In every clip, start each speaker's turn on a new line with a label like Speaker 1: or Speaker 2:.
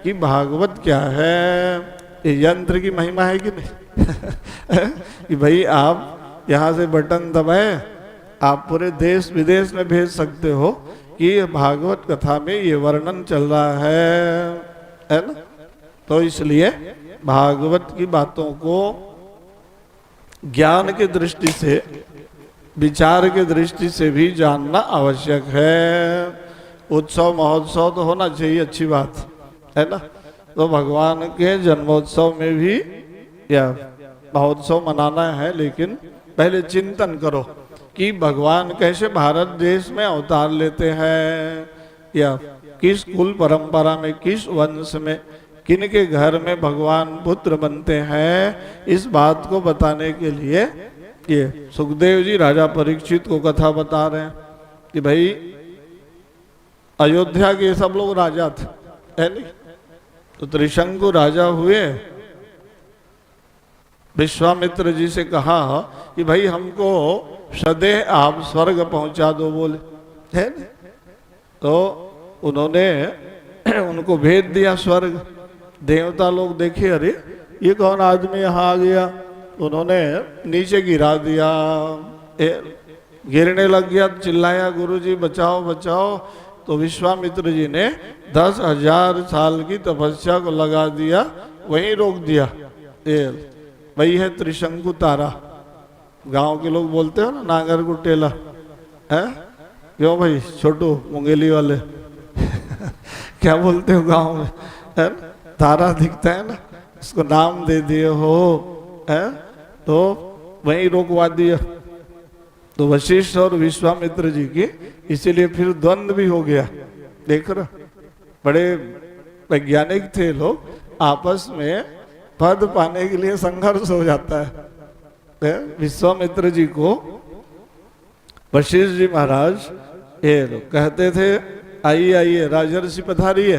Speaker 1: कि भागवत क्या है, ये यंत्र की महिमा है कि नहीं कि भाई आप यहाँ से बटन दबाए, आप पूरे देश विदेश में भेज सकते हो कि भागवत कथा में ये वर्णन चल रहा है ना। तो इसलिए भागवत की बातों को ज्ञान की दृष्टि से, विचार की दृष्टि से भी जानना आवश्यक है। उत्सव महोत्सव तो होना चाहिए, अच्छी बात है ना। तो भगवान के जन्मोत्सव में भी या महोत्सव मनाना है, लेकिन पहले चिंतन करो कि भगवान कैसे भारत देश में अवतार लेते हैं, या किस कुल परंपरा में, किस वंश में, किन के घर में भगवान पुत्र बनते हैं। इस बात को बताने के लिए ये सुखदेव जी राजा परीक्षित को कथा बता रहे हैं कि भाई अयोध्या के सब लोग राजा थे, है नहीं। तो त्रिशंकु राजा हुए, विश्वामित्र जी से कहा कि भाई हमको सदैव आप स्वर्ग पहुंचा दो, बोले, है नहीं। तो उन्होंने उनको भेज दिया स्वर्ग। देवता लोग देखे, अरे ये कौन आदमी यहाँ आ गया, उन्होंने नीचे गिरा दिया। गिरने लग गया, चिल्लाया गुरुजी बचाओ बचाओ। तो विश्वामित्र जी ने 10,000 साल की तपस्या को लगा दिया, वहीं रोक दिया। वही है त्रिशंकु तारा। गांव के लोग बोलते हो ना, नागर कुटेला है, क्यों भाई छोटू मुंगेली वाले क्या बोलते हो गांव में, है ना, तारा दिखता है ना, उसको नाम दे दिए हो, है, तो वहीं रोकवा दिया। तो वशिष्ठ और विश्वामित्र जी की इसीलिए फिर द्वंद्व भी हो गया। देख रहे, बड़े वैज्ञानिक थे लोग, आपस में पद पाने के लिए संघर्ष हो जाता है। विश्वामित्र जी को वशिष्ठ जी महाराज ये कहते थे आइए आइए राजर्षि पधारिए।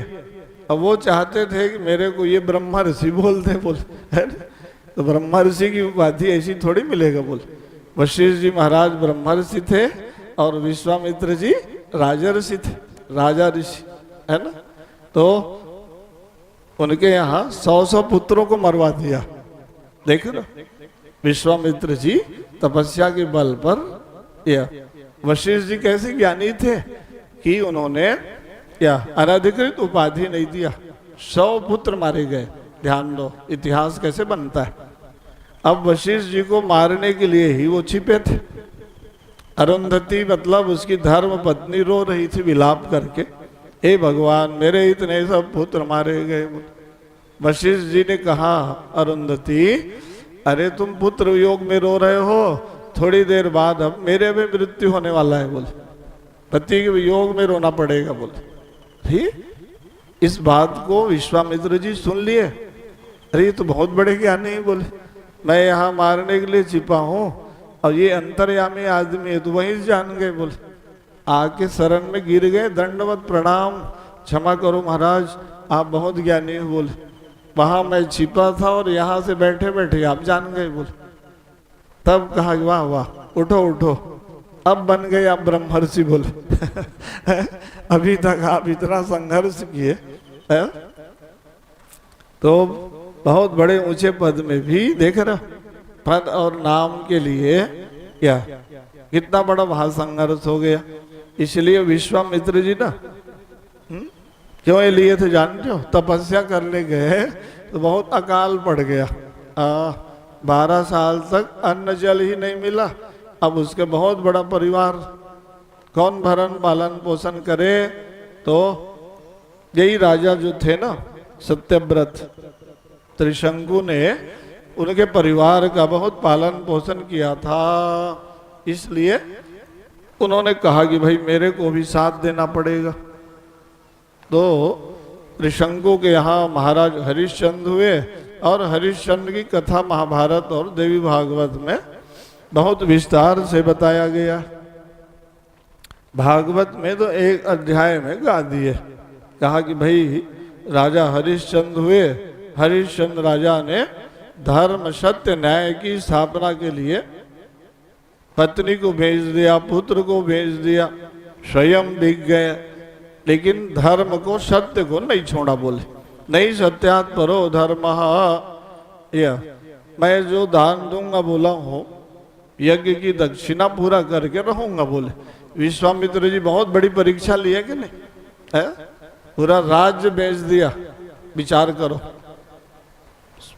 Speaker 1: अब वो चाहते थे कि मेरे को ये ब्रह्मा ऋषि बोलते बोल, है ना। तो ब्रह्मा ऋषि की उपाधि ऐसी थोड़ी मिलेगा, बोल। वशिष्ठ जी महाराज ब्रह्मा ऋषि थे और विश्वामित्र जी राजर्षि थे, राजा ऋषि, है ना। तो उनके यहाँ 100 पुत्रों को मरवा दिया। देख लो, विश्वामित्र जी तपस्या के बल पर, या वशिष्ठ जी कैसे ज्ञानी थे कि उन्होंने क्या अनधिकृत उपाधि नहीं दिया। 100 पुत्र मारे गए। ध्यान दो इतिहास कैसे बनता है। अब वशिष्ठ जी को मारने के लिए ही वो छिपे थे। अरुंधति मतलब उसकी धर्म पत्नी रो रही थी विलाप करके, हे भगवान मेरे इतने सब पुत्र मारे गए। वशिष्ठ जी ने कहा, अरुंधति अरे तुम पुत्र योग में रो रहे हो, थोड़ी देर बाद अब मेरे भी मृत्यु होने वाला है, बोले, पति के योग में रोना पड़ेगा, बोले। ठीक, इस बात को विश्वामित्र जी सुन लिए। अरे ये तो बहुत बड़े ज्ञानी है, बोले, मैं यहाँ मारने के लिए छिपा हूँ और ये अंतर्यामी आदमी है, तो वहीं जान गए, बोले। आके शरण में गिर गए, दंडवत प्रणाम, क्षमा करो महाराज आप बहुत ज्ञानी हो, बोले। वहां मैं छिपा था और यहाँ से बैठे बैठे आप जान गए, बोले। तब कहा वाह वाह उठो उठो, अब बन गए आप ब्रह्मर्षि, बोले। अभी तक आप इतना संघर्ष किए, तो बहुत बड़े ऊंचे पद में भी देख रहे, पद और नाम के लिए क्या कितना बड़ा महासंघर्ष हो गया। इसलिए विश्वामित्र जी ना क्यों ये लिए थे जानते हो, तपस्या करने गए तो बहुत अकाल पड़ गया। 12 साल तक अन्न जल ही नहीं मिला। अब उसके बहुत बड़ा परिवार, कौन भरण पालन पोषण करे। तो यही राजा जो थे ना सत्यव्रत, त्रिशंकु ने उनके परिवार का बहुत पालन पोषण किया था। इसलिए उन्होंने कहा कि भाई मेरे को भी साथ देना पड़ेगा। तो त्रिशंकु के यहाँ महाराज हरिश्चंद्र हुए और हरिश्चंद्र की कथा महाभारत और देवी भागवत में बहुत विस्तार से बताया गया। भागवत में तो एक अध्याय में गा दिए, कहा कि भाई राजा हरिश्चंद्र हुए, हरिश्चंद्र राजा ने धर्म सत्य न्याय की स्थापना के लिए पत्नी को भेज दिया, पुत्र को भेज दिया, स्वयं बिक गए, लेकिन धर्म को सत्य को नहीं छोड़ा, बोले। नहीं सत्यात परो धर्म, या मैं जो दान दूंगा बोला हूँ यज्ञ की दक्षिणा पूरा करके रहूंगा बोले। विश्वामित्र जी बहुत बड़ी परीक्षा ली है कि नहीं है? पूरा राज्य बेच दिया, विचार करो,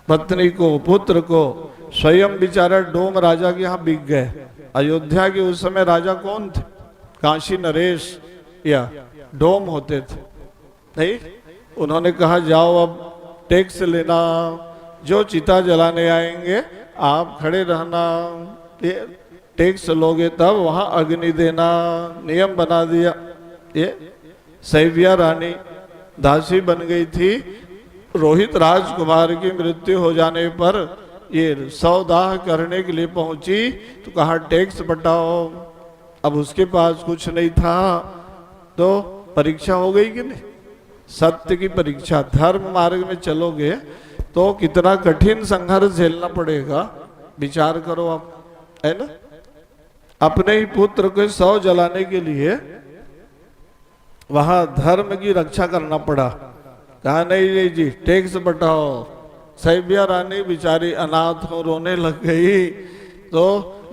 Speaker 1: पत्नी को, पुत्र को, स्वयं बेचारा डोम राजा के यहाँ बिक गए। अयोध्या के उस समय राजा कौन थे? काशी नरेश या डोम होते थे, नहीं? उन्होंने कहा जाओ अब टैक्स लेना, जो चिता जलाने आएंगे आप खड़े रहना, ये टैक्स लोगे तब वहां अग्नि देना, नियम बना दिया। ये सैव्या रानी दासी बन गई थी। रोहित राजकुमार की मृत्यु हो जाने पर ये सौदाह करने के लिए पहुंची तो कहा टैक्स बटाओ। अब उसके पास कुछ नहीं था तो परीक्षा हो गई कि नहीं? सत्य की परीक्षा। धर्म मार्ग में चलोगे तो कितना कठिन संघर्ष झेलना पड़ेगा, विचार करो आप, है ना? अपने ही पुत्र को सौ जलाने के लिए वहां धर्म की रक्षा करना पड़ा। कहा नहीं जी टैक्स बटाओ। सैव्या रानी बेचारी अनाथ हो रोने लग गई तो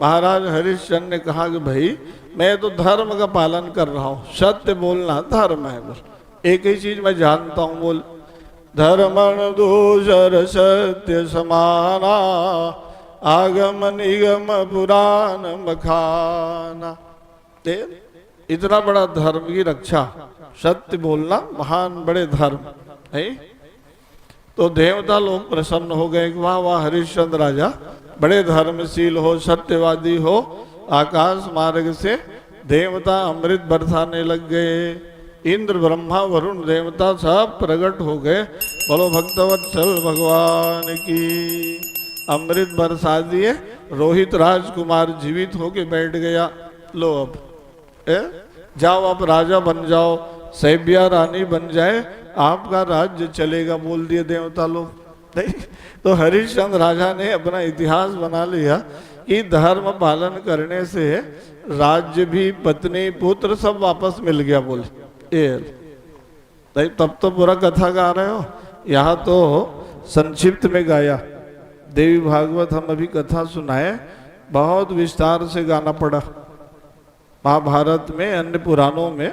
Speaker 1: महाराज हरिश्चंद्र ने कहा कि भाई मैं तो धर्म का पालन कर रहा हूँ, सत्य बोलना धर्म है, बस एक ही चीज मैं जानता हूँ, बोल धर्मण दूसर सत्य समाना, आगम निगम पुराण मखाना। इतना बड़ा धर्म की रक्षा, सत्य बोलना महान बड़े धर्म है। तो देवता लोग प्रसन्न हो गए, वाह वाह हरिश्चंद्र राजा बड़े धर्मशील हो, सत्यवादी हो। आकाश मार्ग से देवता अमृत बरसाने लग गए। इंद्र ब्रह्मा वरुण देवता सब प्रकट हो गए। बोलो भक्तवत्सल भगवान की। अमृत बरसा दिए। रोहित राजकुमार जीवित होके बैठ गया। लो अब जाओ आप राजा बन जाओ, सैव्या रानी बन जाए, आपका राज्य चलेगा, बोल दिए देवता लोग। नहीं तो हरिश्चंद्र राजा ने अपना इतिहास बना लिया कि धर्म पालन करने से राज्य भी, पत्नी, पुत्र सब वापस मिल गया। बोले नहीं तब तो पूरा कथा गा रहे हो, यहाँ तो संक्षिप्त में गाया। देवी भागवत हम अभी कथा सुनाए, बहुत विस्तार से गाना पड़ा। महाभारत में, अन्य पुराणों में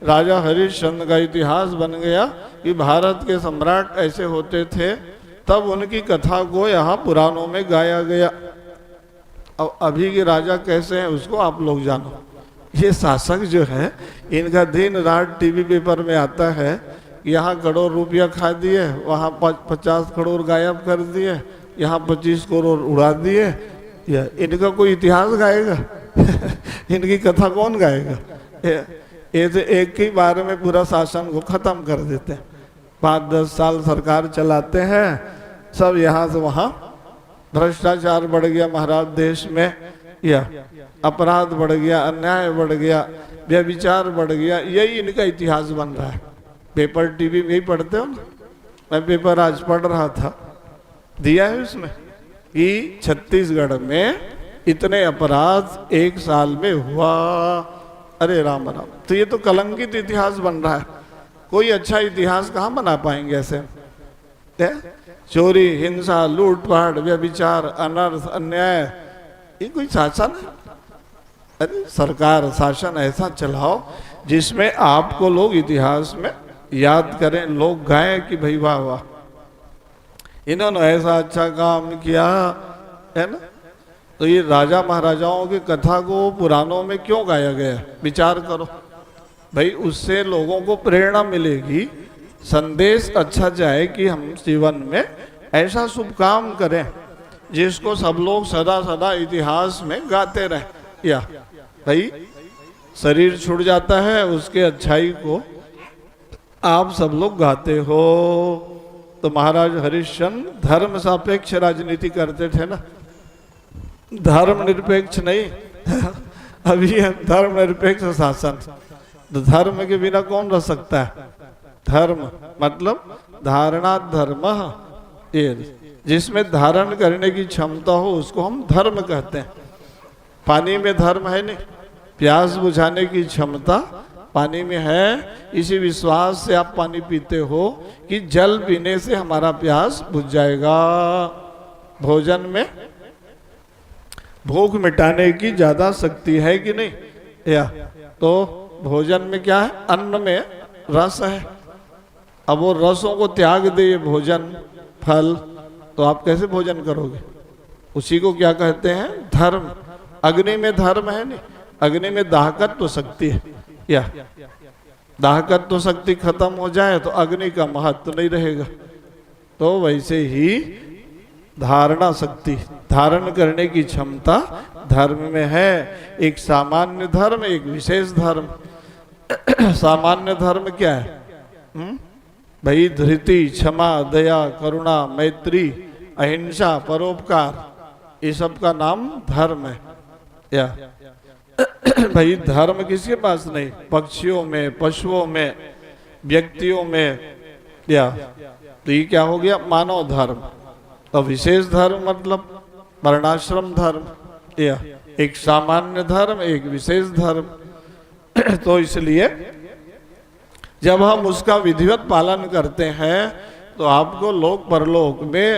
Speaker 1: राजा हरिश्चंद्र का इतिहास बन गया कि भारत के सम्राट ऐसे होते थे, तब उनकी कथा को यहाँ पुराणों में गाया गया। अब अभी के राजा कैसे हैं उसको आप लोग जानो। ये शासक जो है इनका दिन रात टीवी पेपर में आता है, यहाँ करोड़ रुपया खा दिए, वहाँ 50 करोड़ गायब कर दिए, यहाँ 25 करोड़ उड़ा दिए। इनका कोई इतिहास गाएगा? इनकी कथा कौन गाएगा? ये तो एक ही बार में पूरा शासन को खत्म कर देते हैं। 5-10 साल सरकार चलाते हैं, सब यहाँ से वहाँ। भ्रष्टाचार बढ़ गया महाराज देश में, या अपराध बढ़ गया, अन्याय बढ़ गया, व्यभिचार बढ़ गया, यही इनका इतिहास बन रहा है। पेपर टीवी में ही पढ़ते हो ना, मैं पेपर आज पढ़ रहा था, दिया है उसमें कि छत्तीसगढ़ में इतने अपराध एक साल में हुआ। अरे राम राम, तो ये तो कलंकित इतिहास बन रहा है। कोई अच्छा इतिहास कहाँ बना पाएंगे ऐसे? चोरी, हिंसा, लूटपाट, व्यभिचार, अनर्थ, अन्याय, ये कोई शासन है? अरे सरकार शासन ऐसा चलाओ जिसमें आपको लोग इतिहास में याद करें, लोग गाएं कि भाई वाह वाह इन्होंने ऐसा अच्छा काम किया, है ना? तो ये राजा महाराजाओं की कथा को पुराणों में क्यों गाया गया? विचार करो भाई, उससे लोगों को प्रेरणा मिलेगी, संदेश अच्छा जाए कि हम जीवन में ऐसा शुभ काम करें जिसको सब लोग सदा सदा इतिहास में गाते रहे। या भाई शरीर छूट जाता है, उसके अच्छाई को आप सब लोग गाते हो। तो महाराज हरिश्चंद्र धर्म सापेक्ष राजनीति करते थे ना, धर्म निरपेक्ष नहीं। अभी है धर्म निरपेक्ष शासन। तो धर्म के बिना कौन रह सकता है? धर्म मतलब धारणा धर्म, ये जिसमें धारण करने की क्षमता हो उसको हम धर्म कहते हैं। पानी में धर्म है नहीं, प्यास बुझाने की क्षमता पानी में है, इसी विश्वास से आप पानी पीते हो कि जल पीने से हमारा प्यास बुझ जाएगा। भोजन में भूख मिटाने की ज्यादा शक्ति है कि नहीं? या तो भोजन में क्या है? अन्न में रस है। अब वो रसों को त्याग दे भोजन फल, तो आप कैसे भोजन करोगे? उसी को क्या कहते हैं? धर्म। अग्नि में धर्म है नहीं, अग्नि में दाहकत्व शक्ति है। या दाहकत्व शक्ति खत्म हो जाए तो अग्नि का महत्व नहीं रहेगा। तो वैसे ही धारणा शक्ति, धारण करने की क्षमता धर्म में है। एक सामान्य धर्म, एक विशेष धर्म। सामान्य धर्म क्या है? भाई धृति, क्षमा, दया, करुणा, मैत्री, अहिंसा, परोपकार, ये सब का नाम धर्म है। या भाई धर्म किसके पास नहीं? पक्षियों में, पशुओं में, व्यक्तियों में। या तो ये क्या हो गया? मानव धर्म। तो विशेष धर्म मतलब वर्णाश्रम धर्म। या एक सामान्य धर्म, एक विशेष धर्म। तो इसलिए जब हम उसका विधिवत पालन करते हैं तो आपको लोक परलोक में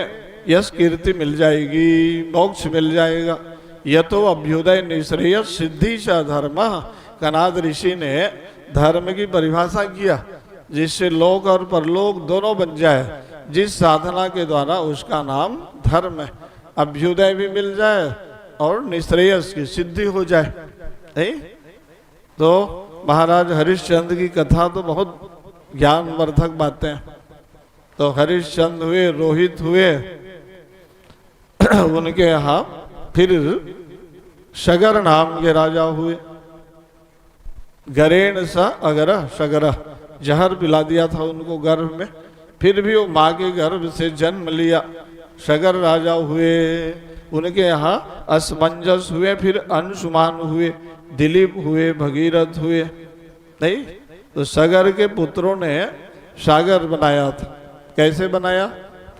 Speaker 1: यश कीर्ति मिल जाएगी, मोक्ष मिल जाएगा। यतो अभ्युदय निश्रेयस सिद्धि च धर्म। कनाद ऋषि ने धर्म की परिभाषा किया जिससे लोक और परलोक दोनों बन जाए, जिस साधना के द्वारा उसका नाम धर्म है। अभ्युदय भी मिल जाए और निश्रेयस की सिद्धि हो जाए। नहीं? तो महाराज हरिश्चंद्र की कथा तो बहुत ज्ञानवर्धक बातें। तो हरिश्चंद्र हुए, रोहित हुए, उनके यहाँ फिर शगर नाम के राजा हुए। गरेण सा अगरह शगरह, जहर पिला दिया था उनको गर्भ में, फिर भी वो माँ के गर्भ से जन्म लिया। शगर राजा हुए, उनके यहाँ असमंजस हुए, फिर अंशुमान हुए, दिलीप हुए, भगीरथ हुए। नहीं? तो सगर के पुत्रों ने सागर बनाया था। कैसे बनाया?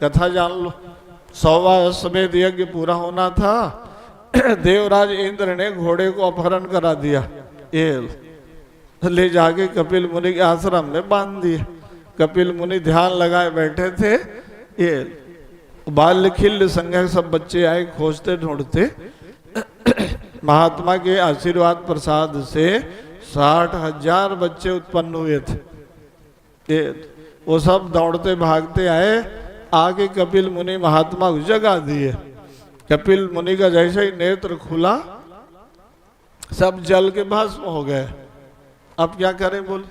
Speaker 1: कथा जान लो। 100वां अश्वमेध यज्ञ पूरा होना था, देवराज इंद्र ने घोड़े को अपहरण करा दिया। ये ले जाके कपिल मुनि के आश्रम में बांध दिए। कपिल मुनि ध्यान लगाए बैठे थे। ये बाल खिल्य संज्ञा सब बच्चे आए खोजते ढूंढते। महात्मा के आशीर्वाद प्रसाद से 60,000 बच्चे उत्पन्न हुए थे। वो सब दौड़ते भागते आए, आके कपिल मुनि महात्मा को जगा दिए। कपिल मुनि का जैसे ही नेत्र खुला सब जल के भस्म हो गए। अब क्या करें बोले?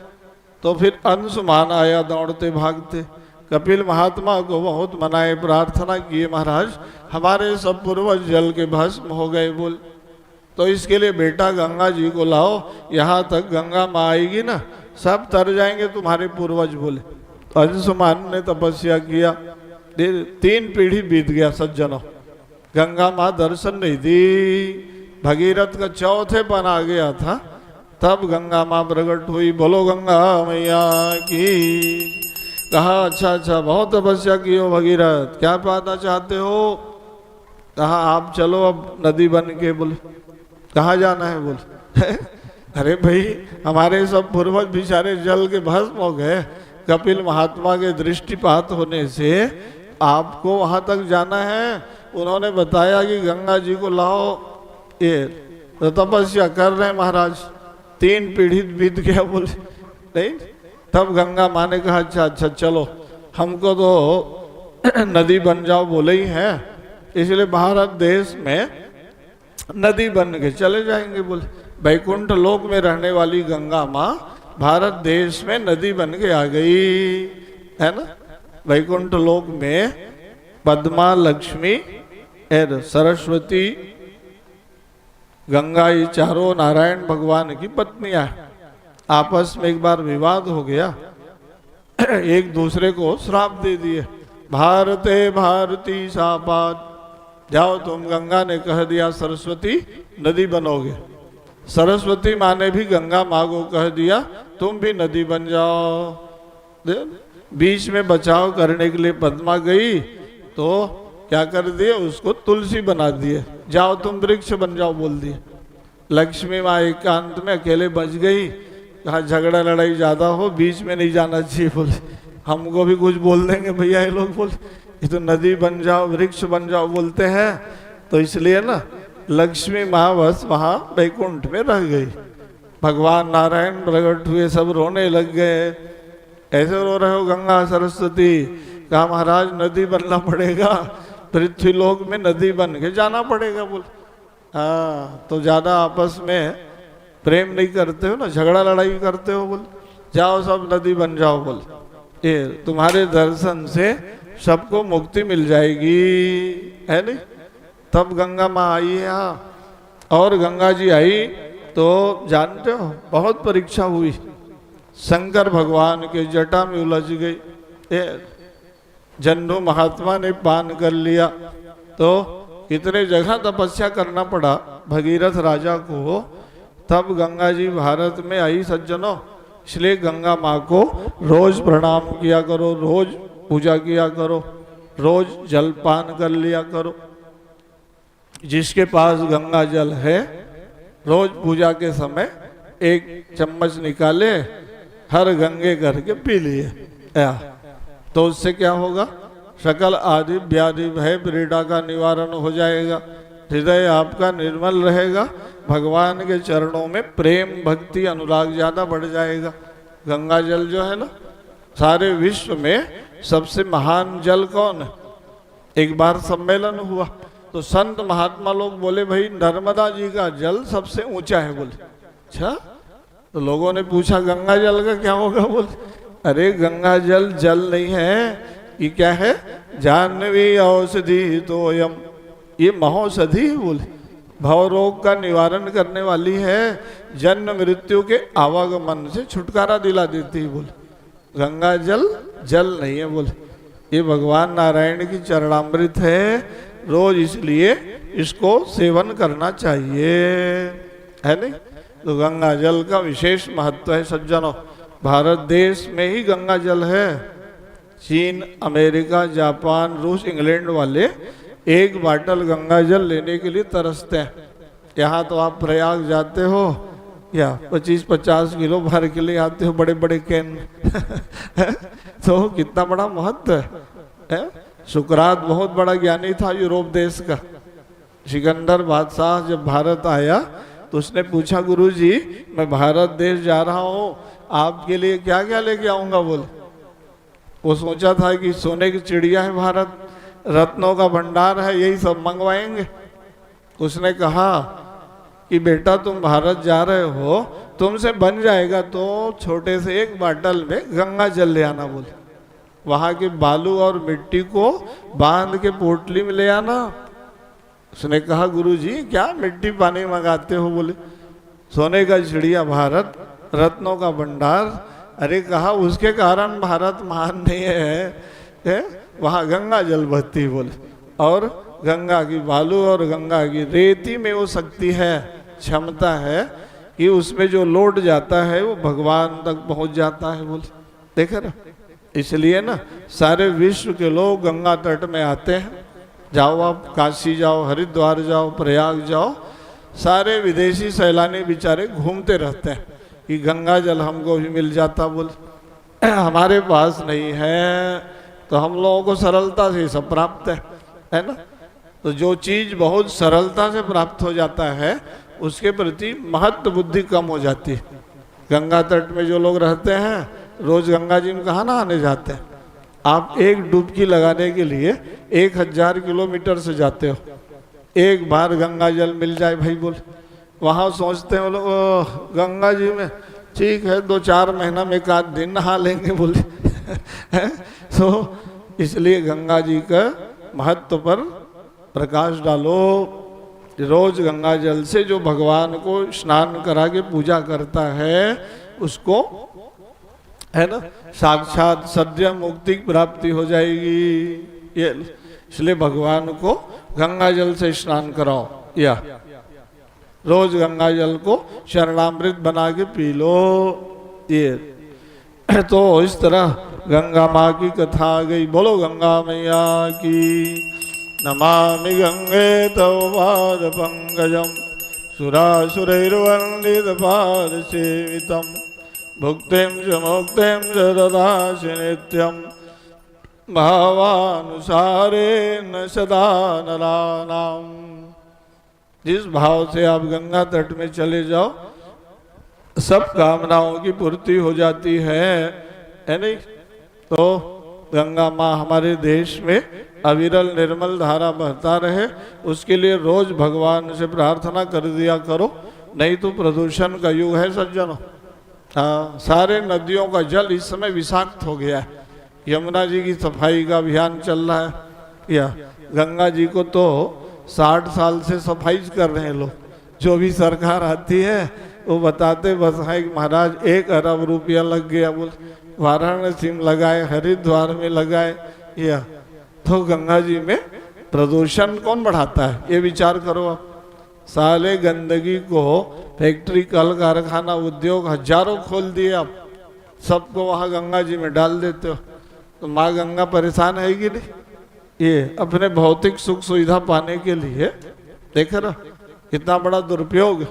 Speaker 1: तो फिर अंशुमान आया दौड़ते भागते। कपिल महात्मा को बहुत मनाए, प्रार्थना किए, महाराज हमारे सब पूर्वज जल के भस्म हो गए बोल। तो इसके लिए बेटा गंगा जी को लाओ, यहाँ तक गंगा माँ आएगी ना, सब तर जाएंगे तुम्हारे पूर्वज बोले। तो अंशुमान ने तपस्या किया। 3 पीढ़ी बीत गया सज्जनों, गंगा माँ दर्शन नहीं दी। भगीरथ का चौथे पन आ गया था, तब गंगा माँ प्रकट हुई। बोलो गंगा मैया की। कहा अच्छा बहुत तपस्या की हो भगीरथ, क्या पाना चाहते हो? कहा आप चलो अब नदी बन के। बोले कहाँ जाना है? बोले अरे भाई हमारे सब पूर्वज बेचारे जल के भस्म हो गए, कपिल महात्मा के दृष्टिपात होने से आपको वहां तक जाना है। उन्होंने बताया कि गंगा जी को लाओ। ये तो तपस्या कर रहे हैं महाराज, 3 पीढ़ी बीत गया बोले। नहीं? तब गंगा माँ ने कहा अच्छा चलो, हमको तो नदी बन जाओ बोले ही हैं, इसलिए भारत देश में नदी बन के चले जाएंगे बोले। वैकुंठ लोक में रहने वाली गंगा माँ भारत देश में नदी बन के आ गई है ना। वैकुंठ लोक में पद्मा, लक्ष्मी और सरस्वती, गंगा, ये चारों नारायण भगवान की पत्नियां हैं। आपस में एक बार विवाद हो गया, एक दूसरे को श्राप दे दिए। भारते भारती शापात, जाओ तुम, गंगा ने कह दिया सरस्वती नदी बनोगे। सरस्वती माँ ने भी गंगा माँ को कह दिया तुम भी नदी बन जाओ। बीच में बचाव करने के लिए पद्मा गई तो क्या कर दिए, उसको तुलसी बना दिए। जाओ तुम वृक्ष बन जाओ बोल दिए। लक्ष्मी माँ एकांत में अकेले बच गई, कहाँ झगड़ा लड़ाई ज़्यादा हो बीच में नहीं जाना चाहिए। बोले हमको भी कुछ बोल देंगे भैया ये लोग, बोले ये तो नदी बन जाओ वृक्ष बन जाओ बोलते हैं। तो इसलिए ना लक्ष्मी माँ बस वहाँ वैकुंठ में रह गई। भगवान नारायण प्रकट हुए, सब रोने लग गए। ऐसे रो रहे हो गंगा सरस्वती? कहा महाराज नदी बनना पड़ेगा, पृथ्वी लोक में नदी बन के जाना पड़ेगा। बोले हाँ तो ज़्यादा आपस में प्रेम नहीं करते हो ना, झगड़ा लड़ाई करते हो। बोले जाओ सब नदी बन जाओ। बोले ये तुम्हारे दर्शन से सबको मुक्ति मिल जाएगी, है नहीं? तब गंगा माँ आई है यहाँ। और गंगा जी आई तो जानते हो बहुत परीक्षा हुई। शंकर भगवान के जटा में उलझ गई। जन्नू महात्मा ने पान कर लिया तो इतने जगह तपस्या करना पड़ा भगीरथ राजा को। तब गंगा जी भारत में आई सज्जनों। इसलिए गंगा माँ को रोज प्रणाम किया करो, रोज पूजा किया करो, रोज जलपान कर लिया करो। जिसके पास गंगा जल है रोज पूजा के समय एक चम्मच निकाले, हर गंगे करके पी लिए तो उससे क्या होगा? सकल आदि व्याधि भय पीड़ा का निवारण हो जाएगा। हृदय आपका निर्मल रहेगा। भगवान के चरणों में प्रेम भक्ति अनुराग ज्यादा बढ़ जाएगा। गंगा जल जो है ना, सारे विश्व में सबसे महान जल कौन है? एक बार सम्मेलन हुआ तो संत महात्मा लोग बोले भाई नर्मदा जी का जल सबसे ऊंचा है। बोले अच्छा? तो लोगों ने पूछा गंगा जल का क्या होगा? बोले अरे गंगा जल जल नहीं है, ये क्या है? जाह्नवी औषधि तोयम, ये महौषधि है। बोले भव रोग का निवारण करने वाली है, जन्म मृत्यु के आवागमन से छुटकारा दिला देती है। बोले गंगा जल जल नहीं है। बोले ये भगवान नारायण की चरणामृत है, रोज इसलिए इसको सेवन करना चाहिए, है नहीं? तो गंगा जल का विशेष महत्व है सज्जनों। भारत देश में ही गंगा जल है। चीन, अमेरिका, जापान, रूस, इंग्लैंड वाले एक बाटल गंगा जल लेने के लिए तरसते हैं। यहाँ तो आप प्रयाग जाते हो या 25-50 किलो भर के लिए आते हो बड़े बड़े कैन तो कितना बड़ा महत्व है। सुकरात बहुत बड़ा ज्ञानी था यूरोप देश का। सिकंदर बादशाह जब भारत आया तो उसने पूछा गुरुजी मैं भारत देश जा रहा हूँ, आपके लिए क्या क्या लेके आऊँगा? बोले वो सोचा था कि सोने की चिड़िया है भारत, रत्नों का भंडार है, यही सब मंगवाएंगे। उसने कहा कि बेटा तुम भारत जा रहे हो, तुमसे बन जाएगा तो छोटे से एक बाटल में गंगा जल ले आना। बोले वहाँ के बालू और मिट्टी को बांध के पोटली में ले आना। उसने कहा गुरुजी क्या मिट्टी पानी मंगाते हो? बोले सोने का चिड़िया भारत, रत्नों का भंडार। अरे कहा उसके कारण भारत महान नहीं है, वहाँ गंगा जल बहती। बोले और गंगा की बालू और गंगा की रेती में वो शक्ति है, क्षमता है कि उसमें जो लौट जाता है वो भगवान तक पहुँच जाता है। बोले देखे ना, इसलिए ना सारे विश्व के लोग गंगा तट में आते हैं। जाओ आप काशी जाओ, हरिद्वार जाओ, प्रयाग जाओ, सारे विदेशी सैलानी बेचारे घूमते रहते हैं कि गंगा जल हमको भी मिल जाता। बोले हमारे पास नहीं है तो हम लोगों को सरलता से सब प्राप्त है ना? तो जो चीज बहुत सरलता से प्राप्त हो जाता है उसके प्रति महत्व बुद्धि कम हो जाती है। गंगा तट में जो लोग रहते हैं रोज गंगा जी में कहाँ नहाने जाते हैं? आप एक डुबकी लगाने के लिए 1000 किलोमीटर से जाते हो। एक बार गंगा जल मिल जाए भाई। बोले वहाँ सोचते हैं लोग गंगा जी में ठीक है 2-4 महीना में 1 आध दिन नहा लेंगे। बोले तो इसलिए गंगा जी का महत्व पर प्रकाश डालो। रोज गंगा जल से जो भगवान को स्नान करा के पूजा करता है उसको है ना साक्षात सद्य मुक्ति की प्राप्ति हो जाएगी। ये इसलिए भगवान को गंगा जल से स्नान कराओ या रोज गंगा जल को शरणामृत बना के पी लो। ये तो इस तरह गंगा माँ की कथा आ गई। बोलो गंगा मैया की। नमामि गंगे तव पाद पंकजम सुरासुरैर्वन्दित पाद सेवितम भुक्तिं च मुक्तिं च ददासि नित्यं भावानुसारेण सदा नराणाम। जिस भाव से आप गंगा तट में चले जाओ सब कामनाओं की पूर्ति हो जाती है नहीं? तो गंगा माँ हमारे देश में अविरल निर्मल धारा बहता रहे, उसके लिए रोज भगवान से प्रार्थना कर दिया करो, नहीं तो प्रदूषण का युग है सज्जनों। हाँ, सारे नदियों का जल इस समय विषाक्त हो गया है। यमुना जी की सफाई का अभियान चल रहा है, या गंगा जी को तो 60 साल से सफाई कर रहे हैं लोग। जो भी सरकार आती है वो बताते बस है कि महाराज 1 अरब रुपया लग गया, बोल वाराणसी में लगाए, हरिद्वार में लगाए, या तो गंगा जी में प्रदूषण कौन बढ़ाता है? ये विचार करो आप। साले गंदगी को फैक्ट्री, कल कारखाना, उद्योग हजारों खोल दिए आप, सबको वहाँ गंगा जी में डाल देते हो, तो माँ गंगा परेशान है कि नहीं? ये अपने भौतिक सुख सुविधा पाने के लिए देख रहा इतना बड़ा दुरुपयोग।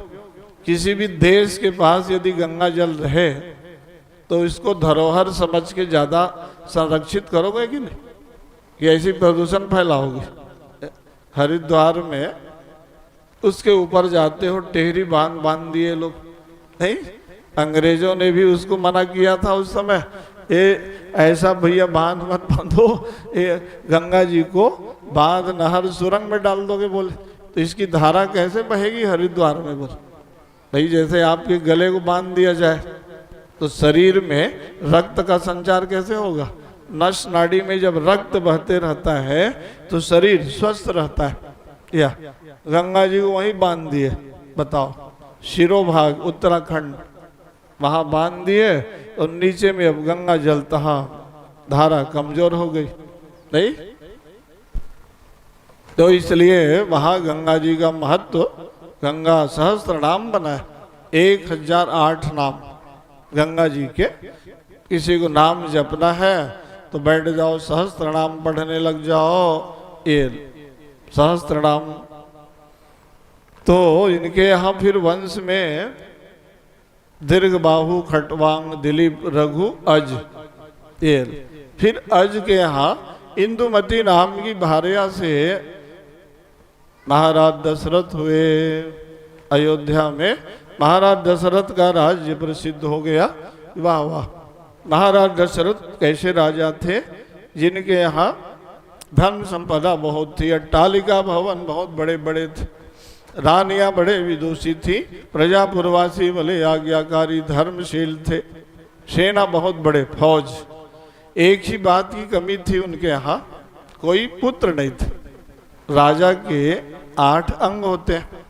Speaker 1: किसी भी देश के पास यदि गंगा जल रहे तो इसको धरोहर समझ के ज्यादा संरक्षित करोगे कि नहीं? ये ऐसी प्रदूषण फैलाओगे। हरिद्वार में उसके ऊपर जाते हो, टेहरी बांध बांध दिए लोग, नहीं? अंग्रेजों ने भी उसको मना किया था उस समय, ये ऐसा भैया बांध मत बांधो, ये गंगा जी को बांध नहर सुरंग में डाल दोगे बोले, तो इसकी धारा कैसे बहेगी हरिद्वार में? बोले भाई जैसे आपके गले को बांध दिया जाए तो शरीर में रक्त का संचार कैसे होगा? नस नाड़ी में जब रक्त बहते रहता है तो शरीर स्वस्थ रहता है। या गंगा जी को वहीं बांध दिए, बताओ, शिरोभाग उत्तराखंड वहां बांध दिए और नीचे में अब गंगा जलता, धारा कमजोर हो गई, नहीं? तो इसलिए वहां गंगा जी का महत्व, गंगा सहस्त्र नाम बना है, 1008 नाम गंगा जी के। किसी को नाम जपना है तो बैठ जाओ, सहस्त्र नाम पढ़ने लग जाओ, ये सहस्त्र नाम। तो इनके यहाँ फिर वंश में दीर्घ बाहु, खटवांग, दिलीप, रघु, अज, ये फिर अज के यहाँ इंदुमती नाम की भार्या से महाराज दशरथ हुए। अयोध्या में महाराज दशरथ का राज्य प्रसिद्ध हो गया। वाह वाह! महाराज दशरथ कैसे राजा थे जिनके यहाँ धन संपदा बहुत थी, अट्टालिका भवन बहुत बड़े बड़े थे, रानियां बड़े विदुषी थी, प्रजापुरवासी भले आज्ञाकारी धर्मशील थे, सेना बहुत बड़े फौज। एक ही बात की कमी थी उनके यहाँ, कोई पुत्र नहीं थे। राजा के 8 अंग होते हैं,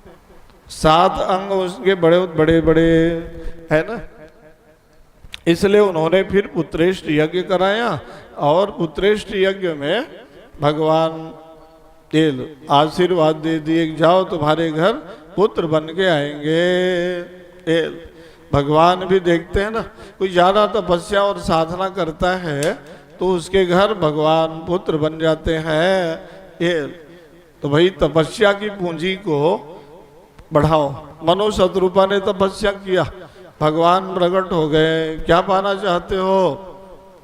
Speaker 1: 7 अंग उसके बड़े बड़े बड़े है ना, इसलिए उन्होंने फिर पुत्रेष्ट यज्ञ कराया और पुत्रेष्ट यज्ञ में भगवान आशीर्वाद दे दिए, जाओ तुम्हारे घर पुत्र बन के आएंगे। भगवान भी देखते हैं ना, कोई ज्यादा तपस्या और साधना करता है तो उसके घर भगवान पुत्र बन जाते हैं। ये तो भाई तपस्या की पूंजी को बढ़ाओ। मनु शत्रुपा ने तपस्या किया, भगवान प्रकट हो गए, क्या पाना चाहते हो?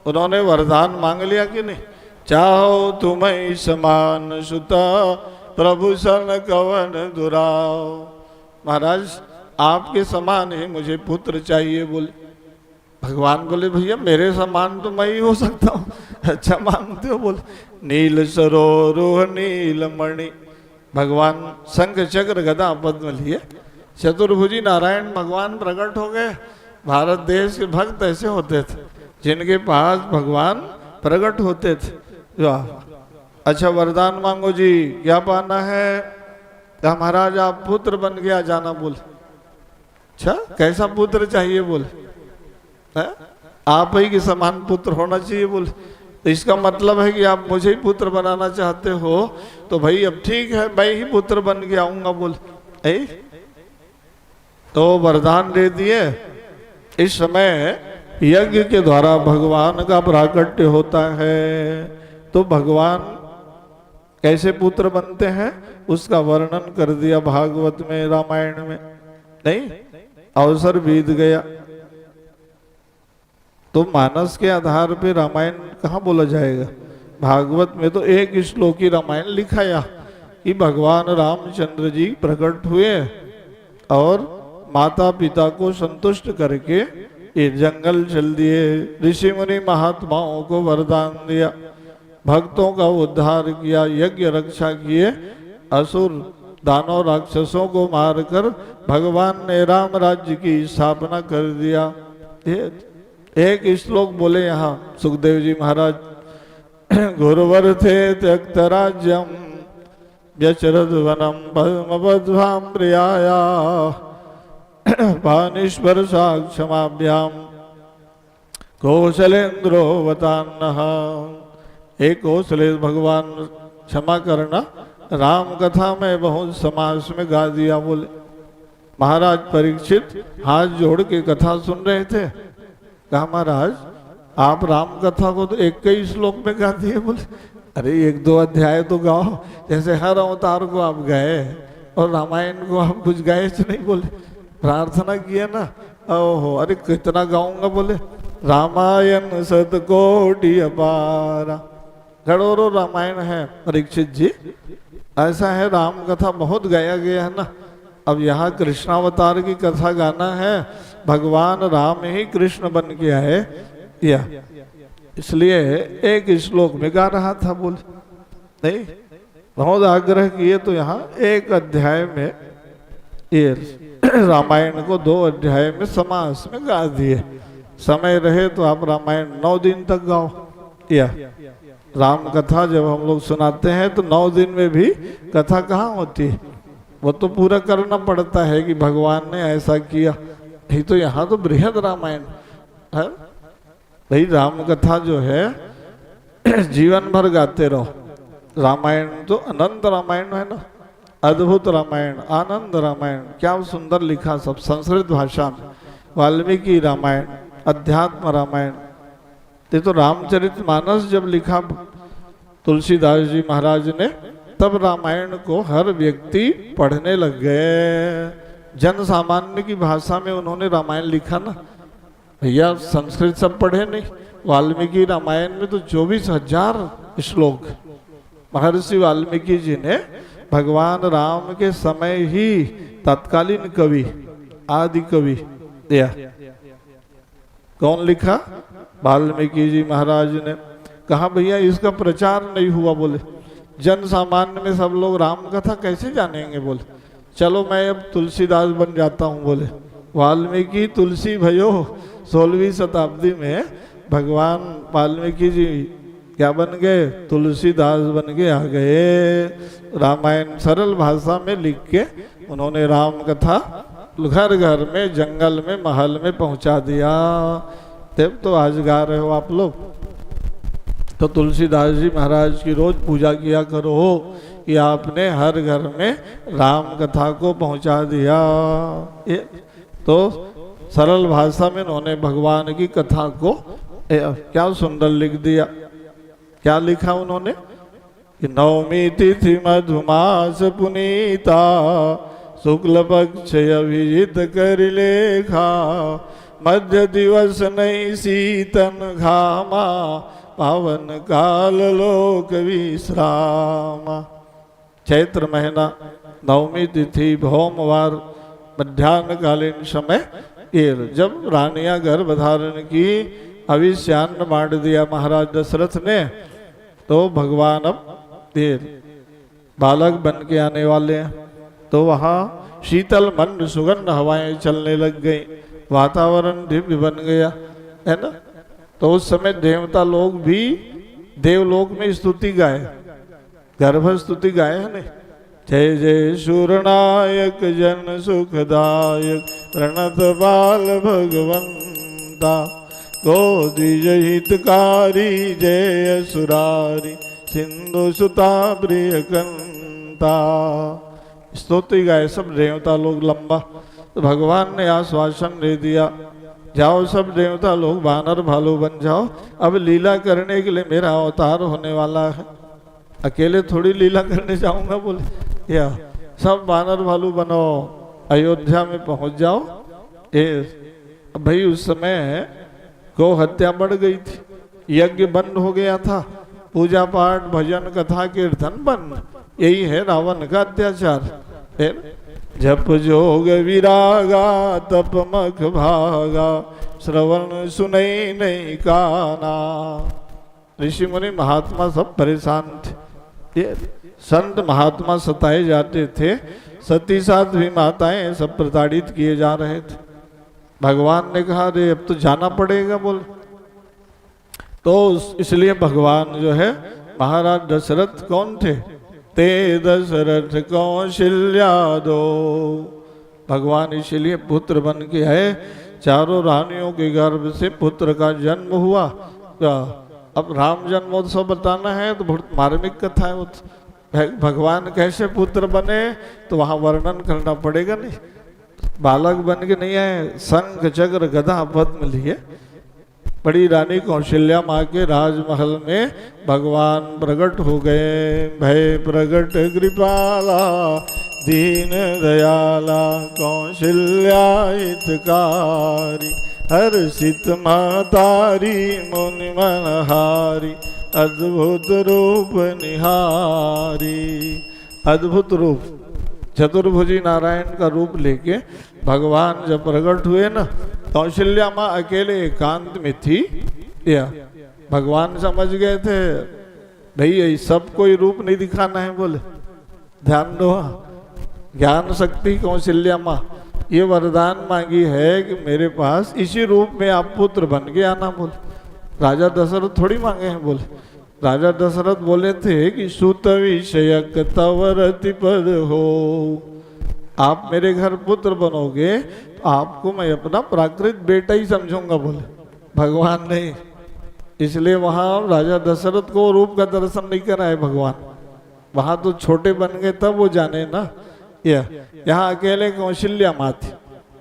Speaker 1: उन्होंने वरदान मांग लिया कि नहीं? चाहो तुम्हें समान सुता प्रभु सन कवन दुराओ। महाराज आपके समान ही मुझे पुत्र चाहिए। बोले भगवान बोले भैया मेरे समान तो मैं ही हो सकता हूँ, अच्छा मांगते हो? बोले नील सरोरुह नील मणि। भगवान शंख चक्र गदा पद्म लिए चतुर्भुजी नारायण भगवान प्रकट हो गए। भारत देश के भक्त ऐसे होते थे जिनके पास भगवान प्रकट होते थे। अच्छा वरदान मांगो जी, क्या पाना है? महाराज आप पुत्र बन के आ जाना। बोले अच्छा कैसा पुत्र चाहिए? बोले आप ही के समान पुत्र होना चाहिए। बोले तो इसका मतलब है कि आप मुझे ही पुत्र बनाना चाहते हो, तो भाई अब ठीक है मैं ही पुत्र बन के आऊंगा। बोले तो वरदान दे दिए। इस समय यज्ञ के द्वारा भगवान का प्राकट्य होता है। तो भगवान कैसे पुत्र बनते हैं उसका वर्णन कर दिया भागवत में, रामायण में। नहीं अवसर बीत गया। तो मानस के आधार पे रामायण कहाँ बोला जाएगा? भागवत में तो एक श्लोक ही रामायण लिखाया कि भगवान रामचंद्र जी प्रकट हुए और माता पिता को संतुष्ट करके ये जंगल चल दिए, ऋषि मुनि महात्माओं को वरदान दिया, भक्तों का उद्धार किया, यज्ञ रक्षा किए, असुर दानव राक्षसों को मारकर भगवान ने राम राज्य की स्थापना कर दिया। एक श्लोक बोले यहाँ सुखदेव जी महाराज, गुरुवर थे त्यक्त राज्यम व्यचरद वनम पद्मपद्भाम प्रियाया पानीश्वर साक्षमाभ्याम कौशलेन्द्रो वतान्नः। एक कौशले भगवान क्षमा करना, राम कथा में बहुत समाज में गा दिया। बोले महाराज परीक्षित हाथ जोड़ के कथा सुन रहे थे, कहा महाराज आप राम कथा को तो एक ही श्लोक में गा दिए। बोले अरे एक दो अध्याय तो गाओ, जैसे हर अवतार को आप गए और रामायण को आप कुछ गाए नहीं। बोले प्रार्थना किया ना, ओहो अरे कितना गाऊंगा। बोले रामायण सतकोटि अपारा, करोड़ों रामायण है परीक्षित जी, ऐसा है राम कथा बहुत गाया गया है ना। अब यहाँ कृष्णावतार की कथा गाना है, भगवान राम ही कृष्ण बन के आए या इसलिए एक श्लोक में गा रहा था। बोले नहीं, बहुत आग्रह किए तो यहाँ एक अध्याय में ये रामायण को 2 अध्याय में समास में गा दिए। समय रहे तो आप रामायण 9 दिन तक गाओ। या राम कथा जब हम लोग सुनाते हैं तो 9 दिन में भी कथा कहाँ होती है, वो तो पूरा करना पड़ता है कि भगवान ने ऐसा किया। नहीं तो यहाँ तो बृहद रामायण है भाई। राम कथा जो है जीवन भर गाते रहो। रामायण तो अनंत रामायण है ना, अद्भुत रामायण, आनंद रामायण, क्या सुंदर लिखा सब संस्कृत भाषा में। वाल्मीकि रामायण, अध्यात्म रामायण। ये तो रामचरितमानस जब लिखा तुलसीदास जी महाराज ने, तब रामायण को हर व्यक्ति पढ़ने लग गए। जन सामान्य की भाषा में उन्होंने रामायण लिखा ना भैया, संस्कृत सब पढ़े नहीं। वाल्मीकि रामायण में तो 24,000 श्लोक महर्षि वाल्मीकि जी ने भगवान राम के समय ही तत्कालीन कवि, आदि कवि दिया। कौन लिखा? वाल्मीकि जी महाराज ने। कहा भैया इसका प्रचार नहीं हुआ। बोले जन सामान्य में सब लोग राम कथा कैसे जानेंगे। बोले चलो मैं अब तुलसीदास बन जाता हूँ। बोले वाल्मीकि तुलसी भयो 16वीं शताब्दी में भगवान वाल्मीकि जी क्या बन गए? तुलसीदास बन के आ गए। रामायण सरल भाषा में लिख के उन्होंने राम कथा घर घर में, जंगल में, महल में पहुंचा दिया। तब तो आज गा रहे हो आप लोग। तो तुलसीदास जी महाराज की रोज पूजा किया करो कि आपने हर घर में राम कथा को पहुंचा दिया। ये तो सरल भाषा में उन्होंने भगवान की कथा को क्या सुंदर लिख दिया। क्या लिखा उन्होंने कि नवमी तिथि मधुमास पुनीता, शुक्ल पक्ष अभिजित कर लेखा, मध्य दिवस नई शीतन घामा, पावन काल लोक विश्रामा। चैत्र महीना नवमी तिथि भौमवार मध्यान्ह कालीन समय, ये जब रानियां गर्भ धारण की, अभिष्यान्न बांट दिया महाराज दशरथ ने, तो भगवान अब बालक बन के आने वाले हैं। तो वहाँ शीतल मंद सुगंध हवाएं चलने लग गई, वातावरण दिव्य बन गया है ना। तो उस समय देवता लोग भी देवलोक में स्तुति गाए, गर्भ स्तुति गाए है नहीं। जय जय सूरनायक जन सुखदायक, प्रणत बाल भगवंता, गोदिज हितकारी जय सुरारी, सिंधु सुता प्रिय कंता। स्तुति गाए सब देवता लोग लंबा। तो भगवान ने आश्वासन दे दिया, जाओ सब देवता लोग वानर भालू बन जाओ, अब लीला करने के लिए मेरा अवतार होने वाला है, अकेले थोड़ी लीला करने जाऊंगा। बोले या सब वानर भालू बनो, अयोध्या में पहुंच जाओ। भाई उस समय गौ हत्या बढ़ गई थी, यज्ञ बंद हो गया था, पूजा पाठ भजन कथा कीर्तन बंद। यही है रावण का अत्याचार है। जप जोग विरागा तप मख भागा, श्रवण सुनई नहीं काना। ऋषि मुनि महात्मा सब परेशान थे, ये संत महात्मा सताए जाते थे, सती साध्वी माताएं सब प्रताड़ित किए जा रहे थे। भगवान ने कहा रे अब तो जाना पड़ेगा बोल। तो इसलिए भगवान जो है महाराज दशरथ कौन थे? ते दशरथ कौशल्या दो। भगवान इसलिए पुत्र बन के आए, चारों रानियों के गर्भ से पुत्र का जन्म हुआ। अब राम जन्मोत्सव बताना है तो बहुत मार्मिक कथा है। वो भगवान कैसे पुत्र बने तो वहां वर्णन करना पड़ेगा, नहीं बालक बन के नहीं आए, शंख चक्र गदा पद्म लिए। बड़ी रानी कौशल्या माँ के राजमहल में भगवान प्रकट हो गए। भय प्रकट कृपाला दीन दयाला, कौशल्या हितकारी, हर्षित महतारी मुनि मनहारी, अद्भुत रूप निहारी। अद्भुत रूप, चतुर्भुजी नारायण का रूप लेके भगवान जब प्रकट हुए ना, कौशल्या माँ अकेले एकांत में थी। या भगवान समझ गए थे भाई सब कोई रूप नहीं दिखाना है, बोले ध्यान दो। ज्ञान शक्ति कौशल्या माँ ये वरदान मांगी है कि मेरे पास इसी रूप में आप पुत्र बन के आना। बोले राजा दशरथ थोड़ी मांगे हैं, बोले राजा दशरथ बोले थे कि सुत विषयक तव रति पद हो, आप मेरे घर पुत्र बनोगे तो आपको मैं अपना प्राकृत बेटा ही समझूंगा, बोले भगवान नहीं। इसलिए वहां राजा दशरथ को रूप का दर्शन नहीं कराए भगवान, वहां तो छोटे बन गए तब वो जाने ना। यहाँ अकेले कौशल्या माँ थी।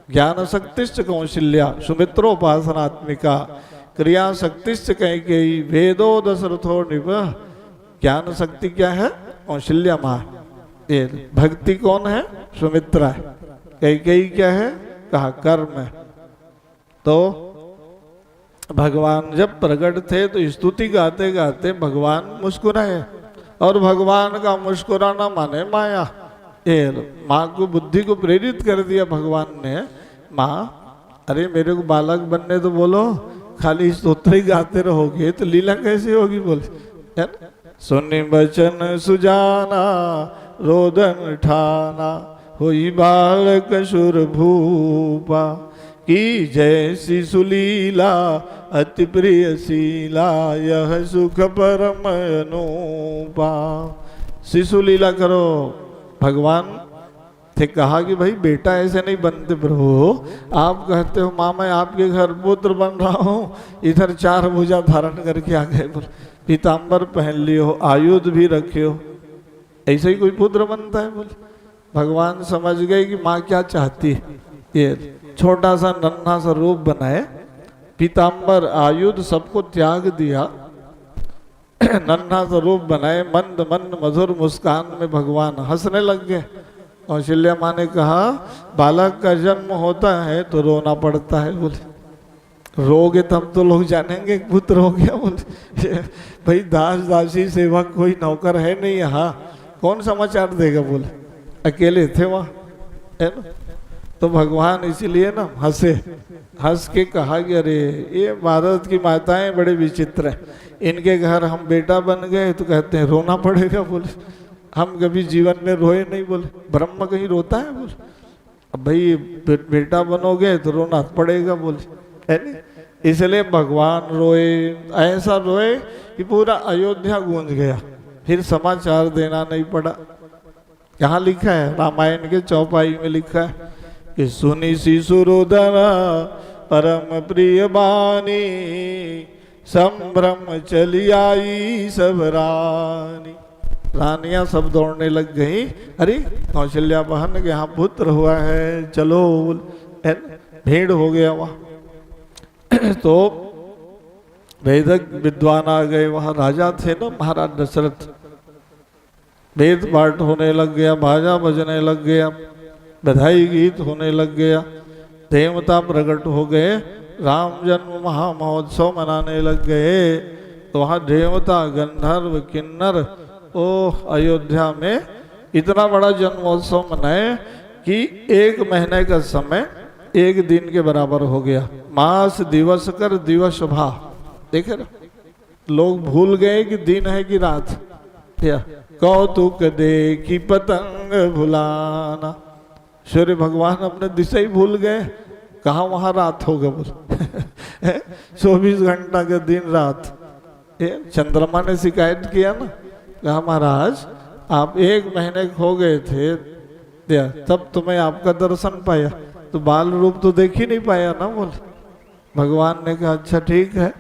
Speaker 1: ज्ञान शक्तिश्च कौशल्या सुमित्रोपासनात्मिका, क्रिया शक्तिश्च कैकेयी वेदो दशरथो निभ। ज्ञान शक्ति क्या है? कौशल्या माँ। ये भक्ति कौन है? सुमित्रा है। कैकेयी क्या है? कहा कर्म है। तो भगवान जब प्रकट थे तो स्तुति गाते गाते भगवान मुस्कुराए, और भगवान का मुस्कुराना माने माया। माँ को बुद्धि को प्रेरित कर दिया भगवान ने। माँ अरे मेरे को बालक बनने तो बोलो, खाली स्तोत्र ही गाते रहोगे तो लीला कैसे होगी? बोले सुनि बचन सुजाना रोदन ठाना, होई बालक सुर भूपा, की जैसी सुलीला अति प्रिय शीला, यह सुख परम अनूपा। शिशु लीला करो। भगवान थे कहा कि भाई बेटा ऐसे नहीं बनते प्रभु, आप कहते हो माँ मैं आपके घर पुत्र बन रहा हूँ, इधर 4 भुजा धारण करके आ गए, पीताम्बर पहन लियो, आयुध भी रखे हो, ऐसे ही कोई पुत्र बनता है? बोले भगवान समझ गए कि माँ क्या चाहती है। ये छोटा सा नन्हा सा रूप बनाए, पीताम्बर आयुध सबको त्याग दिया, नन्हा सा रूप बनाए, मंद मंद मधुर मुस्कान में भगवान हंसने लग गए। कौशल्या माँ ने कहा बालक का जन्म होता है तो रोना पड़ता है। बोले रोगे तब तो लोग जानेंगे पुत्र हो गया। बोले भाई दास दासी सेवक कोई नौकर है नहीं यहाँ, कौन समाचार देगा? बोले अकेले थे वहाँ, है ना। तो भगवान इसीलिए ना हंसे, हंस के कहा कि अरे ये भारत की माताएं बड़े विचित्र हैं, इनके घर हम बेटा बन गए तो कहते हैं रोना पड़ेगा। बोले हम कभी जीवन में रोए नहीं। बोले ब्रह्म कहीं रोता है? बोले अब भाई बेटा बनोगे तो रोना पड़ेगा। बोले है नहीं, इसलिए भगवान रोए, ऐसा रोए कि पूरा अयोध्या गूंज गया, फिर समाचार देना नहीं पड़ा। यहाँ लिखा है रामायण के चौपाई में लिखा है कि सुनी शिशु रोदन परम प्रिय बानी, संभ्रम चली आई सब रानी। रानियां सब दौड़ने लग गई, अरे कौशल्या बहन के यहाँ पुत्र हुआ है, चलो। भीड़ हो गया वहाँ। तो वेदक विद्वान आ गए, वहाँ राजा थे ना महाराज दशरथ, वेद पाठ होने लग गया, बाजा बजने लग गया, बधाई गीत होने लग गया, देवता प्रकट हो गए, राम जन्म महामहोत्सव मनाने लग गए तो वहाँ देवता गंधर्व किन्नर अयोध्या में इतना बड़ा जन्मोत्सव मनाए कि 1 महीने का समय 1 दिन के बराबर हो गया। मास दिवस कर दिवस भा, देखे ना, लोग भूल गए कि दिन है कि रात। या कौतुक देखी पतंग भुलाना, सूर्य भगवान अपने दिशा ही भूल गए, कहाँ वहाँ रात होगा बोल 24 घंटा का दिन रात। चंद्रमा ने शिकायत किया ना, कहा महाराज आप 1 महीने खो गए थे, तब तुम्हें आपका दर्शन पाया, तो बाल रूप तो देख ही नहीं पाया ना बोल। भगवान ने कहा अच्छा ठीक है,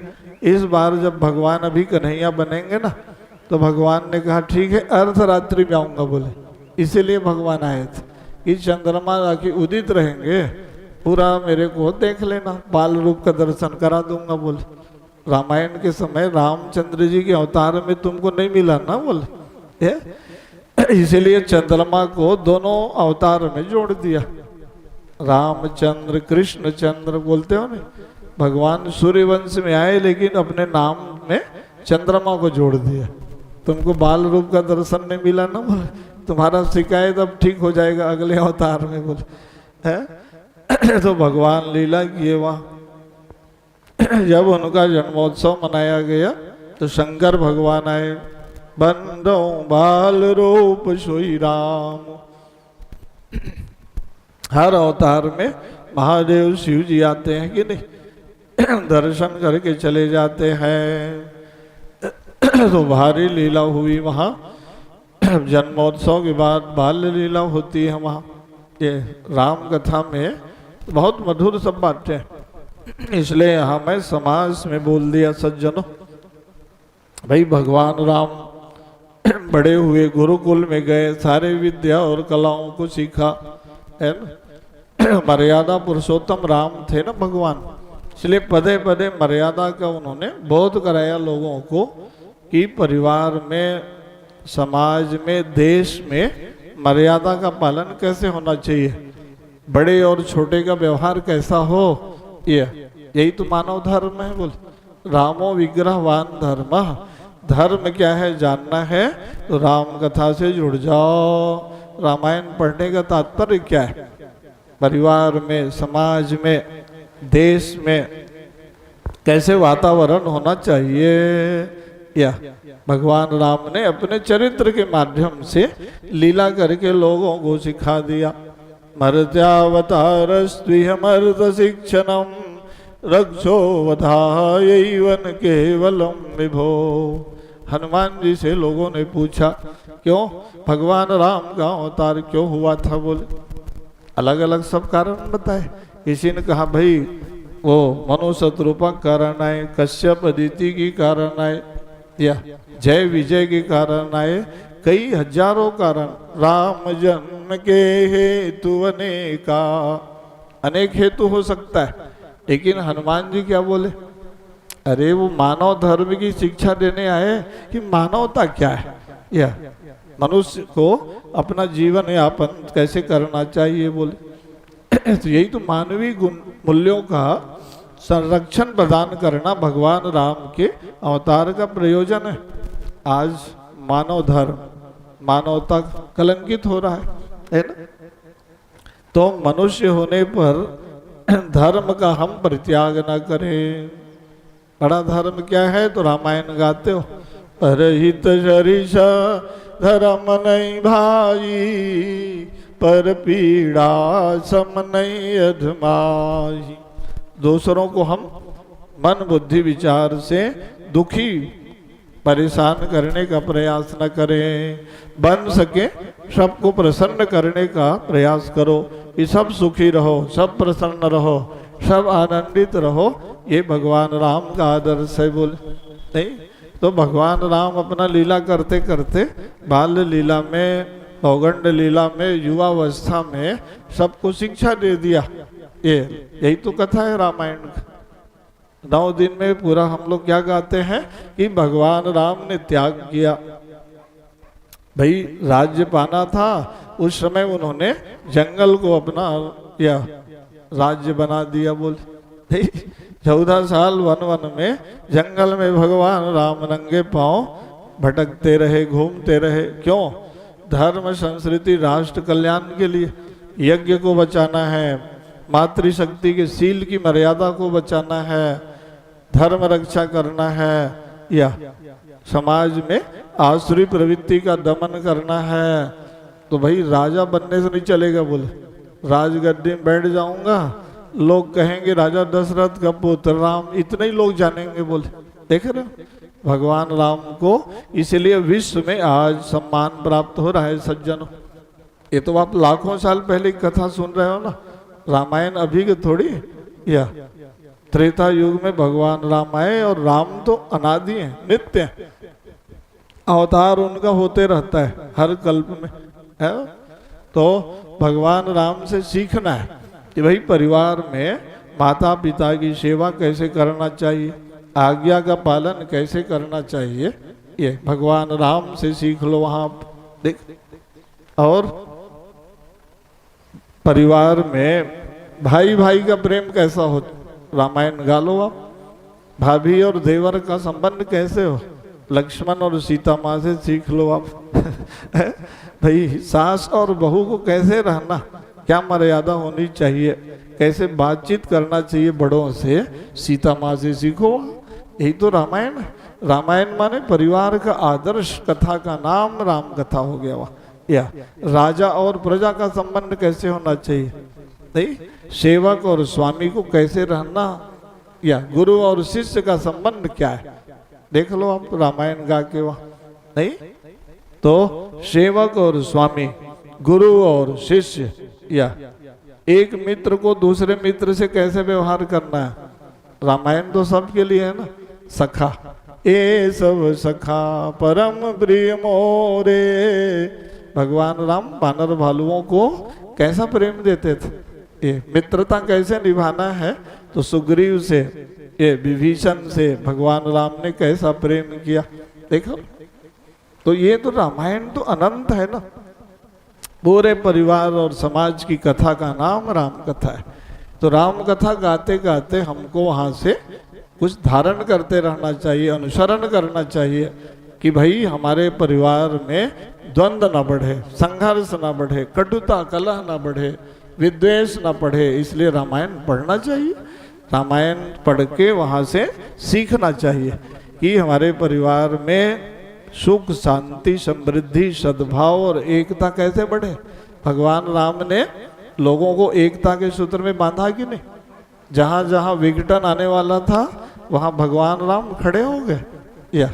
Speaker 1: इस बार जब भगवान अभी कन्हैया बनेंगे ना, तो भगवान ने कहा ठीक है अर्धरात्रि में आऊंगा बोले। इसीलिए भगवान आए थे कि चंद्रमा आके उदित रहेंगे, पूरा मेरे को देख लेना, बाल रूप का दर्शन करा दूंगा बोले। रामायण के समय रामचंद्र जी के अवतार में तुमको नहीं मिला ना बोले, इसीलिए चंद्रमा को दोनों अवतार में जोड़ दिया। रामचंद्र कृष्ण चंद्र बोलते हो ना, भगवान सूर्यवंश में आए लेकिन अपने नाम में चंद्रमा को जोड़ दिया। तुमको बाल रूप का दर्शन नहीं मिला ना बोले, तुम्हारा शिकायत अब ठीक हो जाएगा अगले अवतार में बोले है। तो भगवान लीला किए वहाँ। जब उनका जन्मोत्सव मनाया गया तो शंकर भगवान आए, बंदो बाल रूप सोई राम। हर अवतार में महादेव शिव जी आते हैं कि नहीं, दर्शन करके चले जाते हैं। तो भारी लीला हुई वहाँ। जन्मोत्सव के बाद बाल लीला होती है वहाँ। ये राम कथा में बहुत मधुर सब बातें, इसलिए यहाँ मैं समाज में बोल दिया सज्जनों। भाई भगवान राम बड़े हुए, गुरुकुल में गए, सारे विद्या और कलाओं को सीखा, है ना। मर्यादा पुरुषोत्तम राम थे ना भगवान, इसलिए पदे पदे मर्यादा का उन्होंने बोध कराया लोगों को कि परिवार में, समाज में, देश में मर्यादा का पालन कैसे होना चाहिए, बड़े और छोटे का व्यवहार कैसा हो, यही तो मानव धर्म है बोल। रामो विग्रहवान धर्म, धर्म क्या है जानना है तो राम कथा से जुड़ जाओ। रामायण पढ़ने का तात्पर्य क्या है, परिवार में, समाज में, देश में कैसे वातावरण होना चाहिए, या भगवान राम ने अपने चरित्र के माध्यम से लीला करके लोगों को सिखा दिया। मर्त्यावतारस्त्विहमर्त शिक्षणम रक्षो वधायैवन केवलम विभो। हनुमान जी से लोगों ने पूछा क्यों भगवान राम का अवतार क्यों हुआ था, बोले अलग अलग सब कारण बताए। किसी ने कहा भाई वो मनु शत्रुपा कारण आए, कश्यप अदिति की कारण आए, या जय विजय के कारण आए, कई हजारों कारण। राम जन्म के हेतु अनेका, अनेक हेतु हो सकता है, लेकिन हनुमान जी क्या बोले, अरे वो मानव धर्म की शिक्षा देने आए कि मानवता क्या है, या मनुष्य को अपना जीवन यापन कैसे करना चाहिए बोले। तो यही तो मानवीय गुण मूल्यों का संरक्षण प्रदान करना भगवान राम के अवतार का प्रयोजन है। आज मानव धर्म, मानवता कलंकित हो रहा है ना। तो मनुष्य होने पर धर्म का हम परित्याग न करें। बड़ा धर्म क्या है तो रामायण गाते हो, परहित शरीष धर्म नहीं भाई, पर पीड़ा सम नहीं अधमाई। दूसरों को हम मन बुद्धि विचार से दुखी परेशान करने का प्रयास न करें, बन सके सबको प्रसन्न करने का प्रयास करो कि सब सुखी रहो, सब प्रसन्न रहो, सब आनंदित रहो। ये भगवान राम का आदर्श है बोले नहीं। तो भगवान राम अपना लीला करते करते बाल लीला में, पौगंड लीला में, युवावस्था में सबको शिक्षा दे दिया। यही तो कथा है रामायण का। 9 दिन में पूरा हम लोग क्या गाते हैं कि भगवान राम ने त्याग किया। भाई राज्य पाना था, उस समय उन्होंने जंगल को अपना या राज्य बना दिया बोले। 14 साल वन में जंगल में भगवान राम नंगे पांव भटकते रहे, घूमते रहे। क्यों? धर्म, संस्कृति, राष्ट्र कल्याण के लिए। यज्ञ को बचाना है, मातृशक्ति के सील की मर्यादा को बचाना है, धर्म रक्षा करना है, या समाज में आसुरी प्रवृत्ति का दमन करना है। तो भाई राजा बनने से नहीं चलेगा। बोले राजगद्दी में बैठ जाऊंगा, लोग कहेंगे राजा दशरथ का पुत्र राम, इतने ही लोग जानेंगे। बोले देख रहे हो, भगवान राम को इसलिए विश्व में आज सम्मान प्राप्त हो रहा है। सज्जनों, ये तो आप लाखों साल पहले की कथा सुन रहे हो ना, रामायण अभी के थोड़ी। या त्रेता युग में भगवान राम आए, और राम तो अनादि है, नित्य है, अवतार उनका होते रहता है हर कल्प में, है। तो भगवान राम से सीखना है कि भाई परिवार में माता पिता की सेवा कैसे करना चाहिए, आज्ञा का पालन कैसे करना चाहिए, ये भगवान राम से सीख लो। वहां देख, और परिवार में भाई भाई का प्रेम कैसा हो, रामायण गा लो आप। भाभी और देवर का संबंध कैसे हो, लक्ष्मण और सीता माँ से सीख लो आप। भाई सास और बहू को कैसे रहना, क्या मर्यादा होनी चाहिए, कैसे बातचीत करना चाहिए बड़ों से, सीता माँ से सीखो। यही तो रामायण है। रामायण माने परिवार का आदर्श, कथा का नाम राम कथा हो गया वह। या राजा और प्रजा का संबंध कैसे होना चाहिए, नहीं, सेवक और स्वामी को कैसे रहना, या गुरु और शिष्य का संबंध क्या है, देख लो आप रामायण गा के वहां। नहीं तो सेवक और स्वामी, गुरु और शिष्य, या एक मित्र को दूसरे मित्र से कैसे व्यवहार करना है, रामायण तो सबके लिए है ना। सखा ए सब सखा परम प्रिय मोरे, भगवान राम वानर भालुओं को कैसा प्रेम देते थे, ये मित्रता कैसे निभाना है, तो सुग्रीव से, ये विभीषण से भगवान राम ने कैसा प्रेम किया, देखो। तो ये तो रामायण तो अनंत है ना, पूरे परिवार और समाज की कथा का नाम राम कथा है। तो राम कथा गाते गाते हमको वहां से कुछ धारण करते रहना चाहिए, अनुसरण करना चाहिए कि भाई हमारे परिवार में द्वंद्व न बढ़े, संघर्ष न बढ़े, कटुता कलह न बढ़े, विद्वेष न बढ़े। इसलिए रामायण पढ़ना चाहिए, रामायण पढ़ के वहाँ से सीखना चाहिए कि हमारे परिवार में सुख, शांति, समृद्धि, सद्भाव और एकता कैसे बढ़े। भगवान राम ने लोगों को एकता के सूत्र में बांधा कि नहीं, जहाँ जहाँ विघटन आने वाला था वहाँ भगवान राम खड़े हो गए। या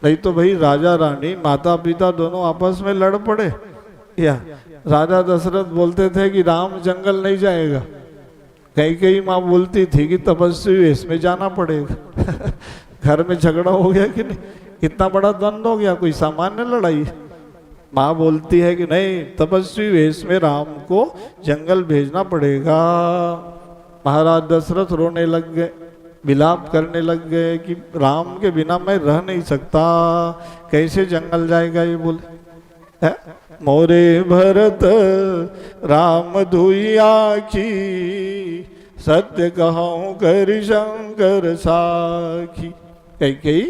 Speaker 1: नहीं तो भाई राजा रानी, माता पिता दोनों आपस में लड़ पड़े। या राजा दशरथ बोलते थे कि राम जंगल नहीं जाएगा, कई कई माँ बोलती थी कि तपस्वी वेश में जाना पड़ेगा। घर में झगड़ा हो गया कि नहीं, इतना बड़ा द्वंद्व हो गया, कोई सामान्य लड़ाई। माँ बोलती है कि नहीं, तपस्वी वेश में राम को जंगल भेजना पड़ेगा। महाराज दशरथ रोने लग गए, विलाप करने लग गए कि राम के बिना मैं रह नहीं सकता, कैसे जंगल जाएगा ये बोले। मोरे भरत राम धुइया की, सत्य कहूँ कर शंकर साखी। कई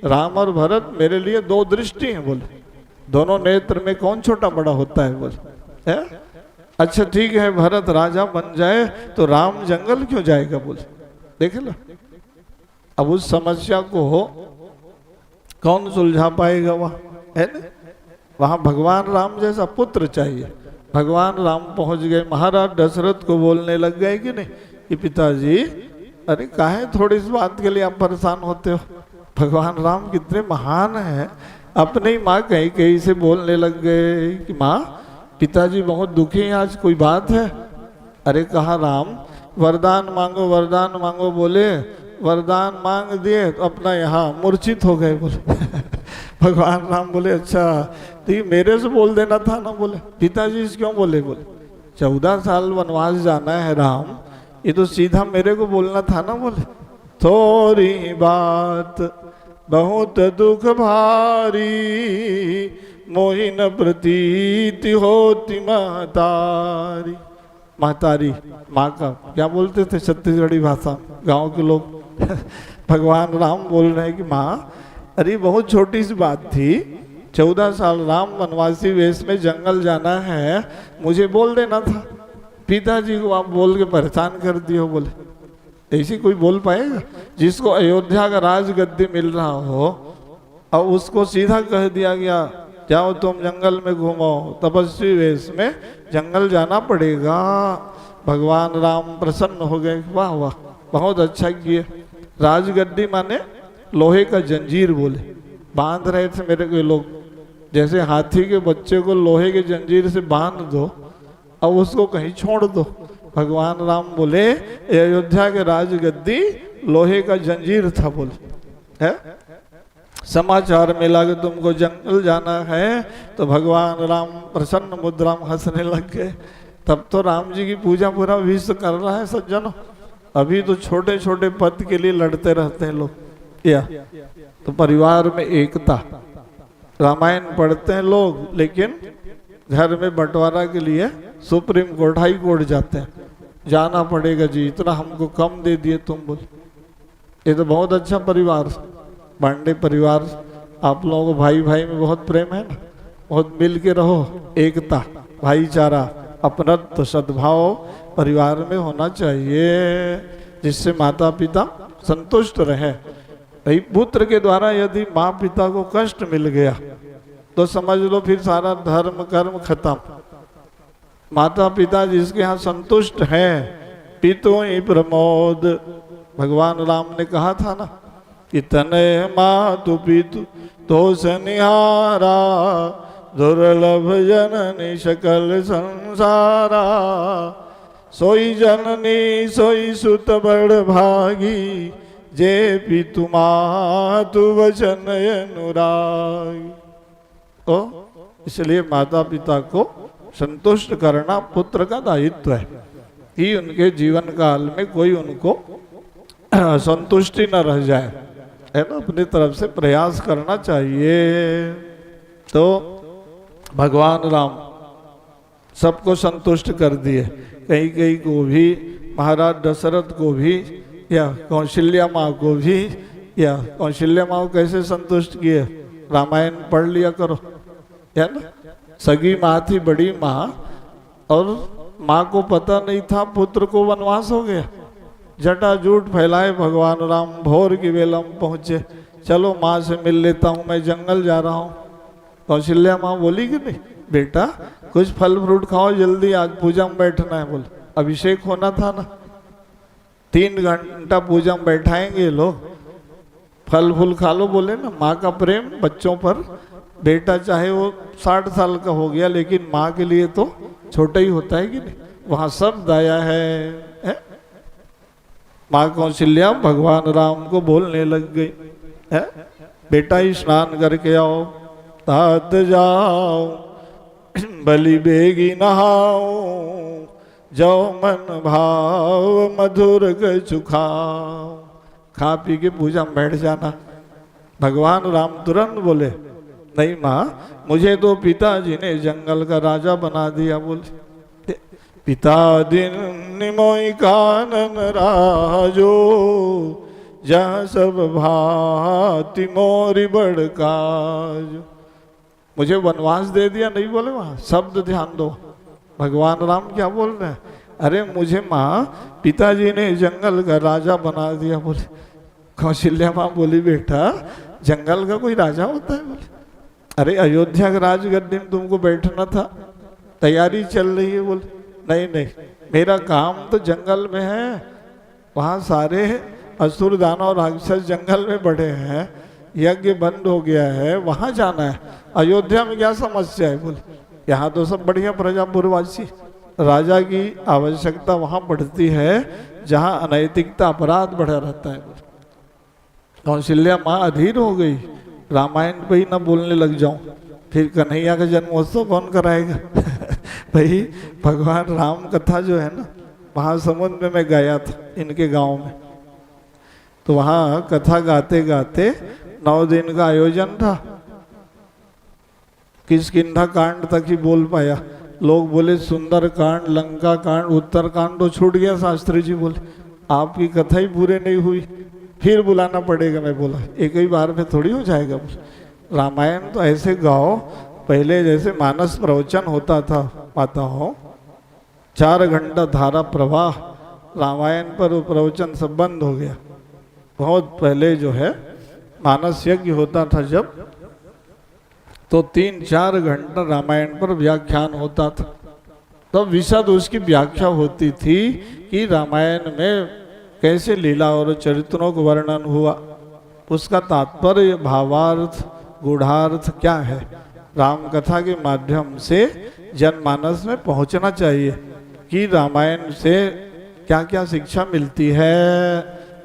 Speaker 1: राम और भरत मेरे लिए दो दृष्टि हैं बोले, दोनों नेत्र में कौन छोटा बड़ा होता है बोले। अच्छा ठीक है, भरत राजा बन जाए तो राम जंगल क्यों जाएगा बोले, देख लो। अब उस समस्या को कौन सुलझा पाएगा वहाँ, है ना। वहाँ भगवान राम जैसा पुत्र चाहिए। भगवान राम पहुँच गए, महाराज दशरथ को बोलने लग गए कि नहीं कि पिताजी, अरे काहे थोड़ी इस बात के लिए आप परेशान होते हो, भगवान राम कितने महान हैं। अपनी ही माँ कहीं कहीं से बोलने लग गए कि माँ पिताजी बहुत दुखी हैं, आज कोई बात है। अरे कहा राम वरदान मांगो, वरदान मांगो। बोले वरदान मांग दिए तो अपना यहाँ मूर्छित हो गए बोले। भगवान राम बोले अच्छा तो ये मेरे से बोल देना था ना। बोले पिताजी से क्यों बोले, बोले 14 साल वनवास जाना है राम, ये तो सीधा मेरे को बोलना था ना। बोले थोड़ी बात बहुत दुख भारी, मोहि न प्रतीति होती महतारी। महतारी माँ का क्या बोलते थे छत्तीसगढ़ी भाषा, गांव के लोग भगवान राम बोल रहे हैं कि माँ अरे बहुत छोटी सी बात थी, 14 साल राम वनवासी वेश में जंगल जाना है, मुझे बोल देना था, पिताजी को आप बोल के परेशान कर दिए हो। बोले ऐसी कोई बोल पाएगा? जिसको अयोध्या का राज गद्दी मिल रहा हो और उसको सीधा कह दिया गया जाओ तुम जंगल में घूमो, तपस्वी वेश में जंगल जाना पड़ेगा। भगवान राम प्रसन्न हो गए, वाह वाह बहुत अच्छा किए। राजगद्दी माने लोहे का जंजीर बोले, बांध रहे थे मेरे को लोग, जैसे हाथी के बच्चे को लोहे के जंजीर से बांध दो और उसको कहीं छोड़ दो। भगवान राम बोले अयोध्या के राजगद्दी लोहे का जंजीर था बोले है। समाचार मिला कि तुमको जंगल जाना है तो भगवान राम प्रसन्न मुद्रा में हंसने लग गए। तब तो राम जी की पूजा पूरा विश्व कर रहा है सज्जनों, अभी तो छोटे छोटे पद के लिए लड़ते रहते हैं लोग। या तो परिवार में एकता, रामायण पढ़ते हैं लोग लेकिन घर में बंटवारा के लिए सुप्रीम कोर्ट हाई कोर्ट जाते हैं, जाना पड़ेगा जी, इतना हमको कम दे दिए तुम बोल। ये तो बहुत अच्छा परिवार, बांडे परिवार, आप लोगों को भाई भाई में बहुत प्रेम है ना, बहुत मिल के रहो, एकता भाईचारा अपनत्व सद्भाव परिवार में होना चाहिए, जिससे माता पिता संतुष्ट रहे। भाई पुत्र के द्वारा यदि माँ पिता को कष्ट मिल गया तो समझ लो फिर सारा धर्म कर्म खत्म। माता पिता जिसके यहाँ संतुष्ट हैं, पितु ही प्रमोद, भगवान राम ने कहा था ना कि तनय मातु पितु दोष निहारा, दुर्लभ जननी सकल संसारा, सोई जननी सोई सुत बड़ भागी, जे पितु मातु वचन अनुरागी। तो इसलिए माता पिता को संतुष्ट करना पुत्र का दायित्व है कि उनके जीवन काल में कोई उनको संतुष्टि न रह जाए, है ना, अपनी तरफ से प्रयास करना चाहिए। तो भगवान राम सबको संतुष्ट कर दिए, कहीं कहीं को भी, महाराज दशरथ को भी या कौशल्या माँ को भी, या कौशल्या माँ को कैसे संतुष्ट किए, रामायण पढ़ लिया करो, है ना। सगी माँ थी बड़ी माँ, और माँ को पता नहीं था पुत्र को वनवास हो गया, जटाजूट फैलाए भगवान राम भोर की वेला में पहुँचे, चलो माँ से मिल लेता हूँ, मैं जंगल जा रहा हूँ। कौशल्या माँ बोली कि नहीं बेटा कुछ फल फ्रूट खाओ जल्दी, आज पूजा में बैठना है। बोले अभिषेक होना था ना, 3 घंटा पूजा में बैठाएंगे लोग, फल फूल खा लो। बोले ना माँ का प्रेम बच्चों पर, बेटा चाहे वो 60 साल का हो गया लेकिन माँ के लिए तो छोटा ही होता है कि नहीं, वहाँ सब दया है। माँ कौशल्या भगवान राम को बोलने लग गई है, बेटा ही स्नान करके आओ, तात जाओ, बलि बेगी नहाओ, जाओ मन भाव मधुर कछु खाओ। खा पी के पूजा में बैठ जाना। भगवान राम तुरंत बोले नहीं माँ, मुझे तो पिताजी ने जंगल का राजा बना दिया। बोले पिता दिन निमोई कानन राजो, जहाँ सब भांति मोरी बड़ काज। मुझे वनवास दे दिया, नहीं बोले वहाँ, शब्द ध्यान दो। भगवान राम क्या बोल रहे हैं, अरे मुझे माँ पिताजी ने जंगल का राजा बना दिया। बोले कौशल्या माँ बोली बेटा जंगल का कोई राजा होता है? बोले अरे अयोध्या के राजगद्दी में तुमको बैठना था, तैयारी चल रही है। बोले नहीं नहीं, मेरा काम तो जंगल में है, वहाँ सारे असुर दानव राक्षस जंगल में बढ़े हैं, यज्ञ बंद हो गया है, वहाँ जाना है। अयोध्या में क्या समस्या है? बोले यहाँ तो सब बढ़िया प्रजापुरवासी, राजा की आवश्यकता वहाँ बढ़ती है जहाँ अनैतिकता अपराध बढ़ा रहता है। कौशल्या माँ अधीर हो गई, रामायण पे ही ना बोलने लग जाऊं, फिर कन्हैया का जन्मोत्सव कौन कराएगा? भाई भगवान राम कथा जो है ना, महासमुंद में मैं गया था इनके गांव में, तो वहाँ कथा गाते गाते 9 दिन का आयोजन था, किष्किंधा कांड तक ही बोल पाया, लोग बोले सुंदर कांड, लंका कांड, उत्तर कांड तो छूट गया। शास्त्री जी बोले आपकी कथा ही पूरे नहीं हुई, फिर बुलाना पड़ेगा। मैं बोला एक ही बार में थोड़ी हो जाएगा। बोले रामायण तो ऐसे गाओ, पहले जैसे मानस प्रवचन होता था माताओं, 4 घंटा धारा प्रवाह, रामायण पर वो प्रवचन सब बंद हो गया। बहुत पहले जो है मानस यज्ञ होता था जब, तो 3-4 घंटा रामायण पर व्याख्यान होता था। तब विशद उसकी व्याख्या होती थी कि रामायण में कैसे लीला और चरित्रों का वर्णन हुआ, उसका तात्पर्य, भावार्थ, गूढ़ार्थ क्या है, राम कथा के माध्यम से जनमानस में पहुंचना चाहिए कि रामायण से क्या क्या शिक्षा मिलती है,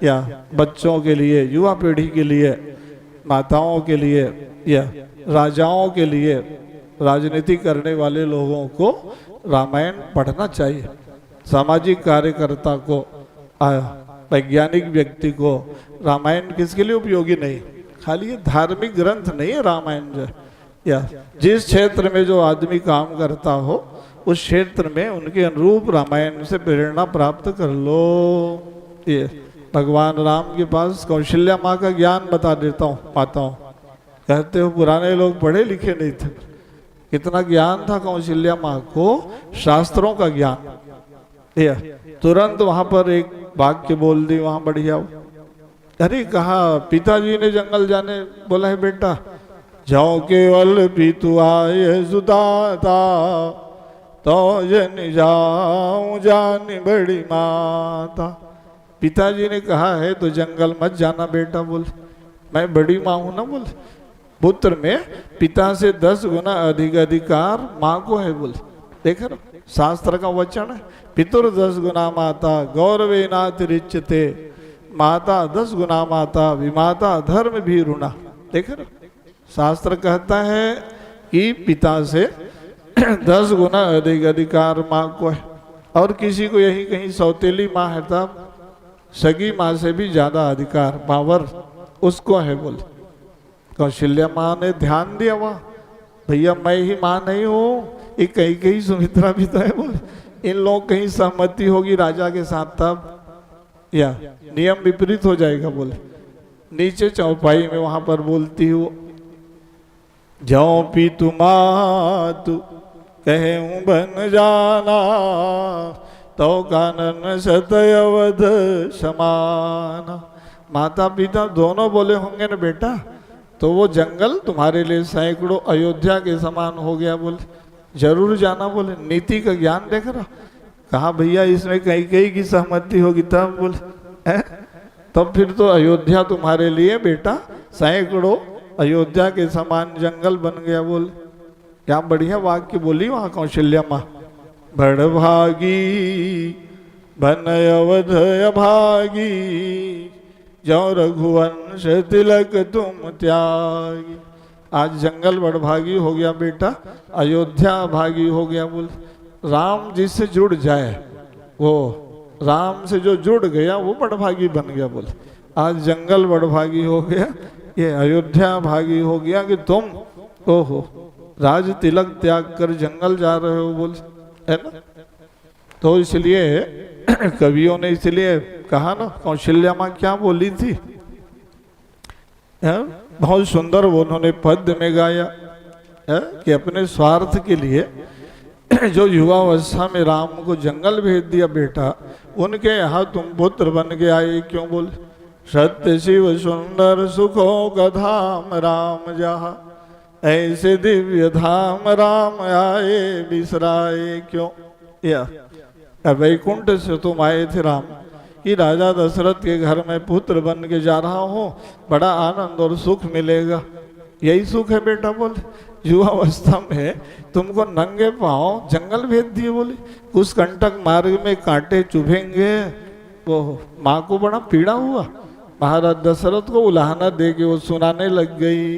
Speaker 1: या बच्चों के लिए, युवा पीढ़ी के लिए, माताओं के लिए, या राजाओं के लिए, राजनीति करने वाले लोगों को रामायण पढ़ना चाहिए। सामाजिक कार्यकर्ता को, वैज्ञानिक व्यक्ति को रामायण किसके लिए उपयोगी नहीं, खाली ये धार्मिक ग्रंथ नहीं है रामायण जो, या जिस क्षेत्र में जो आदमी काम करता हो उस क्षेत्र में उनके अनुरूप रामायण से प्रेरणा प्राप्त कर लो। ये भगवान राम के पास कौशल्या माँ का ज्ञान बता देता हूँ माताओं, कहते हो पुराने लोग पढ़े लिखे नहीं थे, कितना ज्ञान था कौशल्या माँ को, शास्त्रों का ज्ञान। तुरंत वहां पर एक वाक्य बोल दी वहां बढ़िया। अरे कहा पिताजी ने जंगल जाने बोला है बेटा, जाओ केवल पीतु आए सुदाता, तो जन जाऊं जान बड़ी माता। पिताजी ने कहा है तो जंगल मत जाना बेटा। बोल मैं बड़ी माँ हूं ना। बोल पुत्र में पिता से 10 गुना अधिक अधिकार माँ को है। बोल देख रहा शास्त्र का वचन है, पितुर 10 गुना माता गौरवे नातिरिच्यते, माता 10 गुना माता विमाता धर्म भी ऋणा। देख रहा शास्त्र कहता है कि पिता से 10 गुना अधिक अधिकार माँ को है, और किसी को यही कहीं सौतेली माँ है तब सगी माँ से भी ज्यादा अधिकार पावर उसको है। बोल कौशल्या माँ ने ध्यान दिया, वहाँ भैया मैं ही माँ नहीं हूँ, ये कहीं कहीं सुमित्रा भी तो है। बोल इन लोग कहीं सहमति होगी राजा के साथ तब, या नियम विपरीत हो जाएगा। बोले नीचे चौपाई में वहां पर बोलती हूँ, जाओ पीतु मातु कहूँ बन जाना, तो कानन सतयवध समाना। माता पिता दोनों बोले होंगे ना बेटा, तो वो जंगल तुम्हारे लिए सैकड़ों अयोध्या के समान हो गया। बोले जरूर जाना। बोले नीति का ज्ञान देख रहा। कहा भैया इसमें कहीं कहीं की सहमति होगी तब। बोले तब फिर तो अयोध्या तुम्हारे लिए बेटा सैकड़ों अयोध्या के समान जंगल बन गया। बोले क्या बढ़िया वाक्य बोली वहां कौशल्या माँ, बड़ भागी बन अवध भागी, जो रघुवंश तिलक तुम त्यागी। आज जंगल बड़ भागी हो गया बेटा, अयोध्या भागी हो गया। बोल राम जिससे जुड़ जाए, वो राम से जो जुड़ गया वो बड़ भागी बन गया। बोल आज जंगल बड़ भागी हो गया, ये अयोध्या भागी हो गया कि तुम ओहो राज तिलक त्याग कर जंगल जा रहे हो। बोल है ना। तो इसलिए कवियों ने इसलिए कहा ना, कौशल्या माँ क्या बोली थी, बहुत सुंदर उन्होंने पद्य में गाया कि अपने स्वार्थ के लिए जो युवावस्था में राम को जंगल भेज दिया बेटा, उनके यहाँ तुम पुत्र बन के आए क्यों। बोल सत्य शिव सुंदर सुखों का धाम राम जहाँ, ऐसे दिव्य धाम राम आए बिसराए क्यों। या वैकुंठ से तुम आए थे राम, कि राजा दशरथ के घर में पुत्र बन के जा रहा हूँ, बड़ा आनंद और सुख मिलेगा। यही सुख है बेटा। बोले युवावस्था में तुमको नंगे पाँव जंगल भेज दिए। बोले कुछ कंटक मार्ग में कांटे चुभेंगे। वो माँ को बड़ा पीड़ा हुआ, महाराज दशरथ को उलाहना दे के वो सुनाने लग गई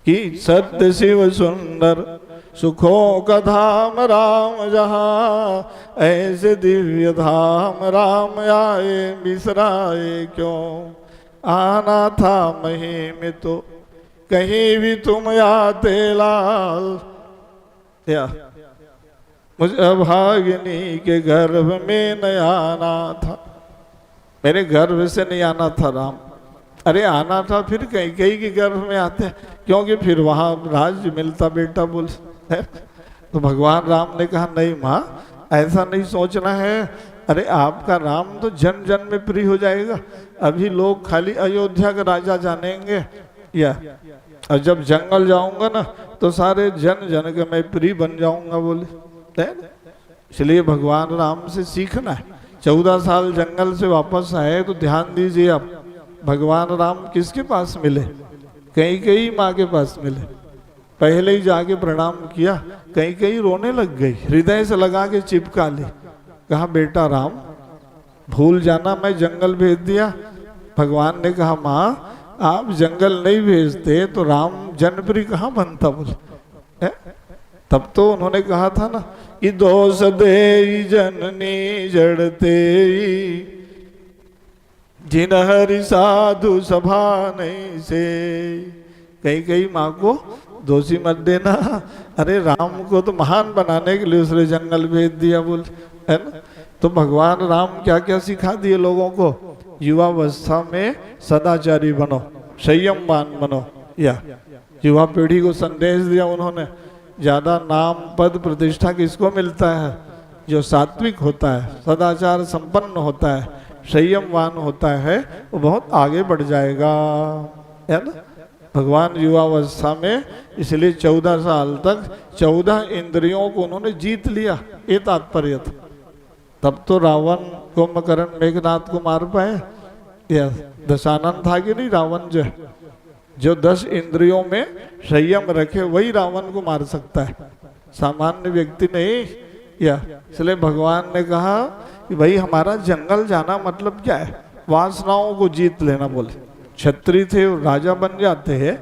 Speaker 1: कि सत्य शिव सुंदर सुखों का धाम राम जहाँ, ऐसे दिव्य धाम राम आए बिसराए क्यों। आना था मही में तो कहीं भी तुम आते लाल, या मुझे अभागिनी के गर्भ में न आना था, मेरे गर्भ से नहीं आना था राम। अरे आना था फिर कहीं कहीं के गर्भ में आते हैं, क्योंकि फिर वहां राज्य मिलता बेटा बोल। तो भगवान राम ने कहा नहीं माँ, ऐसा नहीं सोचना है। अरे आपका राम तो जन जन में प्रिय हो जाएगा। अभी लोग खाली अयोध्या का राजा जानेंगे, या और जब जंगल जाऊंगा ना तो सारे जन जन के मैं प्रिय बन जाऊंगा बोले। इसलिए भगवान राम से सीखना है। 14 साल जंगल से वापस आए तो ध्यान दीजिए आप, भगवान राम किसके पास मिले? कहीं कहीं माँ के पास मिले। पहले ही जाके प्रणाम किया, कहीं कहीं रोने लग गई, हृदय से लगा के चिपका ली। कहा बेटा राम भूल जाना, मैं जंगल भेज दिया। भगवान ने कहा माँ आप जंगल नहीं भेजते तो राम जनप्रिय कहाँ बनता बोले। तब तो उन्होंने कहा था ना कि दोष दे जननी जड़ते जिन हरि साधु सभा नहीं से। कहीं कहीं माँ को दोषी मत देना। अरे राम को तो महान बनाने के लिए उसने जंगल भेज दिया बोल, है ना। तो भगवान राम क्या क्या सिखा दिए लोगों को? युवावस्था में सदाचारी बनो, संयमवान बनो। या युवा पीढ़ी को संदेश दिया उन्होंने, ज्यादा नाम पद प्रतिष्ठा किसको मिलता है? जो सात्विक होता है, सदाचार संपन्न होता है, संयमवान होता है, वो बहुत आगे बढ़ जाएगा, है ना। भगवान युवावस्था में इसलिए 14 साल तक 14 इंद्रियों को उन्होंने जीत लिया, ये तात्पर्य था। तब तो रावण कुंभकर्ण मेघनाथ को मार पाए। या दशानन था कि नहीं रावण? जो 10 इंद्रियों में संयम रखे वही रावण को मार सकता है, सामान्य व्यक्ति नहीं। या इसलिए भगवान ने कहा कि भाई हमारा जंगल जाना मतलब क्या है? वासनाओं को जीत लेना बोले। क्षत्रिय थे राजा बन जाते हैं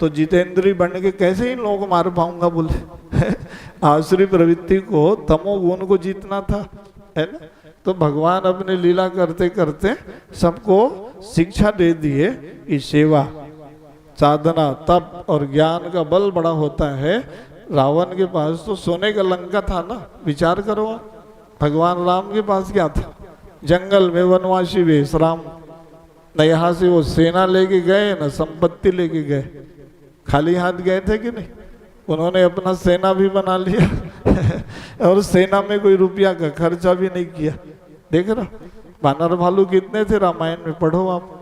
Speaker 1: तो जितेंद्रिय बन के कैसे इन लोगों को मार पाऊंगा बोले। आसुरी प्रवृत्ति को, तमोगुण को जीतना था, है ना। तो भगवान अपने लीला करते करते सबको शिक्षा दे दिए कि सेवा, साधना, तप और ज्ञान का बल बड़ा होता है। रावण के पास तो सोने का लंका था ना, विचार करो। भगवान राम के पास क्या था? जंगल में वनवासी वेश राम। न यहाँ से वो सेना लेके गए न संपत्ति लेके गए, खाली हाथ गए थे कि नहीं? उन्होंने अपना सेना भी बना लिया और सेना में कोई रुपया का खर्चा भी नहीं किया। देख रहा बानर भालू कितने थे रामायण में, पढ़ो आप।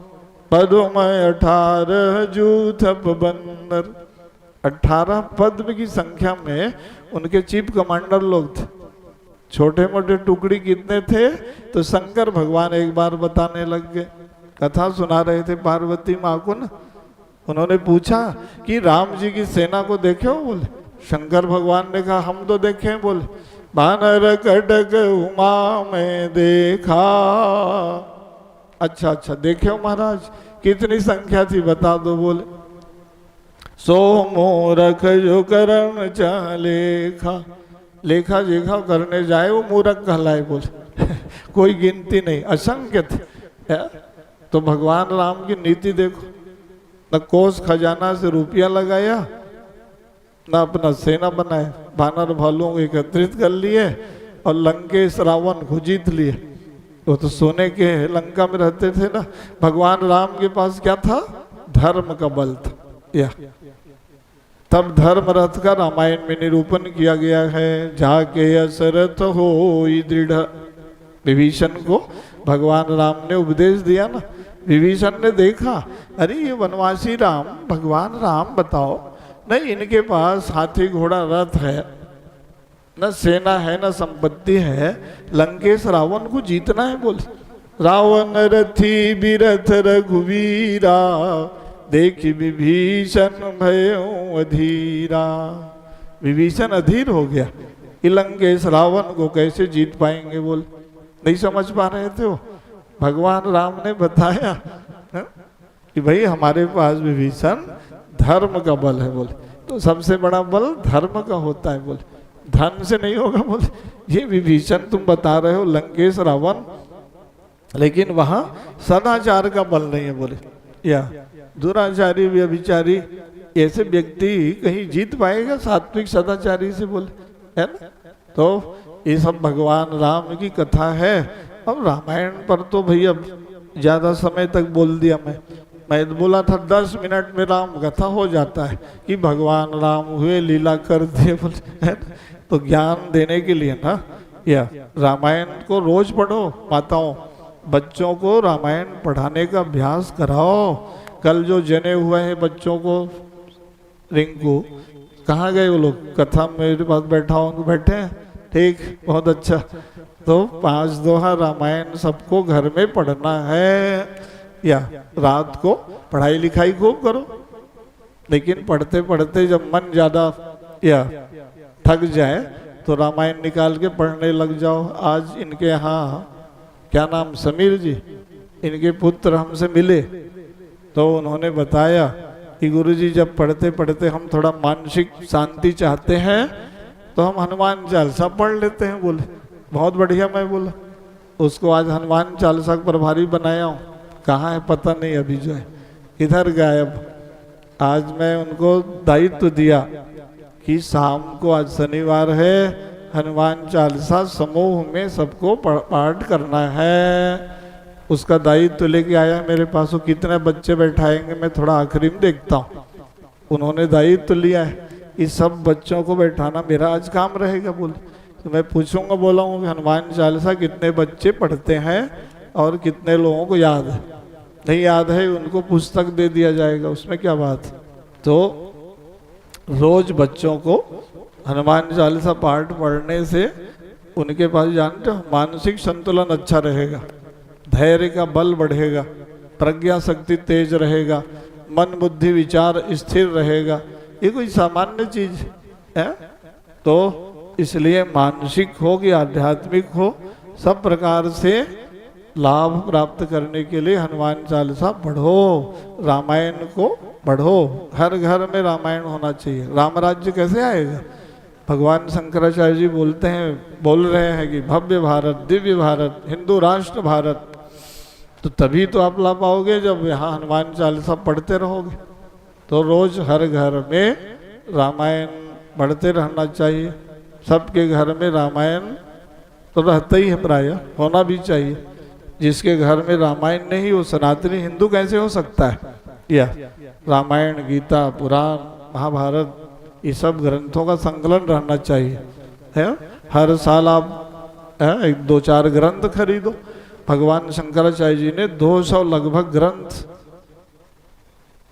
Speaker 1: पदोमय 18 जूथप बंदर, 18 पद्म की संख्या में उनके चीफ कमांडर लोग थे। छोटे मोटे टुकड़ी कितने थे तो शंकर भगवान एक बार बताने लग गए। कथा सुना रहे थे पार्वती माँ को ना, उन्होंने पूछा कि राम जी की सेना को देखे हो बोले। शंकर भगवान ने कहा हम तो देखे बोले। बानर कटक उमा में देखा। अच्छा अच्छा देखे हो महाराज, कितनी संख्या थी बता दो बोले। सो मूरख जो करण लेखा, लेखा जोखा करने जाए वो मूरख कहलाए बोले। कोई गिनती नहीं, असंख्य थे। तो भगवान राम की नीति देखो, न कोष खजाना से रुपया लगाया, न अपना सेना बनाए, बानर भालुओं को एकत्रित कर लिए और लंकेश रावण को जीत लिए। वो तो सोने के लंका में रहते थे ना। भगवान राम के पास क्या था? धर्म का बल था। या तब धर्म रथ का रामायण में निरूपण किया गया है। जाके असरथ हो दृढ़, विभीषण को भगवान राम ने उपदेश दिया ना। विभीषण ने देखा अरे ये वनवासी राम, भगवान राम बताओ, नहीं इनके पास हाथी घोड़ा रथ है, न सेना है, न संपत्ति है, लंकेश रावण को जीतना है बोले। रावण रथी बिरथ रघुवीरा, देखी विभीषण भयो अधीरा। विभीषण अधीर हो गया कि लंकेश रावण को कैसे जीत पाएंगे बोले। नहीं समझ पा रहे थे वो। भगवान राम ने बताया कि भाई हमारे पास विभीषण धर्म का बल है बोले। तो सबसे बड़ा बल धर्म का होता है बोले, धन से नहीं होगा बोले। ये विभीषण तुम बता रहे हो लंकेश रावण, लेकिन वहां सदाचार का बल नहीं है बोले। या दुराचारी व्यभिचारी ऐसे व्यक्ति कहीं जीत पाएगा सात्विक सदाचारी से बोले। है ना। तो ये सब भगवान राम की कथा है। अब रामायण पर तो भैया ज्यादा समय तक बोल दिया मैं तो बोला था 10 मिनट में राम कथा हो जाता है कि भगवान राम हुए लीला कर दिए बोले, है ना? तो ज्ञान देने के लिए ना, या रामायण को रोज पढ़ो। माताओं बच्चों को रामायण पढ़ाने का अभ्यास कराओ। कल जो जने हुए हैं बच्चों को, रिंकू कहाँ गए वो लोग? कथा मेरे पास बैठा हूँ, बैठे हैं, ठीक, बहुत अच्छा। तो 5 दोहा रामायण सबको घर में पढ़ना है, या रात को पढ़ाई लिखाई खूब करो। लेकिन पढ़ते पढ़ते जब मन ज्यादा या थक जाए तो रामायण निकाल के पढ़ने लग जाओ। आज इनके यहाँ क्या नाम, समीर जी, इनके पुत्र हमसे मिले तो उन्होंने बताया कि गुरुजी जब पढ़ते पढ़ते हम थोड़ा मानसिक शांति चाहते हैं तो हम हनुमान चालीसा पढ़ लेते हैं। बोले बहुत बढ़िया। मैं बोला उसको आज हनुमान चालीसा का प्रभारी बनाया हूँ। कहाँ है पता नहीं, अभी जो है इधर गायब। आज मैं उनको दायित्व दिया कि शाम को, आज शनिवार है, हनुमान चालीसा समूह में सबको पाठ करना है। उसका दायित्व लेके आया मेरे पास। वो कितने बच्चे बैठाएंगे मैं थोड़ा आखिरी में देखता हूँ। उन्होंने दायित्व लिया है, इस सब बच्चों को बैठाना मेरा आज काम रहेगा। बोले तो मैं पूछूंगा, बोला हूँ कि हनुमान चालीसा कितने बच्चे पढ़ते हैं और कितने लोगों को याद है। नहीं याद है उनको पुस्तक दे दिया जाएगा, उसमें क्या बात। तो रोज बच्चों को हनुमान चालीसा पाठ पढ़ने से उनके पास, जानते हो, मानसिक संतुलन अच्छा रहेगा, धैर्य का बल बढ़ेगा, प्रज्ञा शक्ति तेज रहेगा, मन बुद्धि विचार स्थिर रहेगा। ये कोई सामान्य चीज है। तो इसलिए मानसिक हो कि आध्यात्मिक हो, सब प्रकार से लाभ प्राप्त करने के लिए हनुमान चालीसा पढ़ो, रामायण को पढ़ो। हर घर में रामायण होना चाहिए। राम राज्य कैसे आएगा? भगवान शंकराचार्य जी बोलते हैं, बोल रहे हैं कि भव्य भारत, दिव्य भारत, हिंदू राष्ट्र भारत। तो तभी तो आप ला पाओगे जब यहाँ हनुमान चालीसा पढ़ते रहोगे। तो रोज हर घर में रामायण पढ़ते रहना चाहिए। सबके घर में रामायण तो रहता ही है, प्राय होना भी चाहिए। जिसके घर में रामायण नहीं वो सनातनी हिंदू कैसे हो सकता है? या रामायण, गीता, पुराण, महाभारत, ये सब ग्रंथों का संकलन रहना चाहिए, है। हर साल आप 1-2-4 ग्रंथ खरीदो। भगवान शंकराचार्य जी ने 200 लगभग ग्रंथ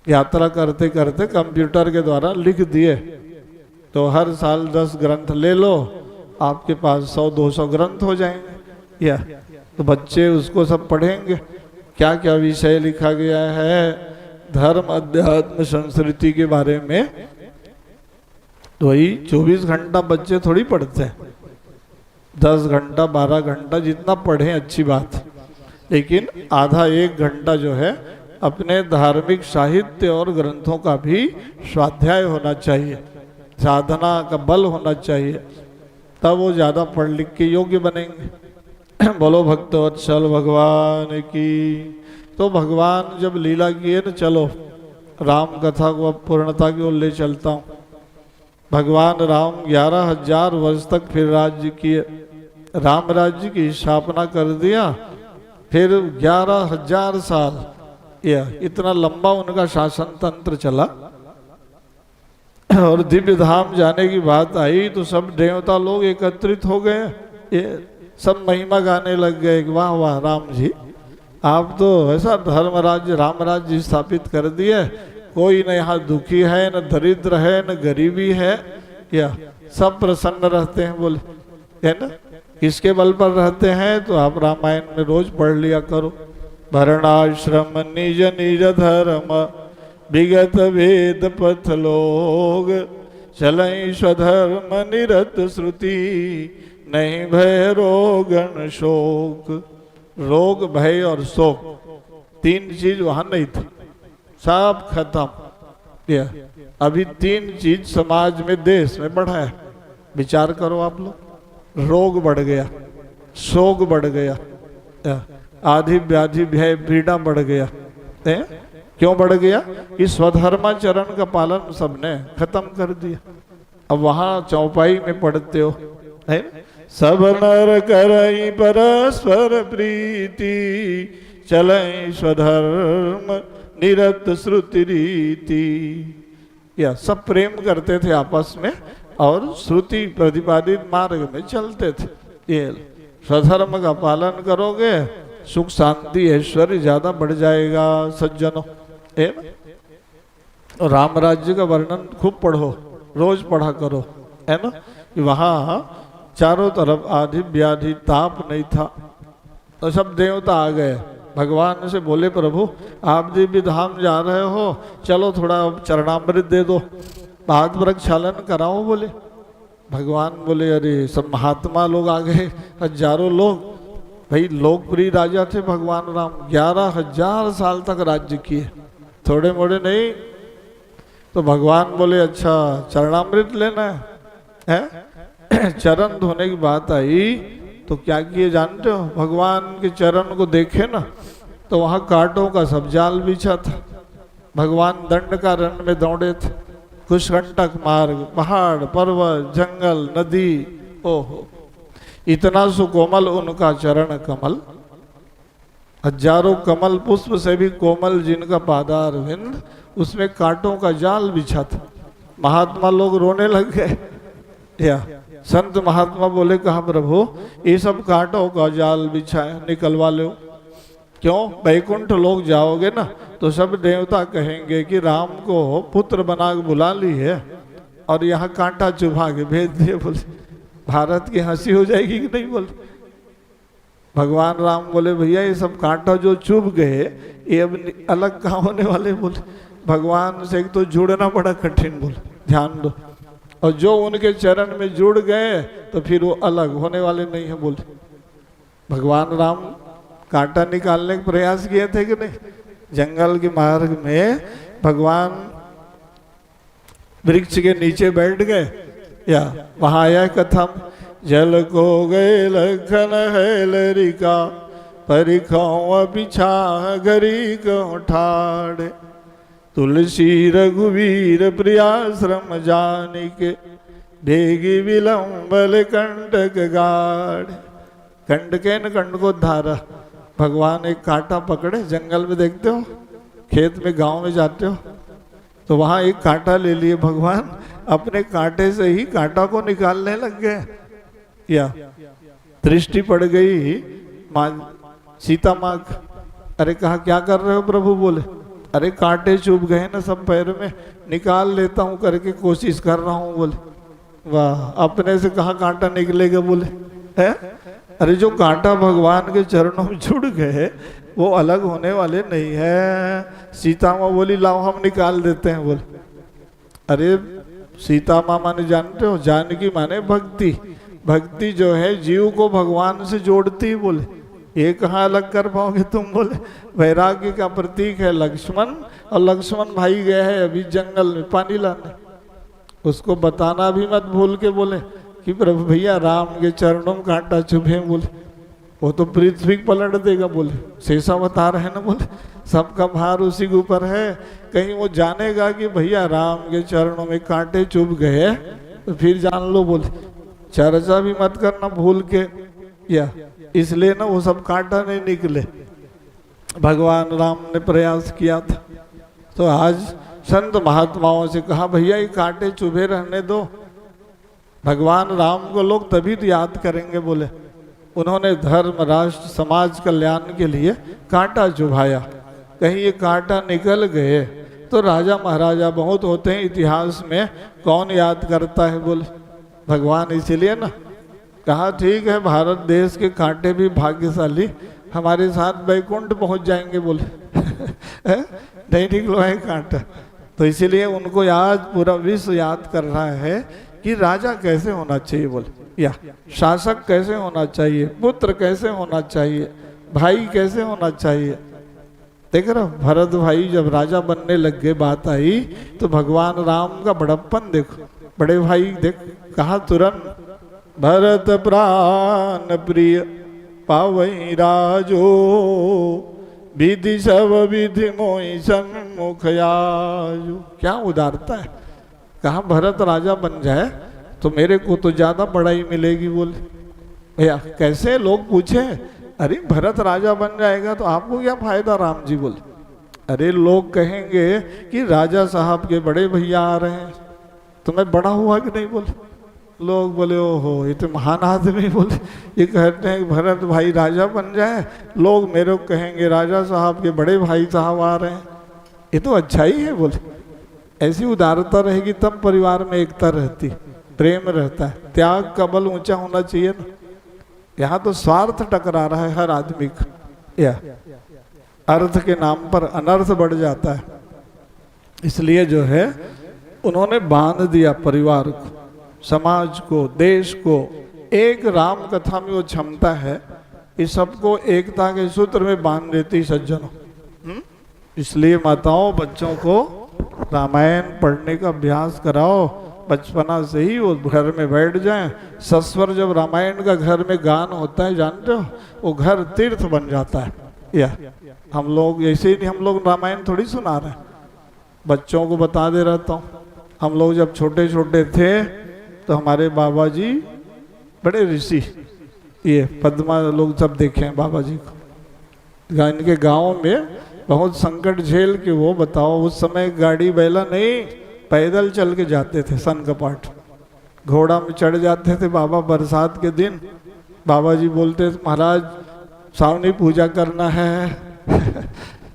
Speaker 1: यात्रा करते करते कंप्यूटर के द्वारा लिख दिए। तो हर साल 10 ग्रंथ ले लो, आपके पास 100-200 ग्रंथ हो जाएंगे। या तो बच्चे उसको सब पढ़ेंगे। क्या क्या विषय लिखा गया है धर्म, अध्यात्म, संस्कृति के बारे में। तो वही 24 घंटा बच्चे थोड़ी पढ़ते हैं, 10 घंटा 12 घंटा जितना पढ़ें अच्छी बात। लेकिन आधा 1 घंटा जो है अपने धार्मिक साहित्य और ग्रंथों का भी स्वाध्याय होना चाहिए, साधना का बल होना चाहिए, तब वो ज़्यादा पढ़ लिख के योग्य बनेंगे। बोलो भक्तवत्सल भगवान की। तो भगवान जब लीला किए न, चलो राम कथा को अब पूर्णता की ओर ले चलता हूँ। भगवान राम 11,000 वर्ष तक फिर राज्य किए, राम राज्य की स्थापना कर दिया। फिर 11,000 साल या इतना लंबा उनका शासन तंत्र चला। और दिव्य धाम जाने की बात आई तो सब देवता लोग एकत्रित हो गए। ये सब महिमा गाने लग गए, वाह वाह राम जी, आप तो ऐसा धर्म राज्य, राम राज्य स्थापित कर दिए। कोई न यहाँ दुखी है, न दरिद्र है, न गरीबी है, या सब प्रसन्न रहते हैं। बोले, है ना। किसके बल पर रहते हैं? तो आप रामायण में रोज पढ़ लिया करो। वर्णाश्रम निज निज धर्म, विगत वेद पथ लोग, चलई स्वधर्म निरत श्रुति, नहीं भय रोगन शोक। रोग, भय और शोक 3 चीज वहां नहीं थी, सब खत्म। अभी 3 चीज समाज में, देश में बढ़ा है। विचार करो आप लोग। रोग बढ़ गया, शोक बढ़ गया, आधि व्याधि भय पीड़ा बढ़ गया। क्यों बढ़ गया? कि स्वधर्माचरण का पालन सबने खत्म कर दिया। अब वहां चौपाई में पढ़ते हो, है ना? सब नर करई परस्पर प्रीति, चलई स्वधर्म निरत श्रुति रीति। या सब प्रेम करते थे आपस में और श्रुति प्रतिपादित मार्ग में चलते थे। ये स्वधर्म का पालन करोगे, सुख शांति ऐश्वर्य ज्यादा बढ़ जाएगा सज्जनों, है ना? और राम राज्य का वर्णन खूब पढ़ो, रोज पढ़ा करो, है ना? कि वहां चारों तरफ आधि व्याधि ताप नहीं था, तो सब देवता आ गए, भगवान से बोले प्रभु आप दिव्य धाम जा रहे हो, चलो थोड़ा चरणामृत दे दो, पाद प्रक्षालन कराओ। बोले भगवान बोले अरे सब महात्मा लोग आ गए, हजारों लोग, भाई लोकप्रिय राजा थे भगवान राम, 11,000 साल तक राज्य किए, थोड़े मोड़े नहीं। तो भगवान बोले अच्छा चरणामृत लेना है? चरण धोने की बात आई तो क्या किए जानते हो? भगवान के चरण को देखे ना तो वहां कांटों का सब जाल बिछा था, भगवान दंड का रण में दौड़े थे, कुशकंटक मार्ग, पहाड़ पर्वत जंगल नदी, ओहो इतना सुकोमल उनका चरण कमल, हजारों कमल पुष्प से भी कोमल जिनका पादार विंद, उसमें कांटों का जाल बिछा था। महात्मा लोग रोने लग गए, या संत महात्मा बोले कहा प्रभु ये सब कांटों का जाल बिछा है, निकलवा लो। क्यों? बैकुंठ लोग जाओगे ना तो सब देवता कहेंगे कि राम को पुत्र बना के बुला ली है और यहाँ कांटा चुभा के भेज दिए। बोले भारत की हंसी हो जाएगी कि नहीं? बोले भगवान राम बोले भैया ये सब कांटा जो चुभ गए ये अब अलग कहाँ होने वाले? बोले भगवान से एक तो जुड़ना बड़ा कठिन, बोले ध्यान दो, और जो उनके चरण में जुड़ गए तो फिर वो अलग होने वाले नहीं है। बोले भगवान राम कांटा निकालने का प्रयास किए थे कि नहीं? जंगल के मार्ग में भगवान वृक्ष के नीचे बैठ गए, या वहां आया कथा, जल को गए लखन है लरिका, परिखाओ पिछा गरी को ठाड़े, तुलसी रघुवीर प्रियाश्रम जानिके, भेगी विलंबल कंटक गाढ़। कंटकेन कंटको धारा, भगवान एक कांटा पकड़े, जंगल में देखते हो, खेत में गांव में जाते हो तो वहां एक कांटा ले लिए भगवान, अपने कांटे से ही कांटा को निकालने लग गए। या दृष्टि पड़ गई माँ सीता माँ, अरे कहा क्या कर रहे हो प्रभु? बोले अरे कांटे चुभ गए ना सब पैर में, निकाल लेता हूँ करके कोशिश कर रहा हूँ। बोले वाह, अपने से कहाँ कांटा निकलेगा? बोले है? अरे जो कांटा भगवान के चरणों में जुड़ गए वो अलग होने वाले नहीं है। सीता माँ बोली लाओ हम निकाल देते हैं। बोले अरे सीता माँ माने जानते हो, जानकी माने भक्ति, भक्ति जो है जीव को भगवान से जोड़ती। बोले ये कहाँ अलग कर पाओगे तुम? बोले वैराग्य का प्रतीक है लक्ष्मण, और लक्ष्मण भाई गए हैं अभी जंगल में पानी लाने, उसको बताना भी मत भूल के बोले कि प्रभु भैया राम के चरणों में कांटा चुभे। बोले वो तो पृथ्वी पलट देगा। बोले शेषावतार है ना, बोले सबका भार उसी के ऊपर है, कहीं वो जानेगा कि भैया राम के चरणों में कांटे चुभ गए तो फिर जान लो। बोले चर्चा भी मत करना भूल के, या इसलिए ना वो सब कांटा नहीं निकले, भगवान राम ने प्रयास किया था। तो आज संत महात्माओं से कहा भैया ये कांटे चुभे रहने दो, भगवान राम को लोग तभी तो याद करेंगे। बोले उन्होंने धर्म राष्ट्र समाज कल्याण के लिए कांटा चुभाया, कहीं ये कांटा निकल गए तो राजा महाराजा बहुत होते हैं इतिहास में, कौन याद करता है? बोले भगवान इसीलिए ना कहा ठीक है भारत देश के कांटे भी भाग्यशाली हमारे साथ बैकुंठ पहुंच जाएंगे। बोले नहीं निकलवाए कांटा, तो इसीलिए उनको याद पूरा विश्व याद कर रहा है कि राजा कैसे होना चाहिए। बोले या शासक कैसे होना चाहिए, पुत्र कैसे होना चाहिए, भाई कैसे होना चाहिए। देख रहे हो भरत भाई जब राजा बनने लग गए, बात आई तो भगवान राम का बड़प्पन देखो, बड़े भाई देख कहा तुरंत भरत प्राण प्रिय पावई राजो, विधि सब विधि मोहि सन्मुख आजो। क्या उदारता है, कहा भरत राजा बन जाए तो मेरे को तो ज्यादा बड़ाई मिलेगी। बोले भैया कैसे? लोग पूछे अरे भरत राजा बन जाएगा तो आपको क्या फायदा? राम जी बोले अरे लोग कहेंगे कि राजा साहब के बड़े भैया आ रहे हैं तो मैं बड़ा हुआ कि नहीं? बोले लोग बोले ओहो ये तो महान आदमी। बोले ये कहते हैं भरत भाई राजा बन जाए, लोग मेरे को कहेंगे राजा साहब के बड़े भाई साहब आ रहे हैं, ये तो अच्छा ही है। बोले ऐसी उदारता रहेगी तब परिवार में एकता रहती, प्रेम रहता है, त्याग का बल ऊंचा होना चाहिए ना। यहाँ तो स्वार्थ टकरा रहा है हर आदमी का, या अर्थ के नाम पर अनर्थ बढ़ जाता है। इसलिए जो है उन्होंने बांध दिया परिवार को, समाज को, देश को। एक राम कथा में वो क्षमता है इस सबको एकता के सूत्र में बांध देती सज्जनों। इसलिए माताओं बच्चों को रामायण पढ़ने का अभ्यास कराओ, बचपना से ही वो घर में बैठ जाएं। सस्वर जब रामायण का घर में गान होता है जानते हो, वो घर तीर्थ बन जाता है। या हम लोग ऐसे ही नहीं, हम लोग रामायण थोड़ी सुना रहे हैं, बच्चों को बता दे रहता हूँ। हम लोग जब छोटे छोटे थे तो हमारे बाबा जी बड़े ऋषि, ये पद्मा लोग सब देखे हैं बाबा जी को, इनके गाँव में बहुत संकट झेल के वो बताओ, उस समय गाड़ी बैला नहीं, पैदल चल के जाते थे। सन कपाट घोड़ा में चढ़ जाते थे बाबा। बरसात के दिन बाबा जी बोलते थे महाराज सावनी पूजा करना है।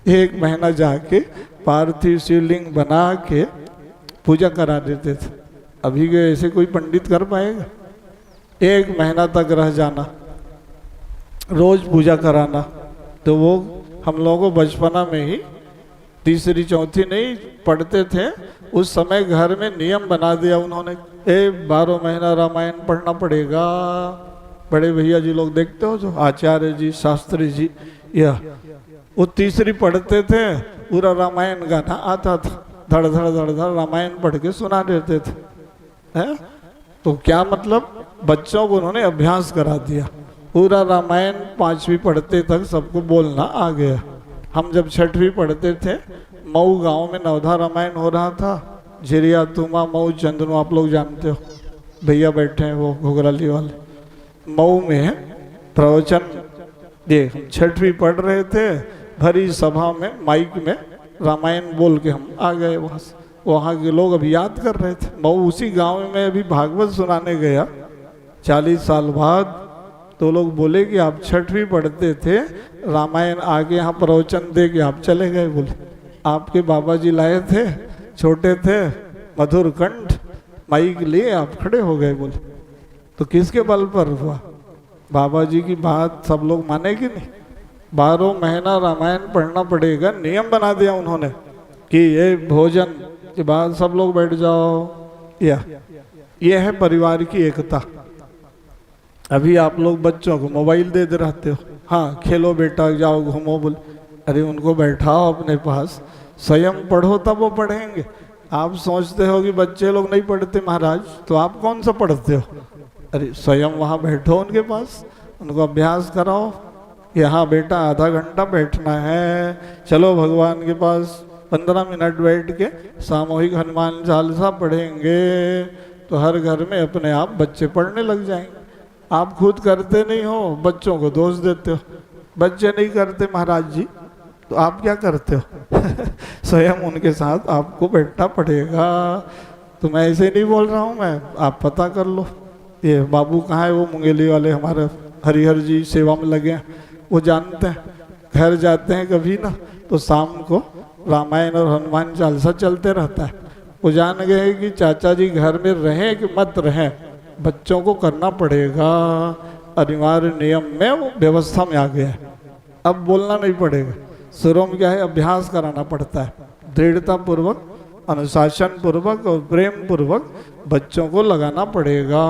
Speaker 1: 1 महीना जाके पार्थिव शिवलिंग बना के पूजा करा देते थे। अभी के ऐसे कोई पंडित कर पाएगा? 1 महीना तक रह जाना, रोज पूजा कराना। तो वो हम लोगों को बचपना में ही तीसरी चौथी नहीं पढ़ते थे, उस समय घर में नियम बना दिया उन्होंने, 12 महीना रामायण पढ़ना पड़ेगा। बड़े भैया जी लोग देखते हो जो आचार्य जी, शास्त्री जी, यह वो तीसरी पढ़ते थे, पूरा रामायण गाना आता था, धड़ धड़ धड़ धड़ रामायण पढ़ के सुना देते थे। है? तो क्या मतलब, बच्चों को उन्होंने अभ्यास करा दिया। पूरा रामायण 5वीं पढ़ते तक सबको बोलना आ गया। हम जब 6वीं पढ़ते थे, मऊ गांव में नवधा रामायण हो रहा था। झिरिया, तुमा, मऊ, चंदनू आप लोग जानते हो, भैया बैठे हैं वो घुघराली वाले। मऊ में प्रवचन, ये 6वीं पढ़ रहे थे, भरी सभा में माइक में रामायण बोल के हम आ गए वहाँ से। वहाँ के लोग अभी याद कर रहे थे। मऊ उसी गांव में अभी भागवत सुनाने गया 40 साल बाद, तो लोग बोले कि आप 6वीं पढ़ते थे, रामायण आगे यहाँ प्रवचन दे के आप चले गए। बोले आपके बाबा जी लाए थे, छोटे थे, मधुर कंठ, माइक लिए आप खड़े हो गए। बोले तो किसके बल पर हुआ? बाबा जी की बात सब लोग माने कि नहीं? 12 महीना रामायण पढ़ना पड़ेगा, नियम बना दिया उन्होंने कि ये भोजन के बाद सब लोग बैठ जाओ। यह है परिवार की एकता। अभी आप लोग बच्चों को मोबाइल दे दे रहते हो, हाँ खेलो बेटा, जाओ घूमो। बोल अरे उनको बैठाओ अपने पास, स्वयं पढ़ो तब वो पढ़ेंगे। आप सोचते हो कि बच्चे लोग नहीं पढ़ते महाराज, तो आप कौन सा पढ़ते हो? अरे स्वयं वहाँ बैठो उनके पास, उनको अभ्यास कराओ। यहाँ बेटा आधा घंटा बैठना है, चलो भगवान के पास 15 मिनट बैठ के सामूहिक हनुमान चालीसा पढ़ेंगे, तो हर घर में अपने आप बच्चे पढ़ने लग जाएंगे। आप खुद करते नहीं हो, बच्चों को दोष देते हो। बच्चे नहीं करते महाराज जी, तो आप क्या करते हो? स्वयं उनके साथ आपको बैठना पड़ेगा। तो मैं ऐसे नहीं बोल रहा हूँ, मैं आप पता कर लो। ये बाबू कहाँ है, वो मुंगेली वाले हमारे हरिहर जी सेवा में लगे हैं, वो जानते हैं। घर जाते हैं कभी ना, तो शाम को रामायण और हनुमान चालीसा चलते रहता है। वो जान गए कि चाचा जी घर में रहें कि मत रहें, बच्चों को करना पड़ेगा। अनिवार्य नियम में वो व्यवस्था में आ गया है, अब बोलना नहीं पड़ेगा। शुरू में क्या है, अभ्यास कराना पड़ता है, दृढ़ता पूर्वक, अनुशासन पूर्वक और प्रेम पूर्वक बच्चों को लगाना पड़ेगा।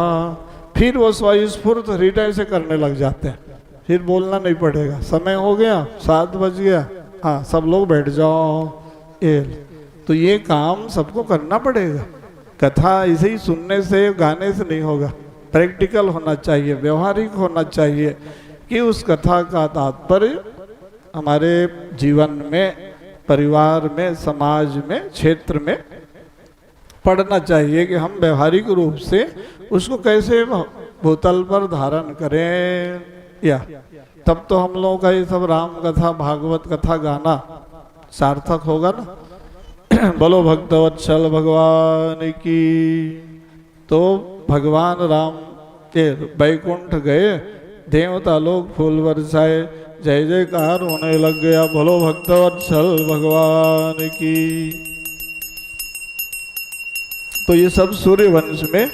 Speaker 1: फिर वो स्वस्फूर्त हृदय से करने लग जाते हैं, फिर बोलना नहीं पड़ेगा। समय हो गया, 7 बज गया, हाँ सब लोग बैठ जाओ। तो ये काम सबको करना पड़ेगा। कथा इसे ही सुनने से, गाने से नहीं होगा, प्रैक्टिकल होना चाहिए, व्यवहारिक होना चाहिए कि उस कथा का तात्पर्य हमारे जीवन में, परिवार में, समाज में, क्षेत्र में पढ़ना चाहिए कि हम व्यवहारिक रूप से उसको कैसे भूतल पर धारण करें, या तब तो हम लोगों का ये सब राम कथा भागवत कथा गाना सार्थक होगा ना। बोलो भक्तवत्सल भगवान की। तो भगवान राम के बैकुंठ गए, देवता लोग फूल बरसाए, जय जयकार होने लग गया। बोलो भक्तवत्सल भगवान की। तो ये सब सूर्य वंश में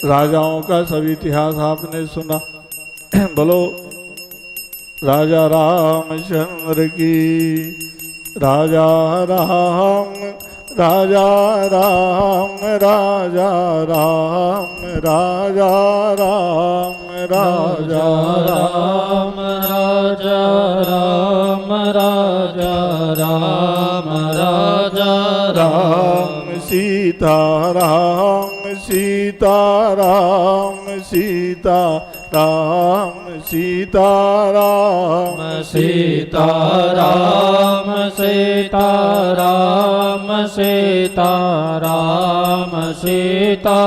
Speaker 1: राजाओं का सब इतिहास आपने सुना। बोलो राजा रामचंद्र की। राजा राम राजा राम राजा राम राजा राम राजा राम
Speaker 2: राजा राम राजा राम राजा
Speaker 1: राम सीता राम सीता राम सीता राम सीता राम
Speaker 2: सीता राम सीता राम सीता राम सीता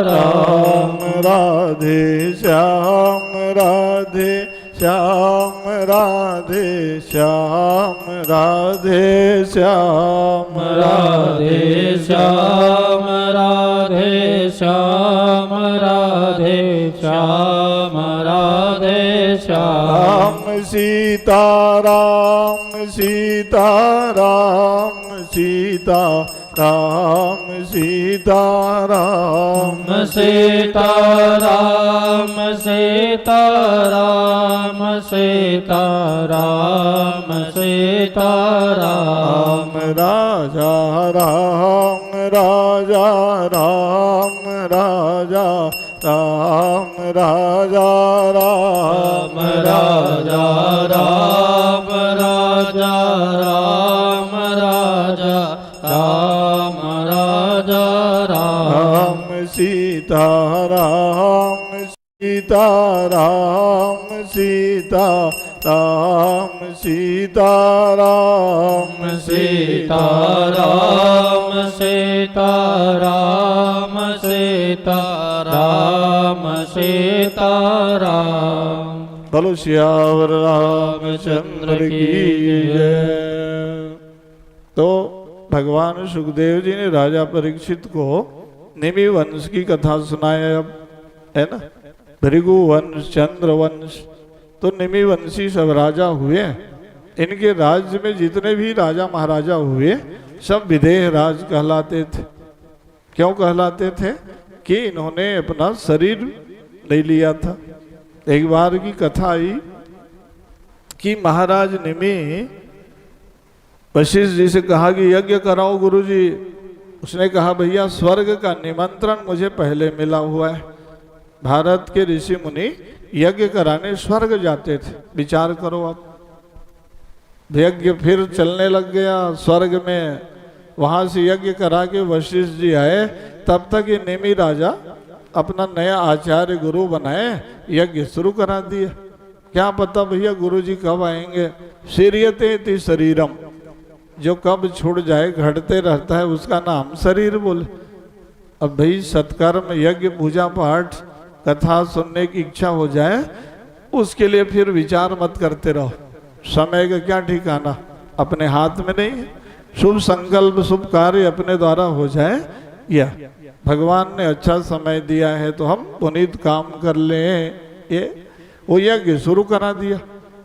Speaker 2: राम
Speaker 1: राधे श्याम राधे श्याम राधे श्याम राधे श्याम
Speaker 2: राधे श्याम राधे श्याम राधे श्याम राधे श्याम
Speaker 1: सीता राम सीता राम सीता राम सीता राम
Speaker 2: सीता राम सीता राम सीता राम सीता राम
Speaker 1: राजा राम राजा राम राजा राम राजा राम
Speaker 2: राजा राम राजा राम राजा राम राजा राम
Speaker 1: सीता राम सीता राम सीता राम सीता राम
Speaker 2: सीता राम सीता राम सीता राम सीता राम।
Speaker 1: बोलो सियावर रामचंद्र की जय। तो भगवान सुखदेव जी ने राजा परीक्षित को निमि वंश की कथा सुनाया, अब है ना, भृगु वंश चंद्र वंश। तो निमि वंशी सब राजा हुए। इनके राज्य में जितने भी राजा महाराजा हुए सब विदेह राज कहलाते थे। क्यों कहलाते थे? कि इन्होंने अपना शरीर ले लिया था। एक बार की कथा आई कि महाराज निमि वशिष्ठ जी से कहा कि यज्ञ कराओ गुरुजी। उसने कहा भैया स्वर्ग का निमंत्रण मुझे पहले मिला हुआ है। भारत के ऋषि मुनि यज्ञ कराने स्वर्ग जाते थे। विचार करो आप, यज्ञ फिर चलने लग गया स्वर्ग में। वहां से यज्ञ करा के वशिष्ठ जी आए, तब तक ये नेमी राजा अपना नया आचार्य गुरु बनाए, यज्ञ शुरू करा दिया। क्या पता भैया गुरु जी कब आएंगे। शरीयते ति शरीरम, जो कब छूट जाए घटते रहता है उसका नाम शरीर बोले। अब भाई सत्कर्म यज्ञ पूजा पाठ कथा सुनने की इच्छा हो जाए, उसके लिए फिर विचार मत करते रहो। समय का क्या ठिकाना अपने हाथ में नहीं है। शुभ संकल्प शुभ कार्य अपने द्वारा हो जाए, या भगवान ने अच्छा समय दिया है तो हम पुनीत काम कर लें। ये वो यज्ञ शुरू करा दिया।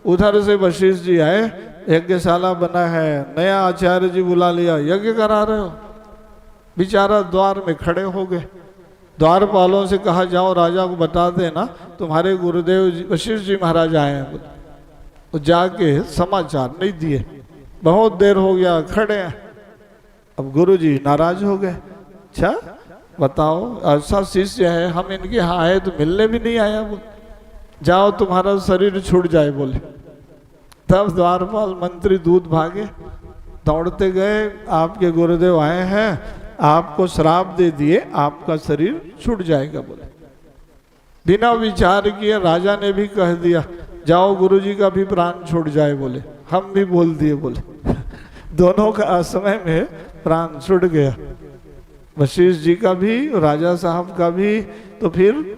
Speaker 1: उधर से वशिष्ठ जी आए, यज्ञशाला बना है, नया आचार्य जी बुला लिया, यज्ञ करा रहे हो। बेचारा द्वार में खड़े हो गए। द्वारपालों से कहा जाओ राजा को बता देना तुम्हारे गुरुदेव वशिष्ठ जी महाराज आए हैं। तो जाके समाचार नहीं दिए। बहुत देर हो गया, खड़े हैं। अब गुरु जी नाराज हो गए। अच्छा बताओ, ऐसा शिष्य है, हम इनके यहाँ आए तो मिलने भी नहीं आया। बोले जाओ तुम्हारा शरीर छूट जाए बोले। तब द्वारपाल मंत्री दूध भागे, दौड़ते गए, आपके गुरुदेव आए हैं, आपको श्राप दे दिए, आपका शरीर छूट जाएगा बोले। बिना विचार किए राजा ने भी कह दिया जाओ गुरुजी का भी प्राण छूट जाए बोले। हम भी बोल दिए बोले। दोनों का समय में प्राण छूट गया। वशिष्ठ जी का भी, राजा साहब का भी। तो फिर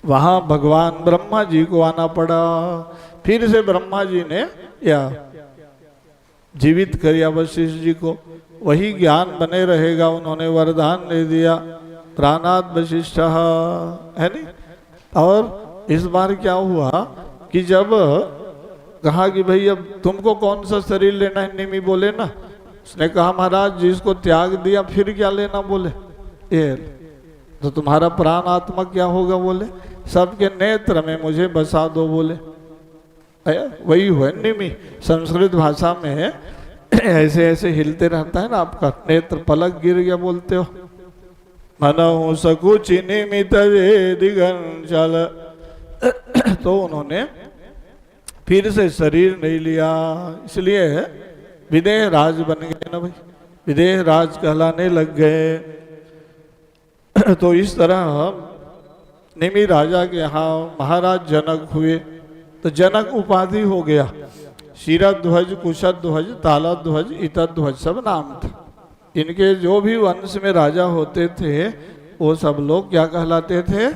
Speaker 1: वहां भगवान ब्रह्मा जी को आना पड़ा। फिर से ब्रह्मा जी ने या जीवित किया वशिष्ठ जी को, वही ज्ञान बने रहेगा, उन्होंने वरदान दे दिया, प्राणात वशिष्ठ है नहीं। और इस बार क्या हुआ कि जब कहा कि भाई अब तुमको कौन सा शरीर लेना है, निमि बोले ना, उसने कहा महाराज जिसको त्याग दिया फिर क्या लेना, बोले ये तो तुम्हारा प्राण आत्मा क्या होगा, बोले सबके नेत्र में मुझे बसा दो, बोले वही हुआ निमि। संस्कृत भाषा में ऐसे ऐसे हिलते रहता है ना आपका नेत्र, पलक गिर गया बोलते हो, मनहु सकुचि निमित वेदिगन चल। तो उन्होंने फिर से शरीर नहीं लिया, इसलिए विदेह राज बन गए ना भाई, विदेह राज कहलाने लग गए। तो इस तरह निमि राजा के यहाँ महाराज जनक हुए, तो जनक उपाधि हो गया। क्षीरध्वज, कुशध्वज, तालध्वज, इतध्वज सब नाम था इनके। जो भी वंश में राजा होते थे वो सब लोग क्या कहलाते थे,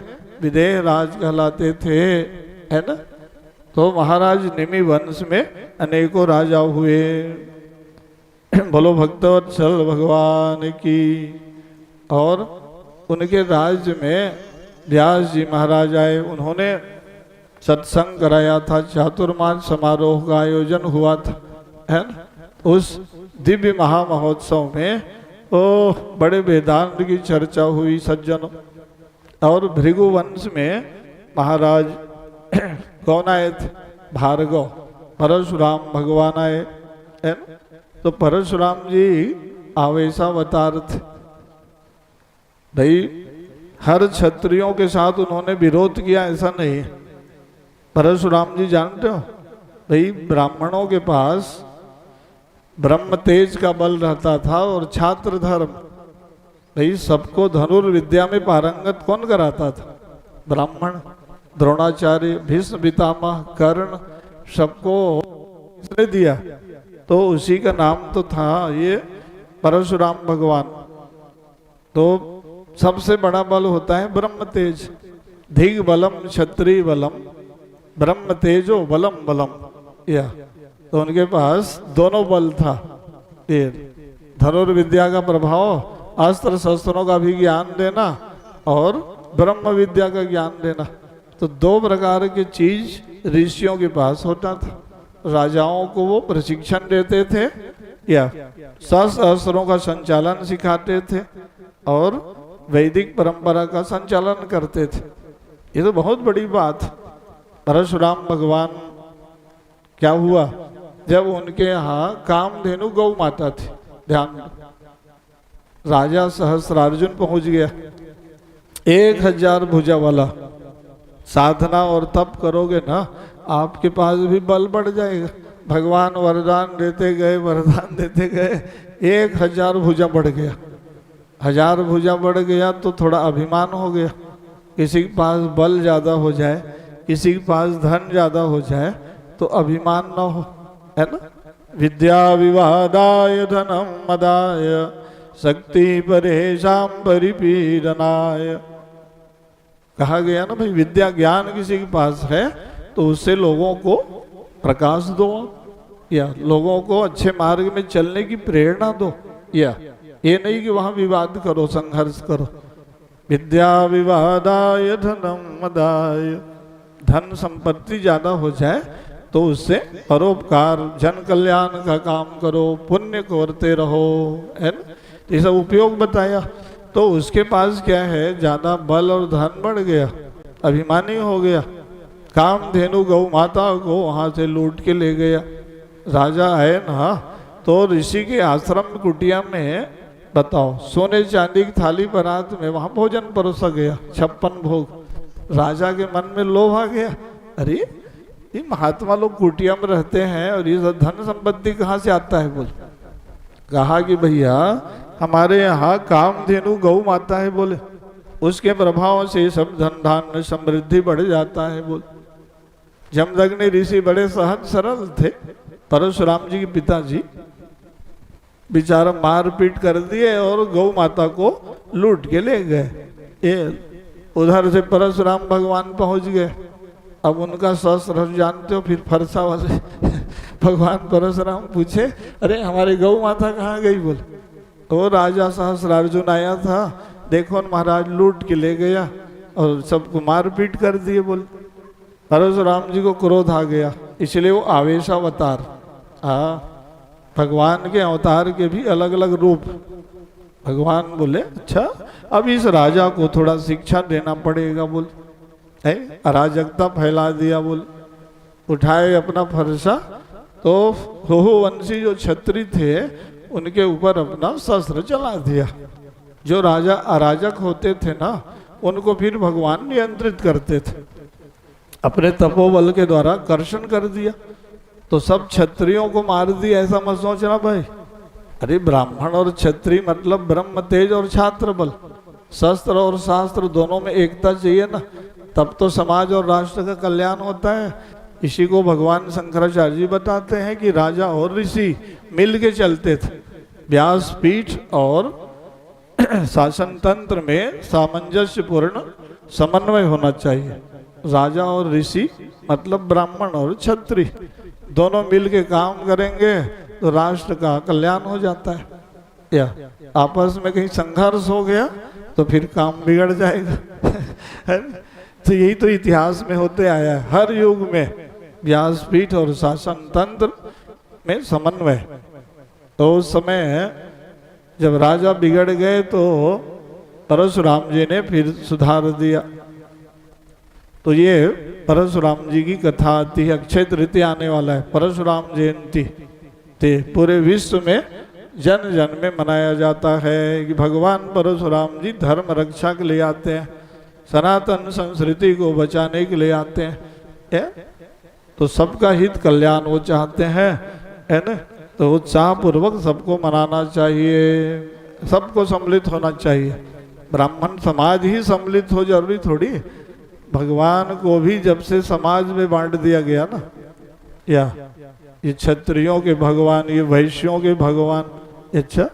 Speaker 1: विदेह राज कहलाते थे, है ना। तो महाराज निमि वंश में अनेकों राजा हुए। बोलो भक्तवत्सल भगवान की। और उनके राज्य में व्यास जी महाराज आए, उन्होंने सत्संग कराया था, चातुर्मास समारोह का आयोजन हुआ था, है ना। उस दिव्य महामहोत्सव में बड़े वेदांत की चर्चा हुई सज्जनों। और भृगु वंश में महाराज कौन आए थे, भार्गव, परशुराम भगवान आए, है ना। तो परशुराम जी आवेशावतार थे भाई, हर क्षत्रियों के साथ उन्होंने विरोध किया ऐसा नहीं। परशुराम जी जानते हो भाई, ब्राह्मणों के पास ब्रह्म तेज का बल रहता था और छात्र धर्म। भाई सबको धनुर्विद्या में पारंगत कौन कराता था, ब्राह्मण। द्रोणाचार्य, भीष्म पितामह, कर्ण, सबको इसने दिया। तो उसी का नाम तो था ये परशुराम भगवान। तो सबसे बड़ा बल होता है ब्रह्म तेज। धिग बलम क्षत्रिय बलम, ब्रह्म तेजो बलम बलम, या तो उनके पास दोनों बल था। ये धनुर्विद्या का प्रभाव, अस्त्र शस्त्रों का भी ज्ञान देना और ब्रह्म विद्या का ज्ञान देना। तो दो प्रकार की चीज ऋषियों के पास होता था। राजाओं को वो प्रशिक्षण देते थे या शस्त्रों का संचालन सिखाते थे और वैदिक परंपरा का संचालन करते थे। ये तो बहुत बड़ी बात। परशुराम भगवान क्या हुआ, जब उनके यहाँ कामधेनु गौ माता थी, ध्यान, राजा सहस्रार्जुन पहुंच गया, 1000 भुजा वाला। साधना और तप करोगे ना, आपके पास भी बल बढ़ जाएगा। भगवान वरदान देते गए, वरदान देते गए, 1000 भुजा बढ़ गया। 1000 भुजा बढ़ गया तो थोड़ा अभिमान हो गया। किसी के पास बल ज्यादा हो जाए, किसी के पास धन ज्यादा हो जाए तो अभिमान न हो, है ना। विद्या विवादाय धनम मदाय शक्ति परेशान परिपीडनाय। कहा गया ना भाई, विद्या ज्ञान किसी के पास है तो उससे लोगों को प्रकाश दो, या लोगों को अच्छे मार्ग में चलने की प्रेरणा दो, या ये नहीं कि वहां विवाद करो, संघर्ष करो। विद्या विवादाय धनम मदाय, धन संपत्ति ज्यादा हो जाए तो उससे परोपकार, जन कल्याण का काम करो, पुण्य करते रहो, है ना। ये सब उपयोग बताया। तो उसके पास क्या है, ज्यादा बल और धन बढ़ गया, अभिमानी हो गया। कामधेनु गौ माता को वहां से लूट के ले गया। राजा आए ना तो ऋषि के आश्रम कुटिया में, बताओ, सोने चांदी की थाली बरात में वहां भोजन परोसा गया, 56 भोग। राजा के मन में लोभ आ गया, अरे ये महात्मा लोग कुटिया में रहते हैं और ये धन संपत्ति कहाँ से आता है। बोल, कहा कि भैया हमारे यहाँ कामधेनु गौ माता है, बोले उसके प्रभाव से सब धन धान्य समृद्धि बढ़ जाता है। बोल, जमदग्नि ऋषि बड़े सहज सरल थे, परशुराम जी के पिताजी। बेचारा मार पीट कर दिए और गौ माता को लूट के ले गए। ये उधर से परशुराम भगवान पहुंच गए। अब उनका शस्त्र जानते हो, फिर फरसा वाले भगवान परशुराम पूछे, अरे हमारी गौ माता कहाँ गई? बोले तो राजा सहस्रार्जुन आया था, देखो न महाराज लूट के ले गया और सबको मार पीट कर दिए। बोले परशुराम जी को क्रोध आ गया, इसलिए वो आवेशावतार। भगवान के अवतार के भी अलग अलग रूप। भगवान बोले अच्छा अब इस राजा को थोड़ा शिक्षा देना पड़ेगा। बोल अराजकता फैला दिया। बोल उठाए अपना फरसा, तो हुहुवंशी जो क्षत्रिय थे उनके ऊपर अपना शस्त्र चला दिया। जो राजा अराजक होते थे ना, उनको फिर भगवान नियंत्रित करते थे, अपने तपोबल के द्वारा कर्षण कर दिया। तो सब क्षत्रियों को मार दिया, ऐसा मत सोचना भाई। अरे ब्राह्मण और क्षत्रिय मतलब ब्रह्म तेज और छात्र बल, शस्त्र और शास्त्र दोनों में एकता चाहिए ना, तब तो समाज और राष्ट्र का कल्याण होता है। इसी को भगवान शंकराचार्य जी बताते हैं कि राजा और ऋषि मिल के चलते थे। व्यासपीठ और शासन तंत्र में सामंजस्य पूर्ण समन्वय होना चाहिए। राजा और ऋषि मतलब ब्राह्मण और क्षत्रिय दोनों मिल के काम करेंगे तो राष्ट्र का कल्याण हो जाता है। या आपस में कहीं संघर्ष हो गया तो फिर काम बिगड़ जाएगा है ना? तो यही तो इतिहास में होते आया है, हर युग में व्यासपीठ और शासन तंत्र में समन्वय। तो उस समय जब राजा बिगड़ गए तो परशुराम जी ने फिर सुधार दिया। तो ये परशुराम जी की कथा आती है। अक्षय तृतीया आने वाला है, परशुराम जयंती पूरे विश्व में जन जन में मनाया जाता है कि भगवान परशुराम जी धर्म रक्षा के लिए आते हैं, सनातन संस्कृति को बचाने के लिए आते हैं। तो सबका हित कल्याण वो चाहते हैं, है ना? तो उत्साह पूर्वक सबको मनाना चाहिए, सबको सम्मिलित होना चाहिए। ब्राह्मण समाज ही सम्मिलित हो जरूरी थोड़ी। भगवान को भी जब से समाज में बांट दिया गया ना, या ये क्षत्रियों के भगवान, ये वैश्यों के भगवान, अच्छा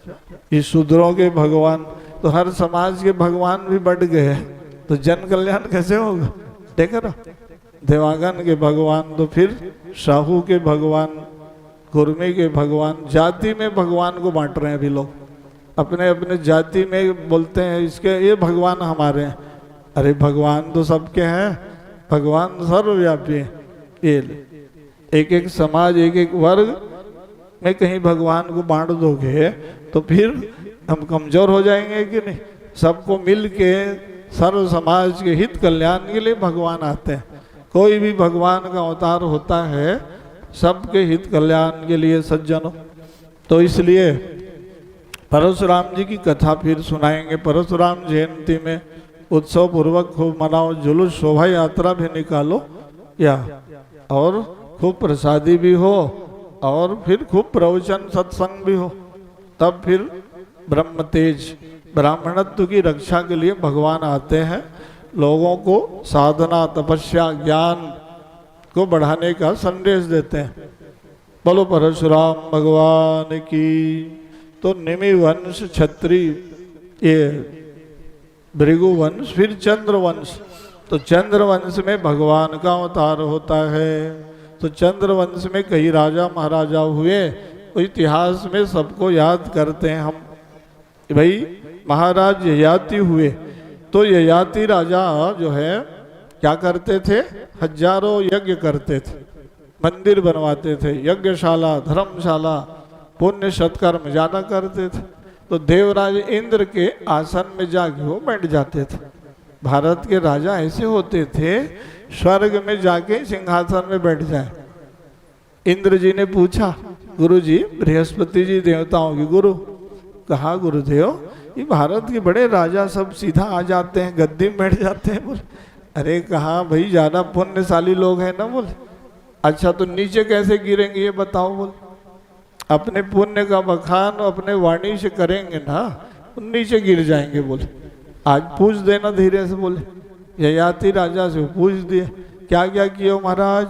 Speaker 1: ये शूद्रों के भगवान, तो हर समाज के भगवान भी बढ़ गए, तो जन कल्याण कैसे होगा? देखो ना, देवागन के भगवान, तो फिर साहू के भगवान, कुर्मी के भगवान, जाति में भगवान को बांट रहे हैं अभी लोग। अपने अपने जाति में बोलते हैं इसके ये भगवान हमारे हैं। अरे भगवान तो सबके हैं, भगवान सर्वव्यापी है। ये एक एक समाज, एक एक वर्ग में कहीं भगवान को बांट दोगे तो फिर हम कमजोर हो जाएंगे कि नहीं? सबको मिल के सर्व समाज के हित कल्याण के लिए भगवान आते हैं। कोई भी भगवान का अवतार होता है सबके हित कल्याण के लिए सज्जनों। तो इसलिए परशुराम जी की कथा फिर सुनाएंगे। परशुराम जयंती में उत्सव पूर्वक खूब मनाओ, जुलूस शोभा यात्रा भी निकालो, या और खूब प्रसादी भी हो, और फिर खूब प्रवचन सत्संग भी हो। तब फिर ब्रह्म तेज ब्राह्मणत्व की रक्षा के लिए भगवान आते हैं, लोगों को साधना तपस्या ज्ञान को बढ़ाने का संदेश देते हैं। बोलो परशुराम भगवान की। तो निमि वंश क्षत्रिय, ये भृगु वंश, फिर चंद्र वंश। तो चंद्र वंश में भगवान का अवतार होता है। तो चंद्र वंश में कई राजा महाराजा हुए, तो इतिहास में सबको याद करते हैं हम। भाई महाराज ययाति हुए, तो ययाति राजा जो है क्या करते थे? हजारों यज्ञ करते थे, मंदिर बनवाते थे, यज्ञशाला धर्मशाला, पुण्य सत्कर्म ज्यादा करते थे। तो देवराज इंद्र के आसन में जाके वो बैठ जाते थे। भारत के राजा ऐसे होते थे, स्वर्ग में जाके सिंहासन में बैठ जाए। इंद्र जी ने पूछा, गुरु जी बृहस्पति जी देवताओं के गुरु, कहा गुरुदेव ये भारत के बड़े राजा सब सीधा आ जाते हैं, गद्दी में बैठ जाते हैं। बोले अरे कहा भाई ज्यादा पुण्यशाली लोग हैं ना। बोले अच्छा तो नीचे कैसे गिरेंगे ये बताओ। बोले अपने पुण्य का बखान अपने वाणी से करेंगे ना, नीचे गिर जाएंगे। बोले आज पूछ देना धीरे से। बोले ययाति राजा से पूछ दिए क्या क्या किए महाराज,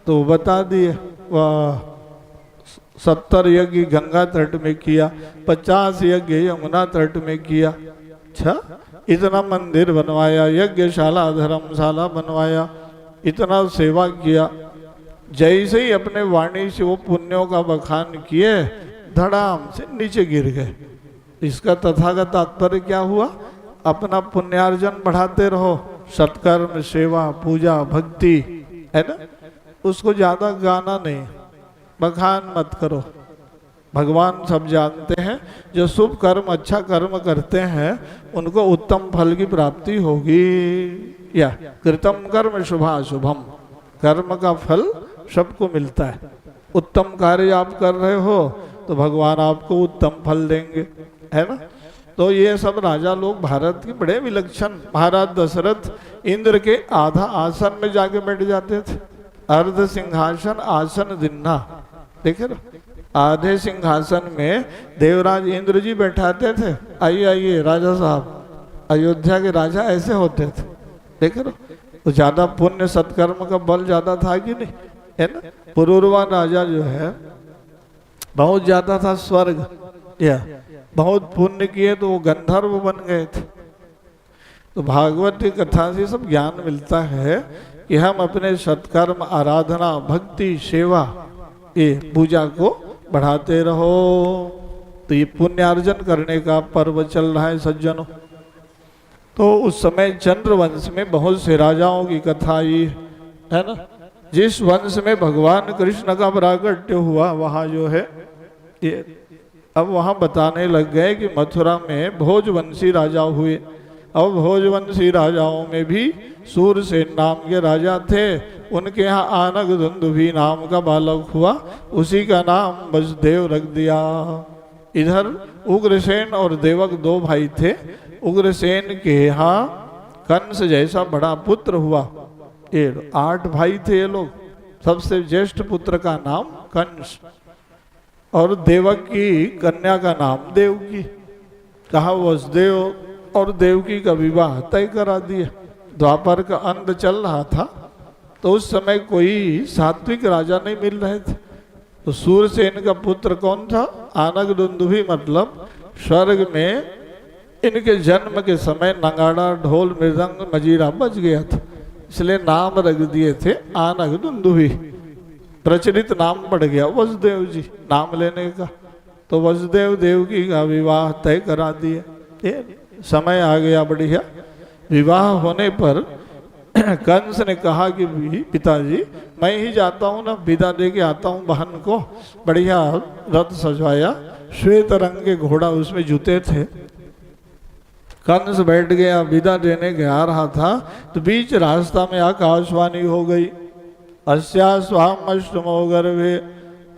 Speaker 1: तो बता दिए। वाह 70 यज्ञ गंगा तट में किया, 50 यज्ञ यमुना तट में किया। अच्छा, इतना मंदिर बनवाया, यज्ञशाला धर्मशाला बनवाया, इतना सेवा किया। जैसे ही अपने वाणी से वो पुण्यों का बखान किए, धड़ाम से नीचे गिर गए। इसका तथागत तात्पर्य क्या हुआ? अपना पुण्यार्जन बढ़ाते रहो, सत्कर्म, सेवा, पूजा, भक्ति, है ना, उसको ज्यादा गाना नहीं, बखान मत करो। भगवान सब जानते हैं, जो शुभ कर्म, अच्छा कर्म करते हैं उनको उत्तम फल की प्राप्ति होगी। या कृतम कर्म शुभाशुभम, कर्म का फल सबको मिलता है। उत्तम कार्य आप कर रहे हो तो भगवान आपको उत्तम फल देंगे, है ना। तो ये सब राजा लोग भारत के बड़े विलक्षण, महाराज दशरथ इंद्र के आधा आसन में जाके बैठ जाते थे। अर्ध सिंहासन आसन दिन्ना, देखे ना, आधे सिंहासन में देवराज इंद्र जी बैठाते थे। आइए आइए राजा साहब, अयोध्या के राजा ऐसे होते थे, देखे ना। तो ज्यादा पुण्य सत्कर्म का बल ज्यादा था कि नहीं, है ना। पुरूरवा राजा जो है बहुत ज्यादा था स्वर्ग, या बहुत पुण्य किए तो वो गंधर्व बन गए थे। तो भागवत की कथा से सब ज्ञान मिलता है कि हम अपने सत्कर्म, आराधना, भक्ति, सेवा, ये पूजा को बढ़ाते रहो। तो ये पुण्यार्जन करने का पर्व चल रहा है सज्जनों। तो उस समय चंद्रवंश में बहुत से राजाओं की कथा आई है ना। जिस वंश में भगवान कृष्ण का प्राकट्य हुआ वहाँ जो है ये, अब वहाँ बताने लग गए कि मथुरा में भोजवंशी राजा हुए। अब भोजवंशी राजाओं में भी सूरसेन नाम के राजा थे, उनके यहाँ आनक दुंदुभी नाम का बालक हुआ, उसी का नाम वसुदेव रख दिया। इधर उग्रसेन और देवक दो भाई थे। उग्रसेन के यहाँ कंस जैसा बड़ा पुत्र हुआ। ये 8 भाई थे ये लोग। सबसे ज्येष्ठ पुत्र का नाम कंस और देवक की कन्या का नाम देवकी। कहा वसुदेव और देवकी का विवाह तय करा दिया। द्वापर का अंत चल रहा था तो उस समय कोई सात्विक राजा नहीं मिल रहे थे। तो सूरसेन का पुत्र कौन था? आनक दुंदुभी, मतलब स्वर्ग में इनके जन्म के समय नगाड़ा, ढोल, मृदंग, मजीरा बज गया था, इसलिए नाम रख दिए थे आनक दुंदुभी। प्रचलित नाम पड़ गया वसुदेव जी नाम लेने का। तो वसुदेव देवकी का विवाह तय करा दिए। समय आ गया बढ़िया। विवाह होने पर कंस ने कहा कि पिताजी मैं ही जाता हूँ ना, विदा दे के आता हूँ बहन को। बढ़िया रथ सजवाया, श्वेत रंग के घोड़ा उसमें जुते थे। कंस बैठ गया, विदा देने गया रहा था तो बीच रास्ता में आकाशवाणी हो गई, अस्या स्वाम अष्टमो गर्भे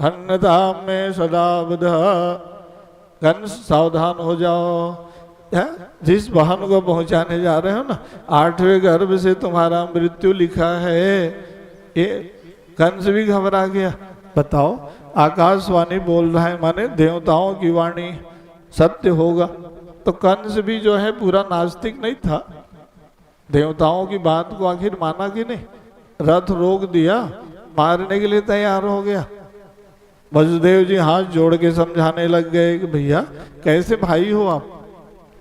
Speaker 1: हन्यताम में सदा बुध। कंस सावधान हो जाओ, जिस बहन को पहुंचाने जा रहे हो ना 8वें गर्भ से तुम्हारा मृत्यु लिखा है। ये कंस भी घबरा गया। बताओ आकाशवाणी बोल रहा है माने देवताओं की वाणी सत्य होगा। तो कंस भी जो है पूरा नास्तिक नहीं था, देवताओं की बात को आखिर माना कि नहीं। रथ रोक दिया, मारने के लिए तैयार हो गया। वसुदेव जी हाथ जोड़ के समझाने लग गए कि भैया कैसे भाई हो आप,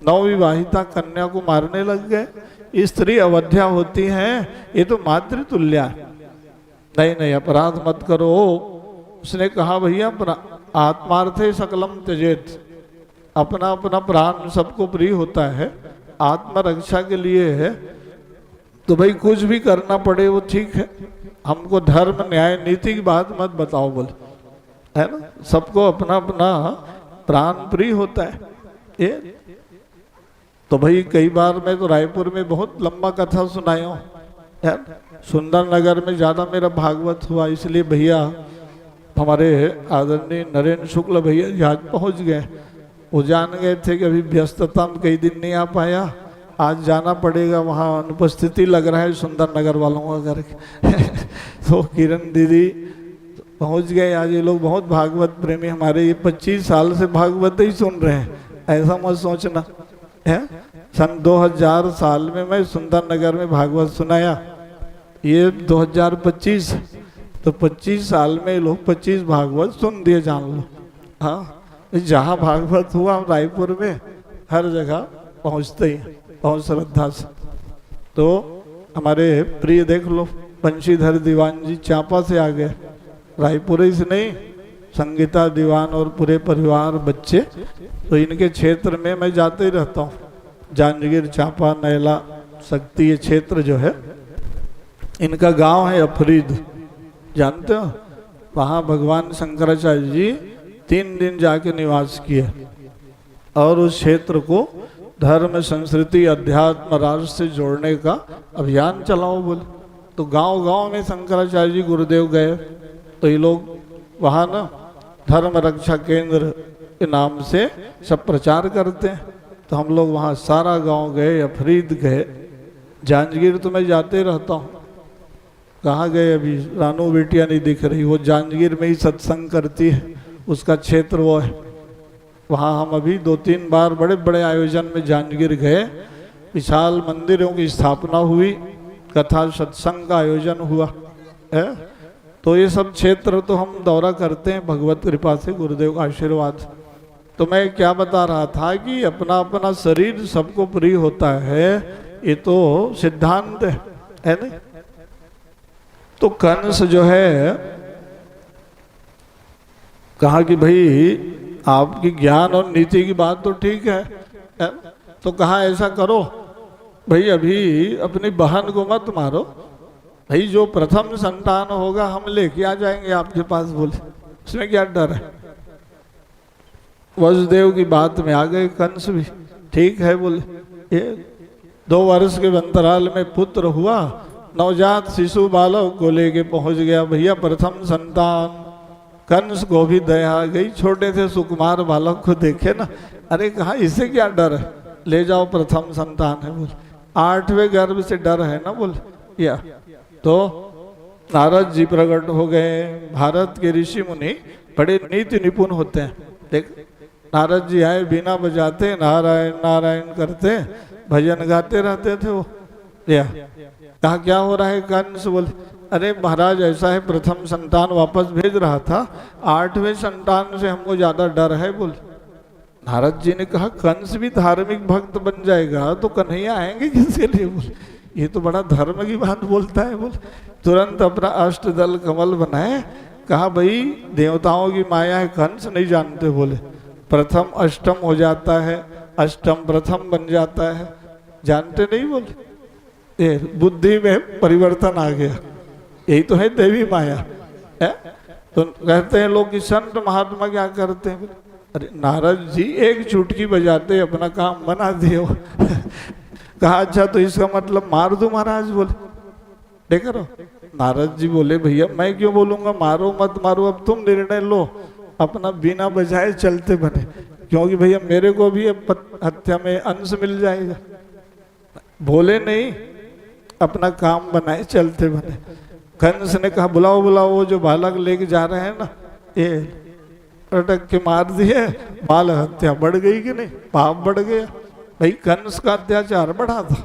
Speaker 1: नवविवाहिता कन्या को मारने लग गए। स्त्री अवध्या होती है, ये तो मातृतुल्य है। नहीं नहीं अपराध मत करो। उसने कहा भैया आत्मार्थे सकलम त्यजेत, अपना अपना प्राण सबको प्रिय होता है, आत्मरक्षा के लिए है तो भाई कुछ भी करना पड़े वो ठीक है। हमको धर्म न्याय नीति की बात मत बताओ बोले, है ना। सबको अपना अपना प्राण प्रिय होता है। ये तो भाई कई बार मैं तो रायपुर में बहुत लंबा कथा सुनाया हूँ यार। सुंदर नगर में ज़्यादा मेरा भागवत हुआ, इसलिए भैया हमारे आदरणीय नरेंद्र शुक्ल भैया आज पहुँच गए। वो जान गए थे कि अभी व्यस्तता में कई दिन नहीं आ पाया, आज जाना पड़ेगा। वहाँ अनुपस्थिति लग रहा है सुंदर नगर वालों का करके तो किरण दीदी पहुँच गए आज। ये लोग बहुत भागवत प्रेमी, हमारे ये 25 साल से भागवत ही सुन रहे हैं, ऐसा मत सोचना है। सन 2000 साल में मैं सुंदर नगर में भागवत सुनाया, ये 2025। तो तो 25 साल में लोग 25 भागवत सुन दिए, जान लो। हाँ, जहाँ भागवत हुआ हम रायपुर में हर जगह पहुँचते ही बहुत श्रद्धा से। तो हमारे प्रिय देख लो बंशीधर दीवान जी चांपा से आ गए, रायपुर ही से नहीं, संगीता दीवान और पूरे परिवार बच्चे। तो इनके क्षेत्र में मैं जाते ही रहता हूँ, जांजगीर चांपा नैला शक्ति, ये क्षेत्र जो है इनका गांव है अफरीद, जानते हो। वहाँ भगवान शंकराचार्य जी 3 दिन जाके निवास किए और उस क्षेत्र को धर्म संस्कृति अध्यात्म राष्ट्र से जोड़ने का अभियान चलाओ बोले। तो गांव गांव में शंकराचार्य जी गुरुदेव गए, तो ये लोग वहाँ ना धर्म रक्षा केंद्र के नाम से सब प्रचार करते हैं। तो हम लोग वहाँ सारा गांव गए, अफरीद गए, जांजगीर तो मैं जाते रहता हूँ। कहाँ गए अभी, रानू बेटियाँ नहीं दिख रही, वो जांजगीर में ही सत्संग करती है, उसका क्षेत्र वो है। वहाँ हम अभी 2-3 बार बड़े बड़े आयोजन में जांजगीर गए, विशाल मंदिरों की स्थापना हुई, कथा सत्संग का आयोजन हुआ है। तो ये सब क्षेत्र तो हम दौरा करते हैं भगवत कृपा से, गुरुदेव का आशीर्वाद। तो मैं क्या बता रहा था कि अपना अपना शरीर सबको प्रिय होता है, ये तो सिद्धांत है नहीं। तो कंस जो है कहा कि भाई आपकी ज्ञान और नीति की बात तो ठीक है? तो कहा ऐसा करो भाई, अभी अपनी बहन को मत मारो भाई, जो प्रथम संतान होगा हम लेके आ जाएंगे आपके पास। बोले उसमें क्या डर है। वसुदेव की बात में आ गए कंस भी, ठीक है बोले। ये 2 वर्ष के अंतराल में पुत्र हुआ, नवजात शिशु बालक को लेके पहुंच गया भैया प्रथम संतान। कंस को भी दया आ गई, छोटे से सुकुमार बालक को देखे ना, अरे कहा इसे क्या डर है, ले जाओ प्रथम संतान है बोले। 8वें गर्भ से डर है ना बोले। या तो नारद जी प्रकट हो गए। भारत के ऋषि मुनि बड़े नीति निपुण होते हैं। देख नारद जी आए, बीना बजाते नारायण नारायण करते, भजन गाते रहते थे वो। या कहा क्या हो रहा है कंस? बोले अरे महाराज ऐसा है, प्रथम संतान वापस भेज रहा था, 8वें संतान से हमको ज्यादा डर है बोले। नारद जी ने कहा कंस भी धार्मिक भक्त बन जाएगा तो कन्हैया आएंगे किसके लिए? बोले ये तो बड़ा धर्म की बात बोलता है। बोले तुरंत अपना अष्टदल कमल बनाए, कहा भाई देवताओं की माया है, कंस नहीं जानते। बोले प्रथम अष्टम हो जाता है, अष्टम प्रथम बन जाता है, जानते नहीं? बोले ये बुद्धि में परिवर्तन आ गया, यही तो है देवी माया है। तो कहते हैं लोग कि संत महात्मा क्या करते हैं? अरे नारद जी एक चुटकी बजाते अपना काम बना दिए। कहा अच्छा तो इसका मतलब मार दो महाराज? बोले देख रहो। नारद जी बोले भैया मैं क्यों बोलूंगा, मारो मत मारो, अब तुम निर्णय लो, अपना बिना बजाए चलते बने, क्योंकि भैया मेरे को भी हत्या में अंश मिल जाएगा। बोले नहीं, अपना काम बनाए चलते बने। कंस ने कहा बुलाओ बुलाओ, वो जो बालक लेके जा रहे हैं ना, ये पटक के मार दिए, बाल हत्या बढ़ गई कि नहीं? पाप बढ़ गया भाई। कंस का अत्याचार बढ़ा था,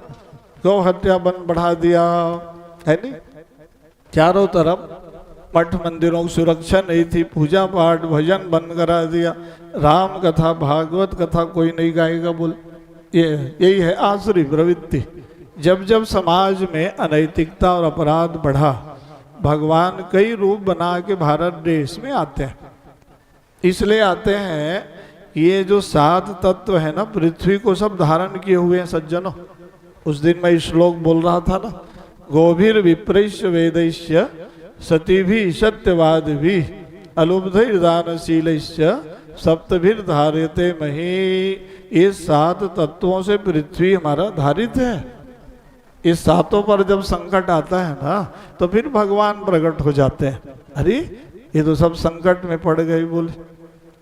Speaker 1: गौ हत्या बन बढ़ा दिया है नहीं। चारों तरफ मठ मंदिरों की सुरक्षा नहीं थी, पूजा पाठ भजन बंद करा दिया, राम कथा भागवत कथा कोई नहीं गाएगा। बोल यही है आसुरी प्रवृत्ति। जब जब समाज में अनैतिकता और अपराध बढ़ा, भगवान कई रूप बना के भारत देश में आते हैं। इसलिए आते हैं ये जो 7 तत्व है ना पृथ्वी को सब धारण किए हुए हैं सज्जनों। उस दिन मैं श्लोक बोल रहा था ना, गोभीर विप्रैश्य वेदैश्य सतीभि सत्यवादिभि अलुब्धैर दानशीलैश्य सप्तभिर धार्यते मही। ये 7 तत्वों से पृथ्वी हमारा धारित है। इस 7 पर जब संकट आता है ना तो फिर भगवान प्रकट हो जाते हैं। अरे ये तो सब संकट में पड़ गई। बोले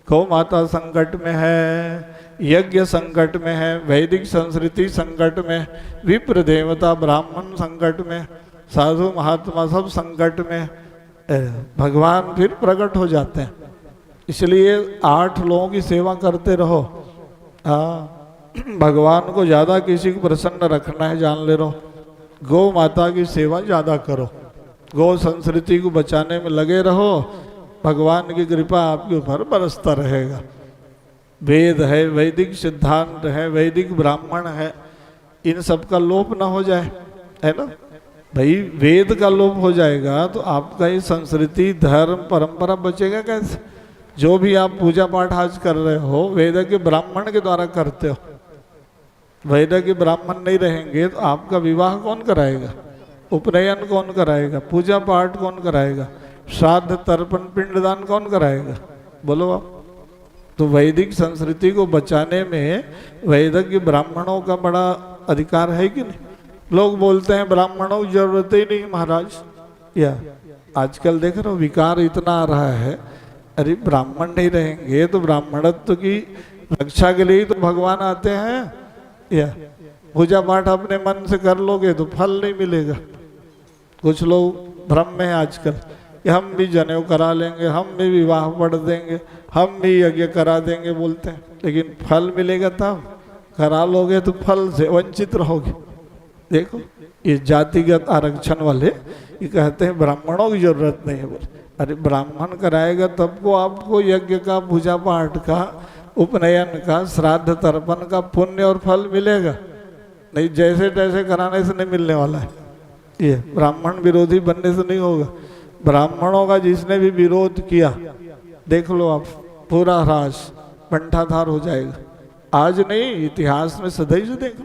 Speaker 1: गौ माता संकट में है, यज्ञ संकट में है, वैदिक संस्कृति संकट में, विप्र देवता ब्राह्मण संकट में, साधु महात्मा सब संकट में, भगवान फिर प्रकट हो जाते हैं। इसलिए 8 लोगों की सेवा करते रहो। भगवान को ज्यादा किसी को प्रसन्न रखना है, जान ले रहो। गौ माता की सेवा ज्यादा करो, गौ संस्कृति को बचाने में लगे रहो, भगवान की कृपा आपके ऊपर बरसता रहेगा। वेद है, वैदिक सिद्धांत है, वैदिक ब्राह्मण है, इन सब का लोप ना हो जाए, है ना भाई। वेद का लोप हो जाएगा तो आपका ये संस्कृति धर्म परंपरा बचेगा कैसे? जो भी आप पूजा पाठ आज कर रहे हो वेद के ब्राह्मण के द्वारा करते हो। वेद के ब्राह्मण नहीं रहेंगे तो आपका विवाह कौन कराएगा, उपनयन कौन कराएगा, पूजा पाठ कौन कराएगा, श्राद्ध तर्पण पिंडदान कौन कराएगा? बोलो आप। तो वैदिक संस्कृति को बचाने में वैदिक ब्राह्मणों का बड़ा अधिकार है कि नहीं? लोग बोलते हैं ब्राह्मणों की जरूरत ही नहीं महाराज। या आजकल देख रहे हो विकार इतना आ रहा है, अरे ब्राह्मण नहीं रहेंगे तो ब्राह्मणत्व की रक्षा के लिए तो भगवान आते हैं। या पूजा पाठ अपने मन से कर लोगे तो फल नहीं मिलेगा। कुछ लोग भ्रम में है आजकल कि हम भी जनेऊ करा लेंगे, हम भी विवाह पढ़ देंगे, हम भी यज्ञ करा देंगे बोलते हैं, लेकिन फल मिलेगा तब। करा लोगे तो फल से वंचित रहोगे। देखो ये जातिगत आरक्षण वाले ये कहते हैं ब्राह्मणों की जरूरत नहीं है। बोले अरे ब्राह्मण कराएगा तब को आपको यज्ञ का, पूजा पाठ का, उपनयन का, श्राद्ध तर्पण का पुण्य और फल मिलेगा। नहीं जैसे तैसे कराने से नहीं मिलने वाला है। ये ब्राह्मण विरोधी बनने से नहीं होगा। ब्राह्मणों का जिसने भी विरोध किया देख लो आप, पूरा ह्रास बंटाधार हो जाएगा। आज नहीं, इतिहास में सदैव से देखो,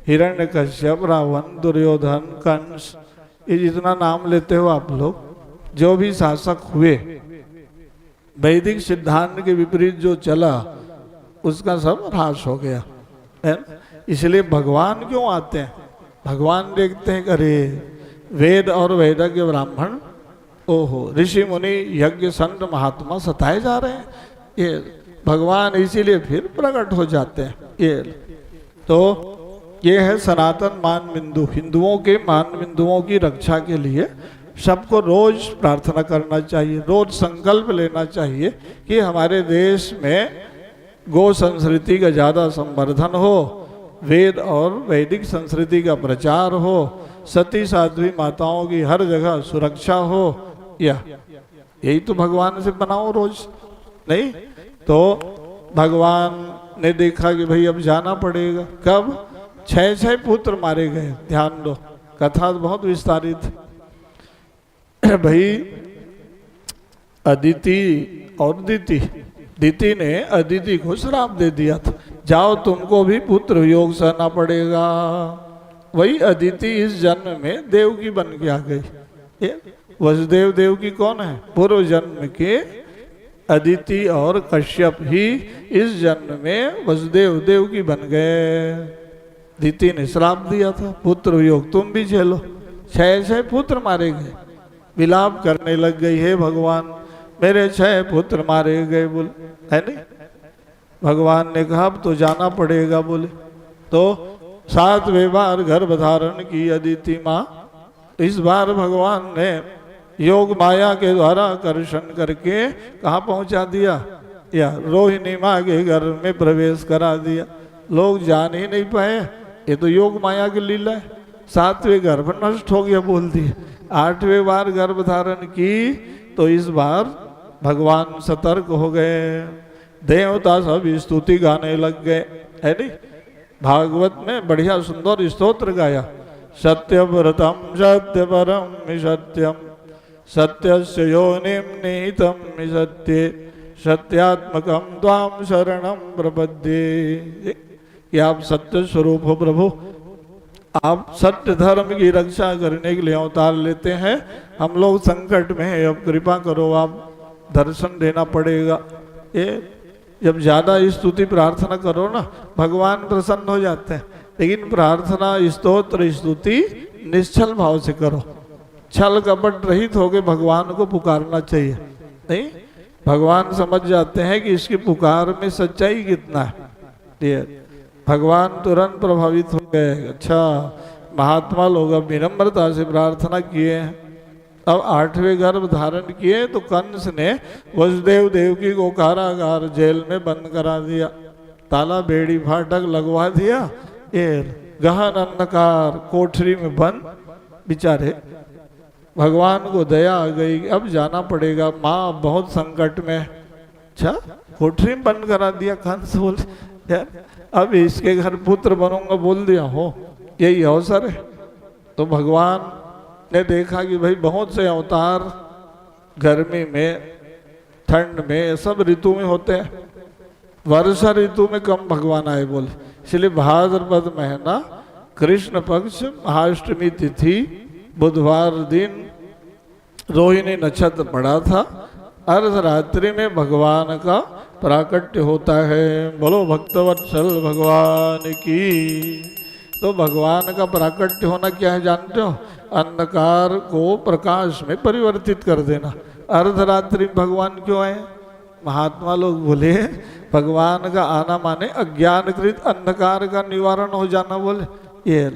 Speaker 1: हिरण्यकश्यप, रावण, दुर्योधन, कंस, ये जितना नाम लेते हो आप लोग, जो भी शासक हुए वैदिक सिद्धांत के विपरीत जो चला उसका सब ह्रास हो गया है। इसलिए भगवान क्यों आते हैं? भगवान देखते हैं अरे वेद और वैदिक ब्राह्मण, ओहो ऋषि मुनि यज्ञ संत महात्मा सताए जा रहे हैं, ये भगवान इसीलिए फिर प्रकट हो जाते हैं। ये तो ये है सनातन मान बिंदु। हिंदुओं के मान बिंदुओं की रक्षा के लिए सबको रोज प्रार्थना करना चाहिए, रोज संकल्प लेना चाहिए कि हमारे देश में गौ संस्कृति का ज़्यादा संवर्धन हो, वेद और वैदिक संस्कृति का प्रचार हो, सती साध्वी माताओं की हर जगह सुरक्षा हो। या यही तो भगवान से बनाओ रोज। नहीं तो भगवान ने देखा कि भाई अब जाना पड़ेगा। कब? 6 पुत्र मारे गए। ध्यान दो, कथा बहुत विस्तारित है भाई। अदिति और दिति, दिति ने अदिति को श्राप दे दिया था, जाओ तुमको भी पुत्र वियोग सहना पड़ेगा। वही अदिति इस जन्म में देवकी बन के आ गई। वसुदेव देवकी कौन है? पूर्व जन्म के अदिति और कश्यप ही इस जन्म में वसुदेव देवकी बन गए। दिति ने श्राप दिया था, पुत्र वियोग तुम भी झेलो। 6 पुत्र मारे गए। विलाप करने लग गई, हे भगवान मेरे 6 पुत्र मारे गए बोले, है नहीं? भगवान ने कहा अब तो जाना पड़ेगा बोले। तो 7वें बार गर्भ धारण की अदिति माँ। इस बार भगवान ने योग माया के द्वारा आकर्षण करके कहाँ पहुंचा दिया? या रोहिणी माँ के घर में प्रवेश करा दिया। लोग जान ही नहीं पाए, ये तो योग माया की लीला है। 7वें गर्भ नष्ट हो गया बोल दिए। 8वें बार गर्भ धारण की तो इस बार भगवान सतर्क हो गए। देवता सब स्तुति गाने लग गए, है नहीं? भागवत में बढ़िया सुंदर स्तोत्र गाया। सत्यव्रतम सत्य परम सत्यम, सत्यस्य योनिम निहितम सत्ये, सत्यात्मकम त्वाम शरणम प्रपद्ये। कि आप सत्य स्वरूप हो प्रभु, आप सत्य धर्म की रक्षा करने के लिए अवतार लेते हैं। हम लोग संकट में हैं, अब कृपा करो, आप दर्शन देना पड़ेगा। ये जब ज़्यादा स्तुति प्रार्थना करो ना, भगवान प्रसन्न हो जाते हैं। लेकिन प्रार्थना स्तोत्र स्तुति निश्चल भाव से करो, छल कपट रहित होकर भगवान को पुकारना चाहिए। नहीं, भगवान समझ जाते हैं कि इसकी पुकार में सच्चाई कितना है। ये भगवान तुरंत प्रभावित हो गए। अच्छा, महात्मा लोग अब विनम्रता से प्रार्थना किए हैं। अब 8वें गर्भ धारण किए तो कंस ने वसुदेव देवकी को कारागार जेल में बंद करा दिया, ताला बेड़ी फाटक लगवा दिया। ये गहन अंधकार कोठरी में बंद बेचारे भगवान को दया आ गई, अब जाना पड़ेगा, माँ बहुत संकट में। अच्छा, कोठरी में बंद करा दिया कंस। बोल यार अब इसके घर पुत्र बनूंगा बोल दिया हो, यही अवसर है। तो भगवान ने देखा कि भाई बहुत से अवतार गर्मी में, ठंड में, सब ऋतु में होते हैं, वर्षा ऋतु में कम भगवान आए बोले। इसलिए भाद्रपद महीना कृष्ण पक्ष महाअष्टमी तिथि बुधवार दिन रोहिणी नक्षत्र पड़ा था, अर्धरात्रि में भगवान का प्राकट्य होता है। बोलो भक्तवत्सल भगवान की। तो भगवान का प्राकट्य होना क्या है जानते हो? अंधकार को प्रकाश में परिवर्तित कर देना। अर्धरात्रि भगवान क्यों आए? महात्मा लोग बोले भगवान का आना माने अज्ञानकृत अंधकार का निवारण हो जाना। बोले ये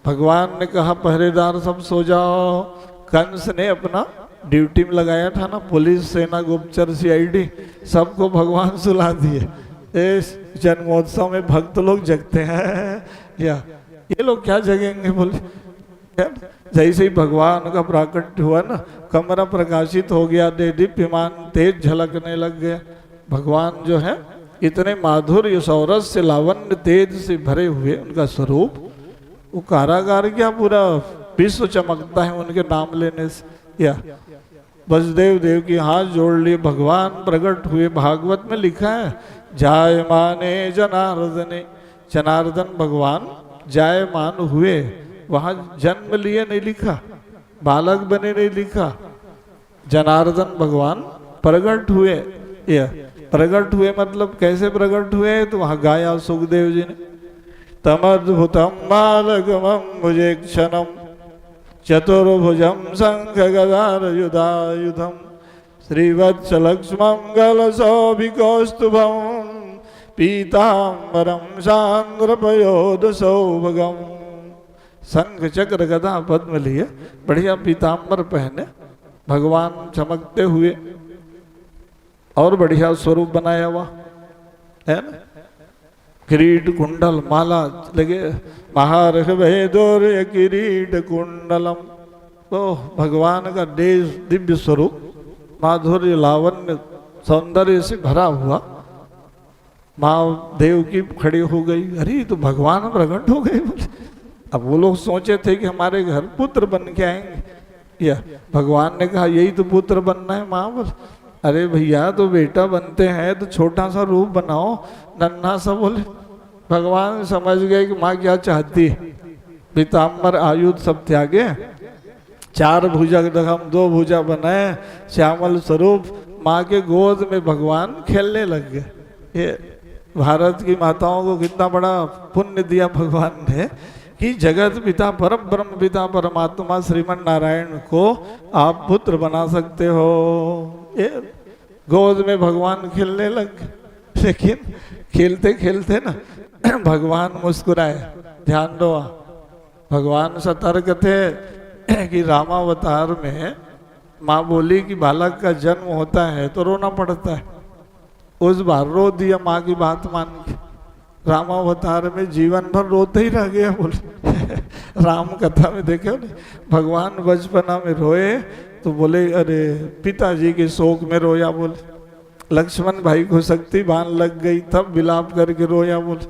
Speaker 1: भगवान ने कहा पहरेदार सब सो जाओ। कंस ने अपना ड्यूटी में लगाया था ना, पुलिस सेना गुप्तचर सीआईडी सबको भगवान सुला दिए। इस जन्मोत्सव में भक्त लोग जगते हैं या ये लोग क्या जगेंगे? बोले जैसे ही भगवान का प्राकट्य हुआ ना, कमरा प्रकाशित हो गया, दीप्यमान तेज झलकने लग गया। भगवान जो है इतने माधुर्य सौरस से लावण्य तेज से भरे हुए उनका स्वरूप, वो कारागार क्या पूरा विश्व चमकता है उनके नाम लेने से। या वसुदेव देव की हाथ जोड़ लिए, भगवान प्रकट हुए। भागवत में लिखा है जायमाने जनार्दने, जनार्दन भगवान जायमान हुए, वहां जन्म लिए नहीं लिखा, बालक बने नहीं लिखा, जनार्दन भगवान प्रकट हुए। या प्रकट हुए मतलब कैसे प्रकट हुए? तो वहां गाया सुखदेव जी ने, तमद्भुतम बालकमं भुजेक्षणम चतुर्भुजम शंख गदार युधायुधम श्रीवत्सलक्ष्मंगल सौभिकौस्तुभम पीताम्बरम सांद्रपयोद सौभगम। शंख चक्र गदा पद्म लिए, बढ़िया पीताम्बर पहने, भगवान चमकते हुए और बढ़िया स्वरूप बनाया हुआ है ना। किरीट कुंडल माला लगे, महारख भेदोर्य किरीट कुंडलम। तो भगवान का देश दिव्य स्वरूप माधुर्य लावण्य सौंदर्य से भरा हुआ। माँ देव की खड़ी हो गई, अरे तो भगवान प्रकट हो गए। अब वो लोग सोचे थे कि हमारे घर पुत्र बन के आएंगे, या भगवान ने कहा यही तो पुत्र बनना है। माँ बोल अरे भैया तो बेटा बनते हैं तो छोटा सा रूप बनाओ, नन्हा सा। बोले भगवान समझ गए कि माँ क्या चाहती है। पीताम्बर आयुध सब त्यागे, 4 भुजा हम 2 भुजा बनाए, श्यामल स्वरूप, माँ के गोद में भगवान खेलने लग गए। ये भारत की माताओं को कितना बड़ा पुण्य दिया भगवान ने कि जगत पिता परम ब्रह्म पिता परमात्मा श्रीमन नारायण को आप पुत्र बना सकते हो। ये गोद में भगवान खेलने लग गए। लेकिन खेलते खेलते ना भगवान मुस्कुराए। ध्यान दो, भगवान सतर्क थे कि रामावतार में माँ बोली कि बालक का जन्म होता है तो रोना पड़ता है। उस बार रो दिया माँ की बात मान के। रामावतार में जीवन भर रोते ही रह गया। बोले राम कथा में देखे नहीं, भगवान बचपना में रोए तो बोले अरे पिताजी के शोक में रोया। बोले लक्ष्मण भाई को शक्ति बाण लग गई तब विलाप करके रोया। बोले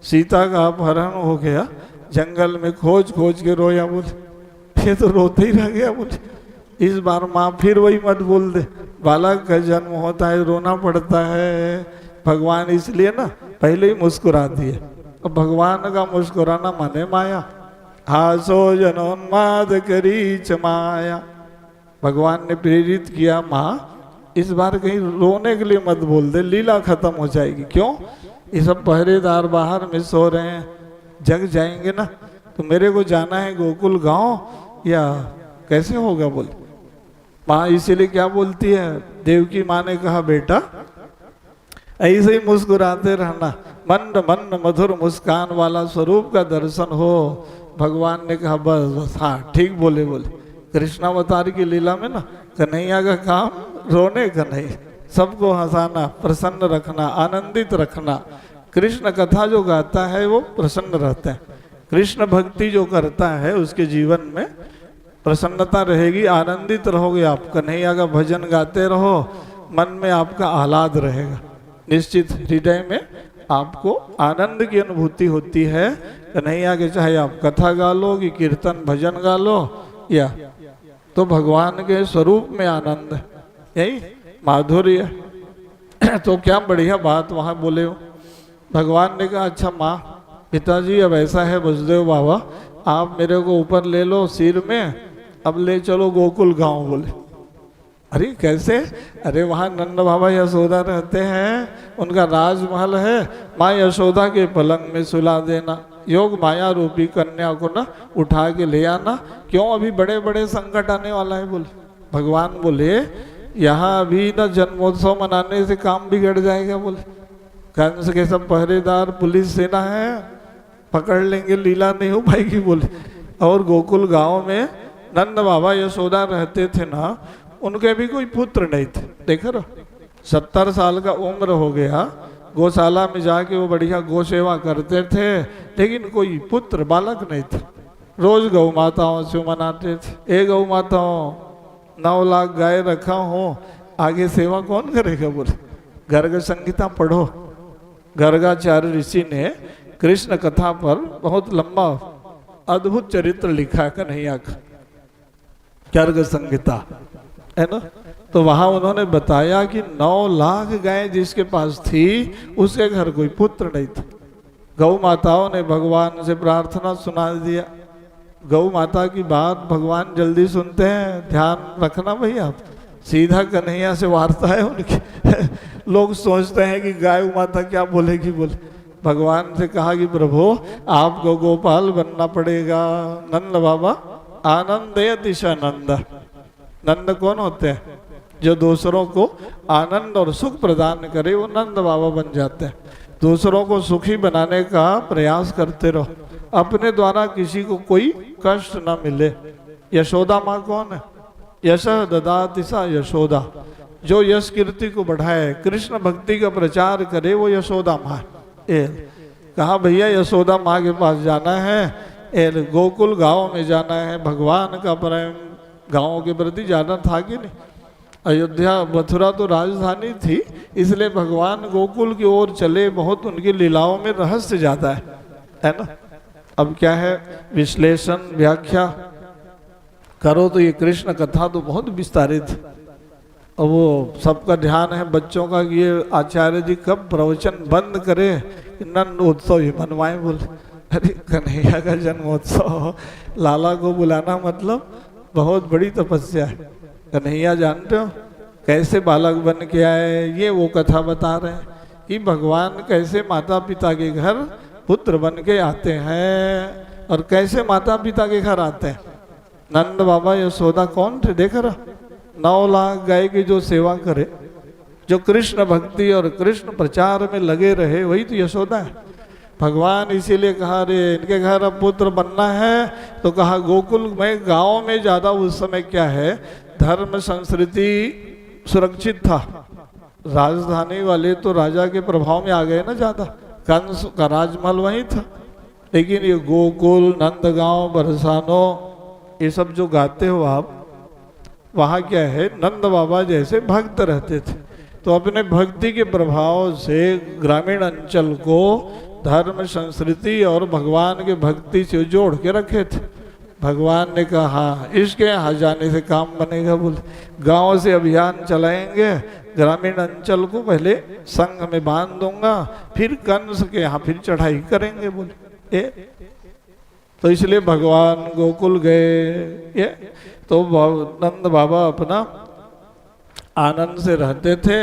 Speaker 1: सीता का अपहरण हो गया, जंगल में खोज खोज के रोया। बोले ये तो रोते ही रह गया। बोले इस बार माँ फिर वही मत बोल दे, बालक का जन्म होता है रोना पड़ता है। भगवान इसलिए ना पहले ही मुस्कुरा दिए। अब भगवान का मुस्कुराना माने माया। हासो जनोन्माद करी माया। भगवान ने प्रेरित किया माँ इस बार कहीं रोने के लिए मत बोल दे, लीला खत्म हो जाएगी। क्यों? ये सब पहरेदार बाहर में सो रहे हैं, जग जाएंगे ना, तो मेरे को जाना है गोकुल गांव, या कैसे होगा? बोले माँ इसीलिए क्या बोलती है, देवकी माँ ने कहा बेटा ऐसे ही मुस्कुराते रहना, मंद मंद मधुर मुस्कान वाला स्वरूप का दर्शन हो। भगवान ने कहा बस बस, हाँ ठीक बोले। बोले कृष्णावतार की लीला में ना कन्हैया का काम रोने का नहीं, सबको हंसाना, प्रसन्न रखना, आनंदित रखना। कृष्ण कथा जो गाता है वो प्रसन्न रहता है। कृष्ण भक्ति जो करता है उसके जीवन में प्रसन्नता रहेगी, आनंदित रहोगे आप। कन्हैया का भजन गाते रहो, मन में आपका आह्लाद रहेगा, निश्चित हृदय में आपको आनंद की अनुभूति होती है। कन्हैया के चाहे आप कथा गा लो कि कीर्तन भजन गा लो, या तो भगवान के स्वरूप में आनंद है, यही माधुर्य। तो क्या बढ़िया बात वहाँ बोले हो। भगवान ने कहा अच्छा माँ पिताजी अब ऐसा है वसुदेव बाबा, आप मेरे को ऊपर ले लो सिर में, अब ले चलो गोकुल गांव। बोले अरे कैसे? अरे वहाँ नंद बाबा यशोदा रहते हैं, उनका राजमहल है, माँ यशोदा के पलंग में सुला देना, योग माया रूपी कन्या को ना उठा के ले आना। क्यों? अभी बड़े बड़े संकट आने वाला है। बोले भगवान बोले यहाँ अभी ना जन्मोत्सव मनाने से काम बिगड़ जाएगा। बोले कंस के सब पहरेदार पुलिस सेना है, पकड़ लेंगे, लीला नहीं हो पाएगी। बोले और गोकुल गांव में नंद बाबा यशोदा रहते थे ना, उनके भी कोई पुत्र नहीं थे। देखो ना 70 साल का उम्र हो गया, गौशाला में जाके वो बढ़िया गौ सेवा करते थे, लेकिन कोई पुत्र बालक नहीं थे। रोज गौ माताओं से मनाते थे, गौ माताओं 9 लाख गाय रखा हो, आगे सेवा कौन करेगा। बोले गर्ग संहिता पढ़ो, गर्गाचार्य ऋषि ने कृष्ण कथा पर बहुत लंबा अद्भुत चरित्र लिखा कन्हैया का, गर्ग संहिता है ना। तो वहां उन्होंने बताया कि 9 लाख गाय जिसके पास थी, उसके घर कोई पुत्र नहीं था। गौ माताओं ने भगवान से प्रार्थना सुना दिया। गौ माता की बात भगवान जल्दी सुनते हैं, ध्यान रखना भाई आप। सीधा कन्हैया से वार्ता है उनकी। लोग सोचते हैं कि गाय माता क्या बोलेगी। बोले भगवान से कहा कि प्रभु आपको गोपाल बनना पड़ेगा। नंद बाबा आनंद दिशानंद। नंद कौन होते हैं? जो दूसरों को आनंद और सुख प्रदान करे, वो नंद बाबा बन जाते हैं। दूसरों को सुखी बनाने का प्रयास करते रहो, अपने द्वारा किसी को कोई कष्ट ना मिले। यशोदा माँ कौन है? यश ददाति सा यशोदा, जो यश कीर्ति को बढ़ाए, कृष्ण भक्ति का प्रचार करे, वो यशोदा माँ है। कहा भैया यशोदा माँ के पास जाना है, गोकुल गांव में जाना है। भगवान का प्रेम गांवों के प्रति जाना था कि नहीं? अयोध्या मथुरा तो राजधानी थी, इसलिए भगवान गोकुल की ओर चले। बहुत उनकी लीलाओं में रहस्य ज्यादा है ना। अब क्या है, विश्लेषण व्याख्या करो तो ये कृष्ण कथा तो बहुत विस्तारित है। और वो सबका ध्यान है बच्चों का कि ये आचार्य जी कब प्रवचन बंद करे, नंद उत्सव ही मनवाए। बोले अरे कन्हैया का जन्मोत्सव, लाला को बुलाना मतलब बहुत बड़ी तपस्या है। कन्हैया जानते हो कैसे बालक बन के आए, ये वो कथा बता रहे हैं कि भगवान कैसे माता पिता के घर पुत्र बन के आते हैं और कैसे माता पिता के घर आते हैं। नंद बाबा यशोदा कौन थे? देख रहा 9 लाख गाय की जो सेवा करे, जो कृष्ण भक्ति और कृष्ण प्रचार में लगे रहे, वही तो यशोदा है। भगवान इसीलिए कहा रे इनके घर अब पुत्र बनना है, तो कहा गोकुल में गांव में ज्यादा उस समय क्या है, धर्म संस्कृति सुरक्षित था। राजधानी वाले तो राजा के प्रभाव में आ गए ना ज्यादा, कंस का राजमहल वहीं था। लेकिन ये गोकुल, नंदगांव, बरसानो, ये सब जो गाते हो आप, वहाँ क्या है, नंद बाबा जैसे भक्त रहते थे, तो अपने भक्ति के प्रभाव से ग्रामीण अंचल को धर्म संस्कृति और भगवान के भक्ति से जोड़ के रखे थे। भगवान ने कहा हाँ इसके यहाँ जाने से काम बनेगा। बोले गांव से अभियान चलाएंगे, ग्रामीण अंचल को पहले संघ में बांध दूंगा, फिर कंस के यहाँ फिर चढ़ाई करेंगे। बोले तो इसलिए भगवान गोकुल गए। तो नंद बाबा अपना आनंद से रहते थे,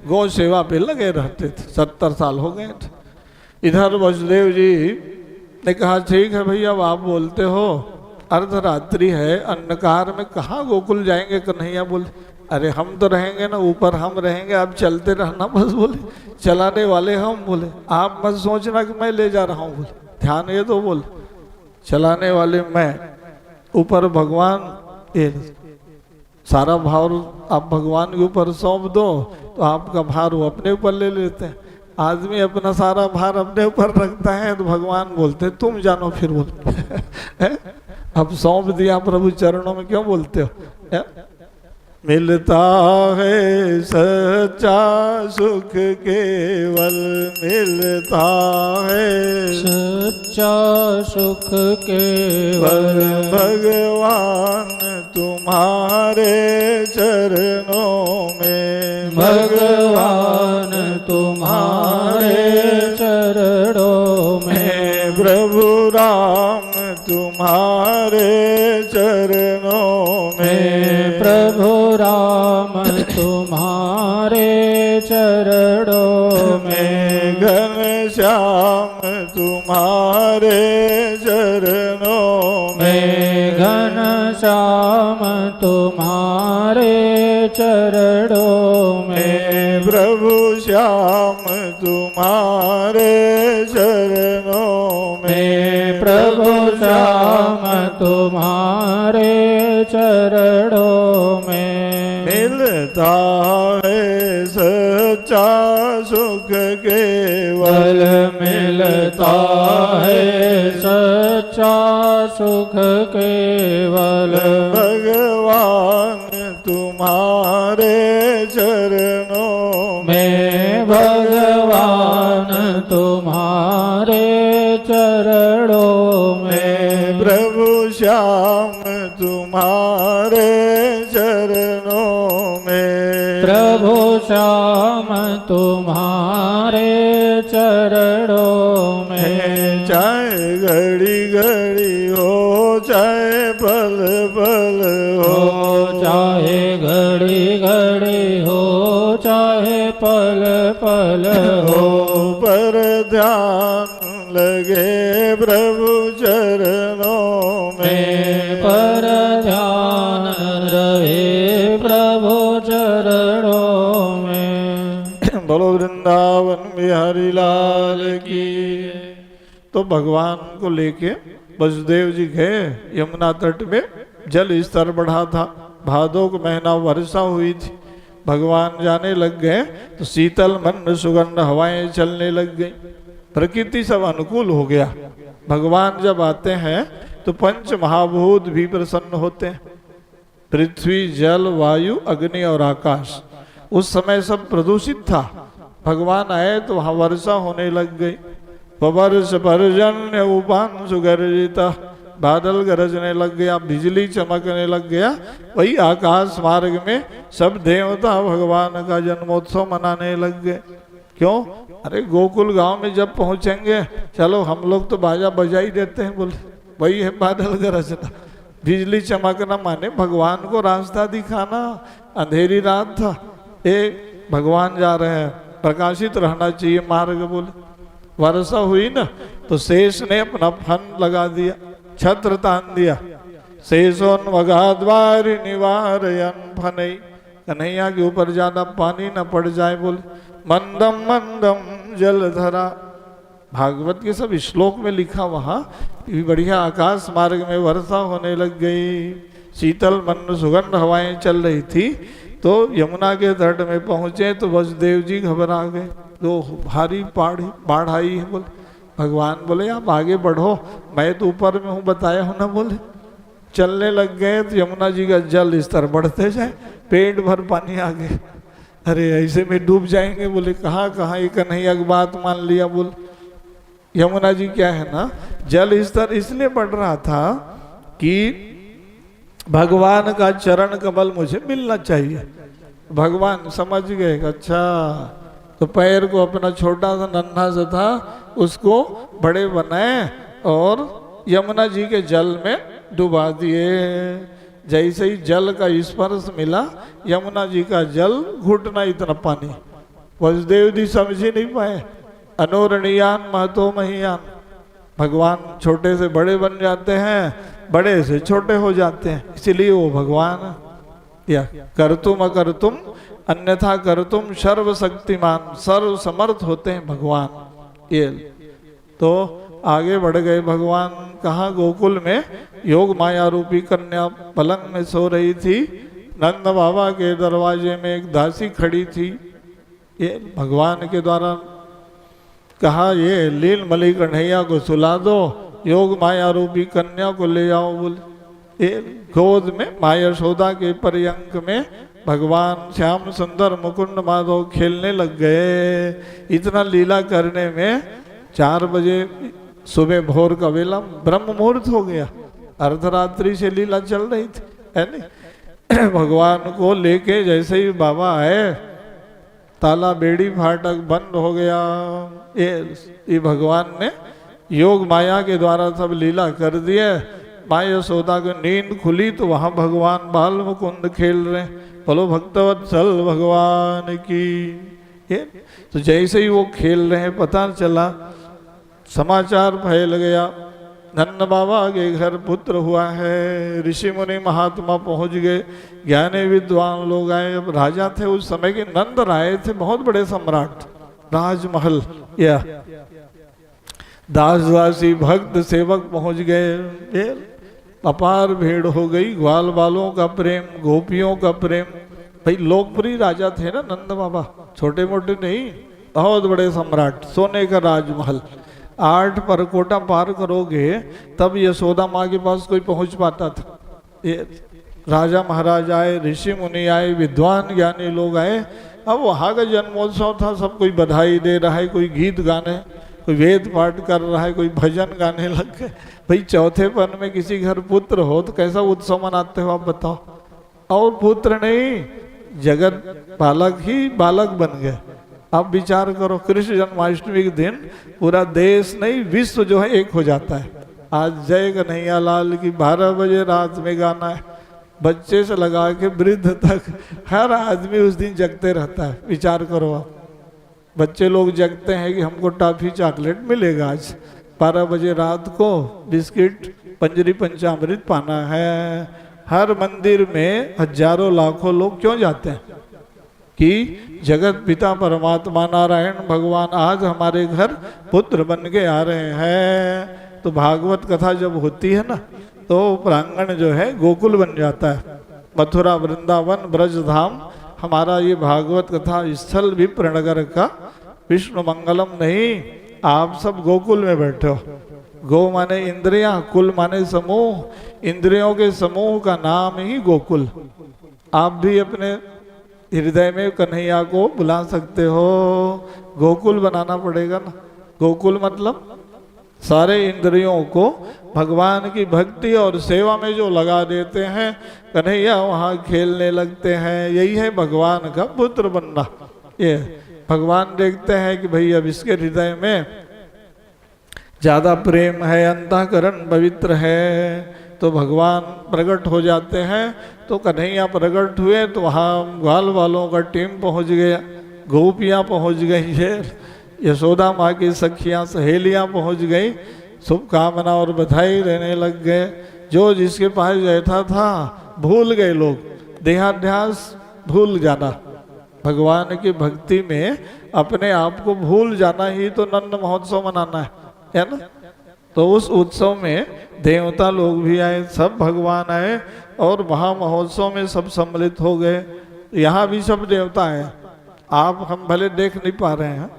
Speaker 1: गौ सेवा पे लगे रहते थे। 70 साल हो गए थे। इधर वसुदेव जी ने कहा ठीक है भैया अब आप बोलते हो, अर्धरात्रि है, अंधकार में कहाँ गोकुल जाएंगे। कन्हैया बोले अरे हम तो रहेंगे ना, ऊपर हम रहेंगे, आप चलते रहना बस। बोले चलाने वाले हम, बोले आप मत सोचना कि मैं ले जा रहा हूँ। बोले ध्यान ये तो, बोले चलाने वाले मैं, ऊपर भगवान। सारा भार आप भगवान के ऊपर सौंप दो तो आपका भार वो अपने ऊपर ले लेते हैं। आदमी अपना सारा भार अपने ऊपर रखता है तो भगवान बोलते तुम जानो फिर। बोलते अब सौंप दिया प्रभु चरणों में, क्यों बोलते हो? या? मिलता है सच्चा सुख केवल मिलता है,
Speaker 2: सच्चा सुख केवल
Speaker 1: भगवान तुम्हारे चरणों में,
Speaker 2: भगवान तुम्हारे चरणों में,
Speaker 1: प्रभु राम तुम्हारे चरणों में,
Speaker 2: प्रभु राम तुम्हारे चरणों में,
Speaker 1: घनश्याम तुम्हारे चरणों में,
Speaker 2: घनश्याम तुम्हारे चरणों में,
Speaker 1: प्रभु श्याम तुम्हारे चरणों में,
Speaker 2: प्रभु श्याम तुम्हारे चरणों में,
Speaker 1: मिलता है सच्चा सुख केवल
Speaker 2: मिलता है सच्चा सुख केवल,
Speaker 1: भगवान तुम्हारे चरणों
Speaker 2: में, भगवान तुम्हारे चरणों में,
Speaker 1: प्रभु श्याम तुम्हारे चरणों में,
Speaker 2: प्रभु श्याम तुम्हारे चरणों में,
Speaker 1: चाहे घड़ी घड़ी हो चाहे पल पल हो,
Speaker 2: चाहे घड़ी घड़ी हो चाहे पल पल हो,
Speaker 1: पर ध्यान लगे प्रभु चरणों में,
Speaker 2: पर ध्यान रहे प्रभु चरणों में।
Speaker 1: बोलो वृंदावन बिहारी लाल की। तो भगवान को लेके वसुदेव जी गए यमुना तट में, जल स्तर बढ़ा था, भादों का महीना वर्षा हुई थी, भगवान जाने लग गए तो शीतल मंद सुगंध हवाएं चलने लग गई, प्रकृति सब अनुकूल हो गया। भगवान जब आते हैं तो पंच महाभूत भी प्रसन्न होते हैं, पृथ्वी जल वायु अग्नि और आकाश। उस समय सब प्रदूषित था, भगवान आए तो वहां वर्षा होने लग गई, वर्ष पर्जन्य उपांशु गर्जिता, बादल गरजने लग गया, बिजली चमकने लग गया। वही आकाश मार्ग में सब देवता भगवान का जन्मोत्सव मनाने लग गए। क्यों? अरे गोकुल गांव में जब पहुंचेंगे, चलो हम लोग तो बाजा बजा ही देते हैं, बोले वही है बादल गरजना, बिजली चमकना माने भगवान को रास्ता दिखाना। अंधेरी रात था, भगवान जा रहे हैं, प्रकाशित रहना चाहिए मार्ग, बोले वर्षा हुई ना तो शेष ने अपना फन लगा दिया, छत्र तान दिया, शेषोन वगाद्वारी निवारयन फनई, कन्हैया के ऊपर ज्यादा पानी न पड़ जाए, बोले मंदम मंदम जलधरा। भागवत के सब श्लोक में लिखा, वहां बढ़िया आकाश मार्ग में वर्षा होने लग गई, शीतल मंद सुगंध हवाएं चल रही थी। तो यमुना के तट में पहुंचे तो वसुदेव जी घबरा गए, तो भारी बाढ़ आई है, बोले भगवान बोले आप आगे बढ़ो, मैं तो ऊपर में हूँ, बताया हूँ ना, बोले चलने लग गए तो यमुना जी का जल स्तर बढ़ते जाए, पेट भर पानी आ गए। अरे ऐसे में डूब जाएंगे, बोले कहाँ कहाँ, ये कन्हैया की बात मान लिया। बोले यमुना जी क्या है ना, जल स्तर इसलिए बढ़ रहा था कि भगवान का चरण कमल मुझे मिलना चाहिए। भगवान समझ गए, अच्छा तो पैर को अपना छोटा सा नन्हा सा था उसको बड़े बनाए और यमुना जी के जल में डुबा दिए। जैसे ही जल का स्पर्श मिला, यमुना जी का जल घुटना इतना पानी, वसुदेव जी समझ ही नहीं पाए। अनोरणीयान महतो महियान, भगवान छोटे से बड़े बन जाते हैं, बड़े से छोटे हो जाते हैं, इसीलिए वो भगवान या करतुम अकर्तुम अन्यथा करतुम सर्वशक्तिमान, सर्व समर्थ होते हैं भगवान। ये तो आगे बढ़ गए भगवान, कहाँ गोकुल में योग माया रूपी कन्या पलंग में सो रही थी, नंद बाबा के दरवाजे में एक दासी खड़ी थी। ये भगवान के द्वारा कहा ये लील मली कन्हैया को सुला दो, योग माया रूपी कन्या को ले आओ बोले। ये गोद में माँ यशोदा के पर्यंक में भगवान श्याम सुंदर मुकुंद माधव खेलने लग गए। इतना लीला करने में 4 बजे सुबह भोर का वेला ब्रह्म मुहूर्त हो गया। अर्धरात्रि से लीला चल रही थी, है नहीं। भगवान को लेके जैसे ही बाबा आए, ताला बेड़ी फाटक बंद हो गया। ये भगवान ने योग माया के द्वारा सब लीला कर दिए। माँ यशोदा को नींद खुली तो वहां भगवान बाल मुकुंद खेल रहे। बोलो भक्तवत्सल भगवान की। तो जैसे ही वो खेल रहे हैं, पता चला, समाचार फैल गया, नंद बाबा के घर पुत्र हुआ है। ऋषि मुनि महात्मा पहुंच गए, ज्ञानी विद्वान लोग आए। अब राजा थे उस समय के, नंद राय थे, बहुत बड़े सम्राट। राजमहल या दास दासी भक्त सेवक पहुंच गए। अपार भीड़ हो गई। ग्वाल बालों का प्रेम, गोपियों का प्रेम। भाई लोकप्रिय राजा थे ना नंद बाबा, छोटे मोटे नहीं, बहुत बड़े सम्राट। सोने का राजमहल। 8 परकोटा पार करोगे तब यशोदा माँ के पास कोई पहुंच पाता था। ये राजा महाराज आए, ऋषि मुनि आए, विद्वान ज्ञानी लोग आए। अब वहाँ का जन्मोत्सव था, सब कोई बधाई दे रहा है, कोई गीत गाने, कोई वेद पाठ कर रहा है, कोई भजन गाने लग गए। भाई चौथेपन में किसी घर पुत्र हो तो कैसा उत्सव मनाते हो आप बताओ। और पुत्र नहीं, जगत बालक ही बालक बन गए। आप विचार करो, कृष्ण जन्माष्टमी के दिन पूरा देश नहीं विश्व जो है एक हो जाता है। आज जय कन्हैया लाल की 12 बजे रात में गाना है। बच्चे से लगा के वृद्ध तक हर आदमी उस दिन जगते रहता है। विचार करो आप, बच्चे लोग जगते हैं कि हमको टॉफी चॉकलेट मिलेगा आज 12 बजे रात को, बिस्किट पंजरी पंचामृत पाना है। हर मंदिर में हजारों लाखों लोग क्यों जाते हैं कि जगत पिता परमात्मा नारायण भगवान आज हमारे घर पुत्र बन के आ रहे हैं। तो भागवत कथा जब होती है ना, तो प्रांगण जो है गोकुल बन जाता है। मथुरा वृंदावन ब्रज धाम हमारा ये भागवत कथा स्थल भी प्रणगर का। विष्णु मंगलम नहीं, आप सब गोकुल में बैठे हो। गो माने इंद्रियां, कुल माने समूह। इंद्रियों के समूह का नाम ही गोकुल। आप भी अपने हृदय में कन्हैया को बुला सकते हो। गोकुल बनाना पड़ेगा ना। गोकुल मतलब सारे इंद्रियों को भगवान की भक्ति और सेवा में जो लगा देते हैं, कन्हैया वहाँ खेलने लगते हैं। यही है भगवान का पुत्र बनना। ये भगवान देखते हैं कि भाई अब इसके हृदय में ज्यादा प्रेम है, अंतःकरण पवित्र है, तो भगवान प्रकट हो जाते हैं। तो कन्हैया प्रकट हुए तो वहाँ ग्वाल वालों का टीम पहुँच गया, गोपियाँ पहुँच गई है, यशोदा माँ की सखियाँ सहेलियाँ पहुँच गई। शुभकामना और बधाई देने लग गए। जो जिसके पास बैठा था भूल गए लोग, देहाध्यास भूल जाना। भगवान की भक्ति में अपने आप को भूल जाना ही तो नंद महोत्सव मनाना है ना। तो उस उत्सव में देवता लोग भी आए, सब भगवान आए और महा महोत्सव में सब सम्मिलित हो गए। यहाँ भी सब देवता हैं, आप हम भले देख नहीं पा रहे हैं,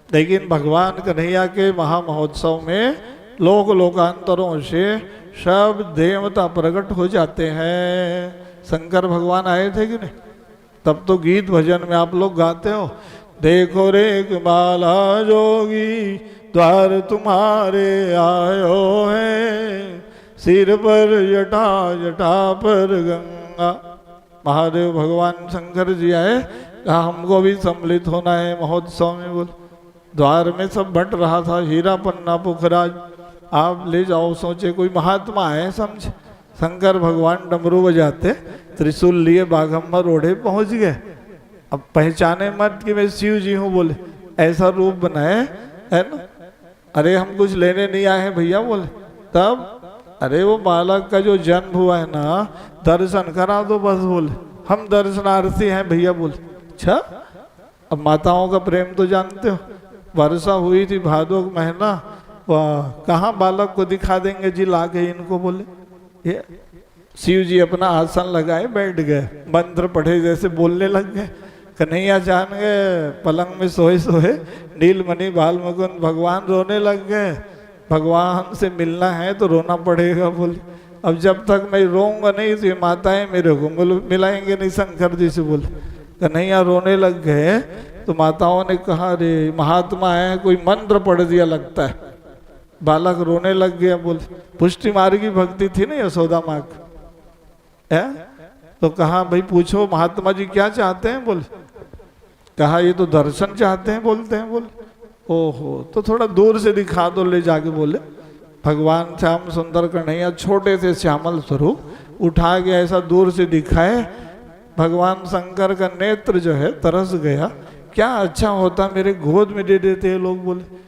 Speaker 1: लेकिन भगवान कन्हैया के महा महोत्सव में लोक लोकांतरों से सब देवता प्रकट हो जाते हैं। शंकर भगवान आए थे कि नहीं? तब तो गीत भजन में आप लोग गाते हो, देखो रे बाला जोगी द्वार तुम्हारे आयो है, सिर पर जटा जटा पर गंगा। महादेव भगवान शंकर जी आए, कहा हमको भी सम्मिलित होना है महोत्सव में। बोल द्वार में सब बट रहा था, हीरा पन्ना पुखराज, आप ले जाओ। सोचे कोई महात्मा है समझे। शंकर भगवान डमरू बजाते त्रिशूल लिए बाघम्बर ओढ़े पहुंच गए। अब पहचाने मत कि मैं शिव जी हूँ, बोले ऐसा रूप बनाए है ना। अरे हम कुछ लेने नहीं आए हैं भैया, बोले तब अरे वो बालक का जो जन्म हुआ है ना, दर्शन करा दो बस। बोले हम दर्शनार्थी हैं भैया। बोले अच्छा। अब माताओं का प्रेम तो जानते हो। वर्षा हुई थी भादों का महीना, वाह कहाँ बालक को दिखा देंगे जी ला के इनको। बोले ये शिव जी अपना आसन लगाए बैठ गए, मंत्र पढ़े जैसे बोलने लग गए। कन्हैया जान गए, पलंग में सोए सोए नीलमणि बाल मुकुंद भगवान रोने लग गए। भगवान से मिलना है तो रोना पड़ेगा। बोले अब जब तक मैं रोऊंगा नहीं तो ये माताएं मेरे को मिलाएंगे नहीं शंकर जी से। बोले कन्हैया रोने लग गए तो माताओं ने कहा रे महात्मा है, कोई मंत्र पढ़ दिया लगता है। बालक रोने लग गया। बोले पुष्टि मार्ग की भक्ति थी ना यशोदा माँ की, तो कहा भाई पूछो महात्मा जी क्या चाहते हैं। बोले कहा ये तो दर्शन चाहते हैं बोलते हैं। बोले ओहो तो थोड़ा दूर से दिखा दो ले जाके। बोले भगवान श्याम सुंदर कन्हैया छोटे से श्यामल स्वरूप उठा के ऐसा दूर से दिखाए, भगवान शंकर का नेत्र जो है तरस गया। क्या अच्छा होता मेरे गोद में दे देते हैं लोग। बोले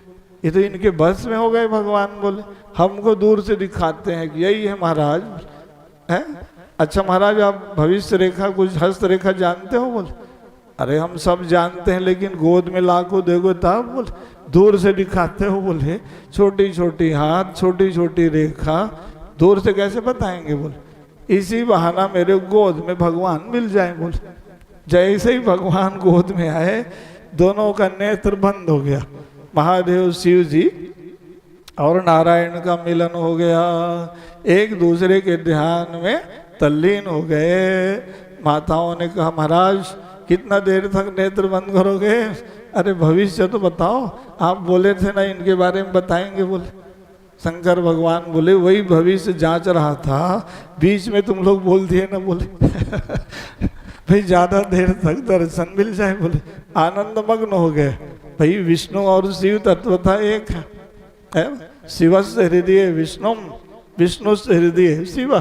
Speaker 1: ये तो इनके बस में हो गए भगवान। बोले हमको दूर से दिखाते हैं कि यही है महाराज है। अच्छा महाराज आप भविष्य रेखा कुछ हस्त रेखा जानते हो। बोले अरे हम सब जानते हैं लेकिन गोद में लाखों देखो तब। बोले दूर से दिखाते हो। बोले छोटी छोटी हाथ छोटी छोटी रेखा दूर से कैसे बताएंगे। बोले इसी बहाना मेरे गोद में भगवान मिल जाए। बोले जैसे ही भगवान गोद में आए दोनों का नेत्र बंद हो गया। महादेव शिव जी और नारायण का मिलन हो गया, एक दूसरे के ध्यान में तल्लीन हो गए। माताओं ने कहा महाराज कितना देर तक नेत्र बंद करोगे। अरे भविष्य तो बताओ, आप बोले थे ना इनके बारे में बताएंगे। बोले शंकर भगवान बोले वही भविष्य जांच रहा था, बीच में तुम लोग बोल दिए ना। बोले भाई ज्यादा देर तक दर्शन मिल जाए। बोले आनंद मग्न हो गए। भाई विष्णु और शिव तत्वता एक है। शिव से हृदय विष्णु, विष्णु से हृदय शिव।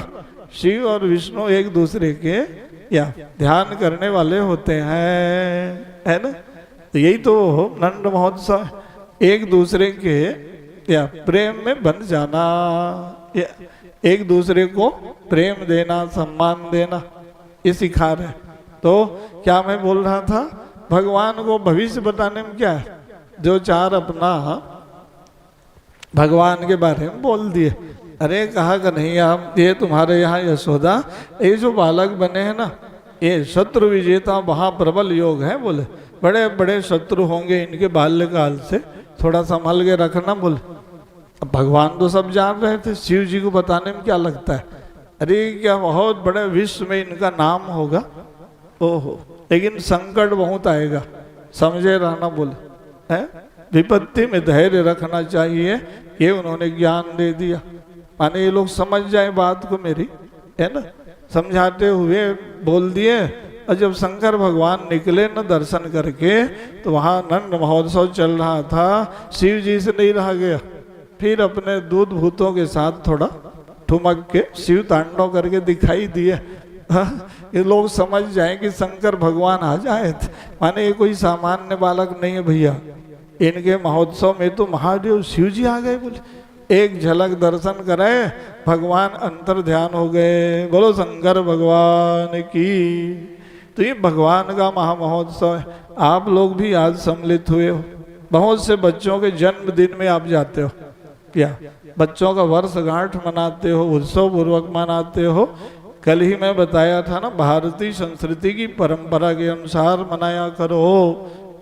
Speaker 1: शिव और विष्णु एक दूसरे के या ध्यान करने वाले होते हैं, है ना। तो यही तो नंद महोत्सव, एक दूसरे के या प्रेम में बन जाना, या एक दूसरे को प्रेम देना सम्मान देना, ये सिखा रहे। तो क्या मैं बोल रहा था, भगवान को भविष्य बताने में क्या है, जो चार अपना भगवान के बारे में बोल दिए। अरे कहा कि नहीं आप ये तुम्हारे यहाँ यशोदा ये जो बालक बने हैं ना, ये शत्रु विजेता महाप्रबल योग है। बोले बड़े बड़े शत्रु होंगे इनके बाल्यकाल से, थोड़ा संभल के रखना। बोले अब भगवान तो सब जान रहे थे, शिव जी को बताने में क्या लगता है। अरे क्या बहुत बड़े विश्व में इनका नाम होगा। ओहो लेकिन संकट बहुत आएगा, समझे रहना। बोले है विपत्ति में धैर्य रखना चाहिए, ये उन्होंने ज्ञान दे दिया। माने ये लोग समझ जाए बात को मेरी, है ना। समझाते हुए बोल दिए। और जब शंकर भगवान निकले न दर्शन करके, तो वहाँ नंद महोत्सव चल रहा था। शिव जी से नहीं रहा गया, फिर अपने दूत भूतों के साथ थोड़ा ठुमक के शिव तांडव करके दिखाई दिए। ये लोग समझ जाए कि शंकर भगवान आ जाए थे। माने ये कोई सामान्य बालक नहीं है भैया, इनके महोत्सव में तो महादेव शिव जी आ गए। बोले एक झलक दर्शन कराए, भगवान अंतर ध्यान हो गए। बोलो शंकर भगवान की। तो ये भगवान का महामहोत्सव है। आप लोग भी आज सम्मिलित हुए हो। बहुत से बच्चों के जन्मदिन में आप जाते हो, क्या बच्चों का वर्षगांठ मनाते हो, उत्सव पूर्वक मनाते हो। कल ही मैं बताया था ना, भारतीय संस्कृति की परंपरा के अनुसार मनाया करो,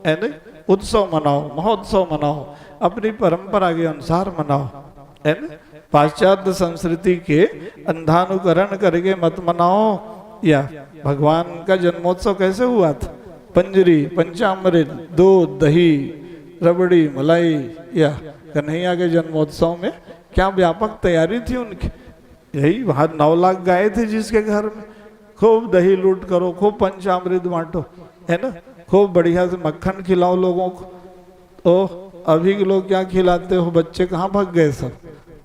Speaker 1: है ना। उत्सव मनाओ, महोत्सव मनाओ, अपनी परंपरा के अनुसार मनाओ, है ना। पाश्चात्य संस्कृति के अंधानुकरण करके मत मनाओ। या भगवान का जन्मोत्सव कैसे हुआ था, पंजरी पंचामृत दूध दही रबड़ी मलाई, या कन्हैया के जन्मोत्सव में क्या व्यापक तैयारी थी उनकी। यही वहाँ 9 लाख गाय थे जिसके घर में, खूब दही लूट करो, खूब पंचामृत बांटो, है ना। खूब बढ़िया से मक्खन खिलाओ लोगों को। तो अभी के लोग क्या खिलाते हो, बच्चे कहाँ भाग गए सब।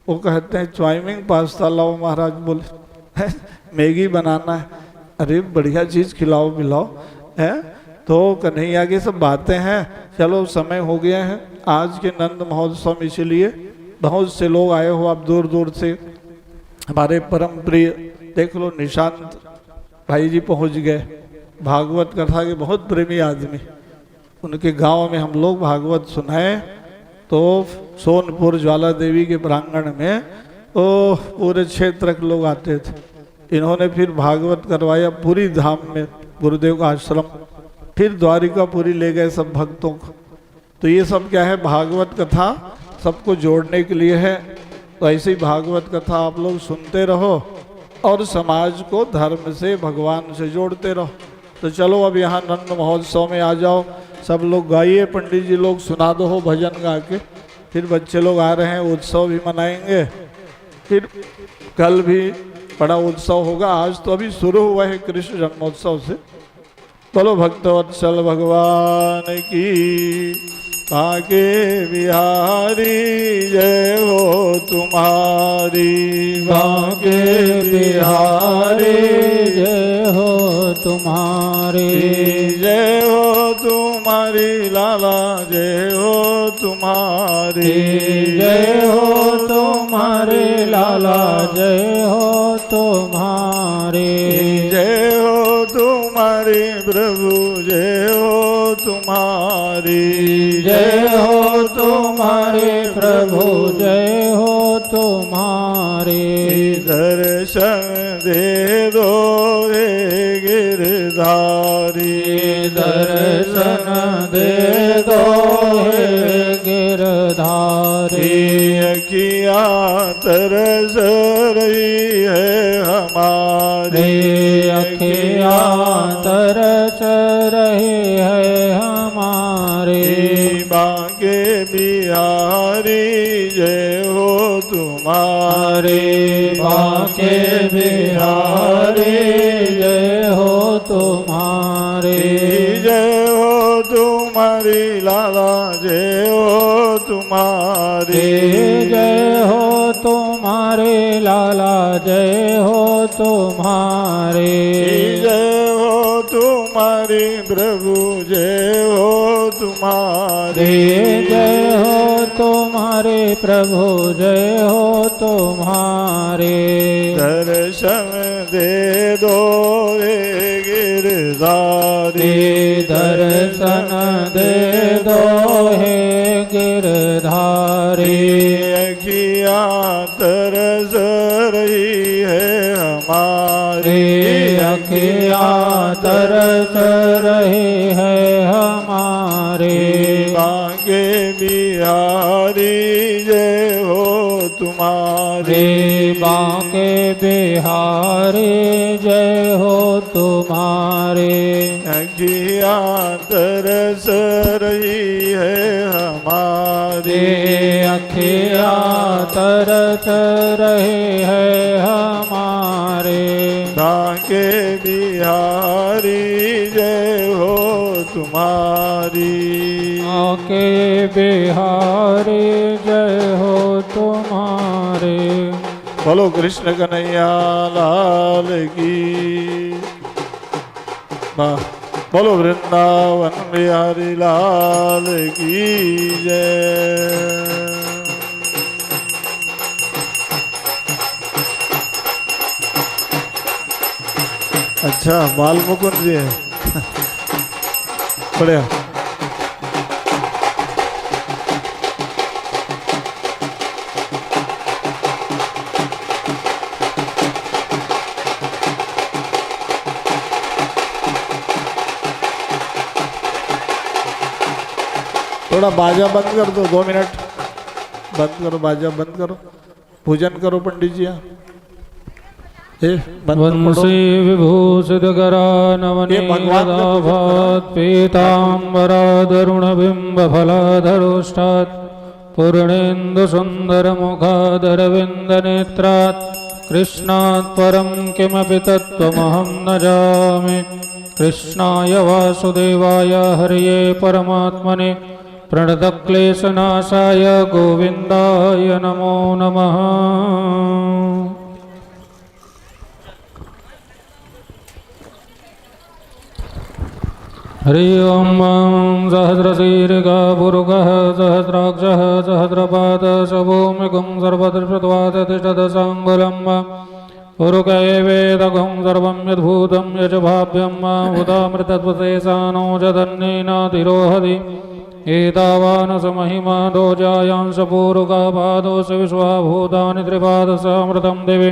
Speaker 1: वो कहते हैं च्वाइमिंग पास्ता लाओ महाराज। बोले मैगी बनाना है, अरे बढ़िया चीज़ खिलाओ पिलाओ, है। तो कन्हैया की सब बातें हैं। चलो समय हो गया है आज के नंद महोत्सव में, इसलिए बहुत से लोग आए हो आप दूर दूर से। हमारे परम प्रिय देख लो निशांत भाई जी पहुंच गए, भागवत कथा के बहुत प्रेमी आदमी। उनके गांव में हम लोग भागवत सुनाए तो सोनपुर ज्वाला देवी के प्रांगण में पूरे क्षेत्र के लोग आते थे। इन्होंने फिर भागवत करवाया पूरी धाम में, गुरुदेव का आश्रम। फिर द्वारिकापुरी ले गए सब भक्तों को। तो ये सब क्या है, भागवत कथा सबको जोड़ने के लिए है। तो ऐसी भागवत कथा आप लोग सुनते रहो और समाज को धर्म से भगवान से जोड़ते रहो। तो चलो अब यहाँ नंद महोत्सव में आ जाओ, सब लोग गाइए, पंडित जी लोग सुना दो हो भजन गा के, फिर बच्चे लोग आ रहे हैं, उत्सव भी मनाएंगे, फिर कल भी बड़ा उत्सव होगा। आज तो अभी शुरू हुआ है कृष्ण जन्मोत्सव से। बोलो भक्तवत्सल भगवान की, बांके बिहारी जय हो तुम्हारी,
Speaker 2: बांके बिहारी जय हो तुम्हारी,
Speaker 1: जय हो तुम्हारी लाला जय हो तुम्हारी,
Speaker 2: जय हो तुम्हारे लाला जय हो तुम्हारे,
Speaker 1: जय हो तुम्हारी प्रभु जय हो तुम्हारी,
Speaker 2: जय हो तुम्हारे प्रभु जय हो तुम्हारे,
Speaker 1: दर्शन दे दो रे गिरधारी,
Speaker 2: दर्शन दे दो हे गिरधारी,
Speaker 1: अखिया तरस रही है हमारी,
Speaker 2: अखियाँ तरस रही है हमारे,
Speaker 1: बांके बिहारी जय हो तुम्हारे,
Speaker 2: बांके बिहारी जय हो तुम्हारे,
Speaker 1: जय हो तुम्हारी लाला जय हो तुम्हारी,
Speaker 2: जय हो तुम्हारे लाला जय हो तुम्हारे,
Speaker 1: जय हो तुम्हारी प्रभु जय हो तुम्हारी,
Speaker 2: जय हो तुम्हारे प्रभु जय हो तुम्हारे,
Speaker 1: दर्शन दे दो रे गिरधारी,
Speaker 2: दर्शन दे दो हे गिरधारी,
Speaker 1: अखिया तरस रही है हमारी,
Speaker 2: अखियाँ तरस रही है हमारे,
Speaker 1: बांके बिहारी जय हो तुम्हारी,
Speaker 2: बांके बिहारी जय हो तुम्हारे,
Speaker 1: अखिया तरस रही है हमारी,
Speaker 2: अखियाँ तरस रहे है हमारे,
Speaker 1: बांके बिहारी जय हो तुम्हारी,
Speaker 2: बांके बिहारी जय हो तुम्हारे।
Speaker 1: बोलो कृष्ण कन्हैया लाल की, बोलो वृंदावन बिहारी लाल की जय। अच्छा बाल मुकुंद जी है बढ़िया। थोड़ा बाजा बंद कर दो, 2 मिनट बंद करो, बाजा बंद करो, पूजन करो पंडित जी।
Speaker 2: वंशी विभूषितकरा नवनीताभात् पीताम्बरादरुणबिम्बफलाधरोष्ठात् पूर्णेन्दुसुन्दरमुखादरविन्दनेत्रात् कृष्णात् परं किमपि तत्त्वमहं न जामि। कृष्णाय वासुदेवाय हरये परमात्मने प्रणतक्लेशनाशाय गोविन्दाय नमो नमः। हरि ओं सहस्रशीर्षः पुरुषः सहस्राक्षः सहस्रपादः शभूमिगुं सर्वदृष्टवादतिष्ठदशाङ्गुलं पुरुष एवेदगुं सर्वं यद्भूतं यच भाव्यं उदामृतत्वशेषानो जदन्नेनातिरोहति एतावान् समहिमा दोजायांश पूरुषपादोऽस्य विश्वाभूतानि त्रिपादशामृतं दिवि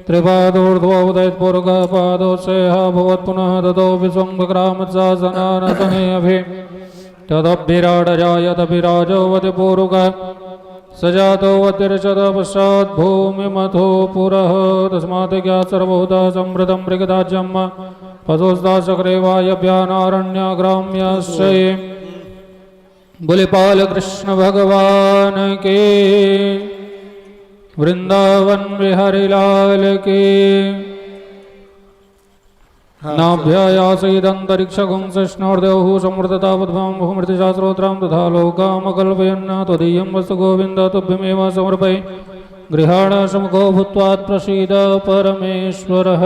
Speaker 2: त्रिपादोर्ध्वोदयत्पूर्वपादोत्सेह भवत् पुनः ततो विश्वङ्ग्रामशासनानतने अभि तदभिराडजायत विराजोवति पूरुष सजातो अतिरचत पश्चात् भूमिमथो पुरः तस्मात् ज्ञात सर्वभूतः समृतं मृगदाज्यम् पशुस्ताचक्रे वायव्यानारण्यग्राम्यश्रये बोले पाल कृष्ण भगवान के वृंदावन बिहारी लाल के नाभ्यायासीदन्तरिक्षगुं कृष्णोर्देवः समृद्धतावद्भां भूमृतिशास्त्रोत्रां तथा लोकामकल्पयन् त्वदीयं वस्तु गोविन्द तुभ्यमेव समर्पये गृहाण समुखो भूत्वात् प्रसीद परमेश्वरः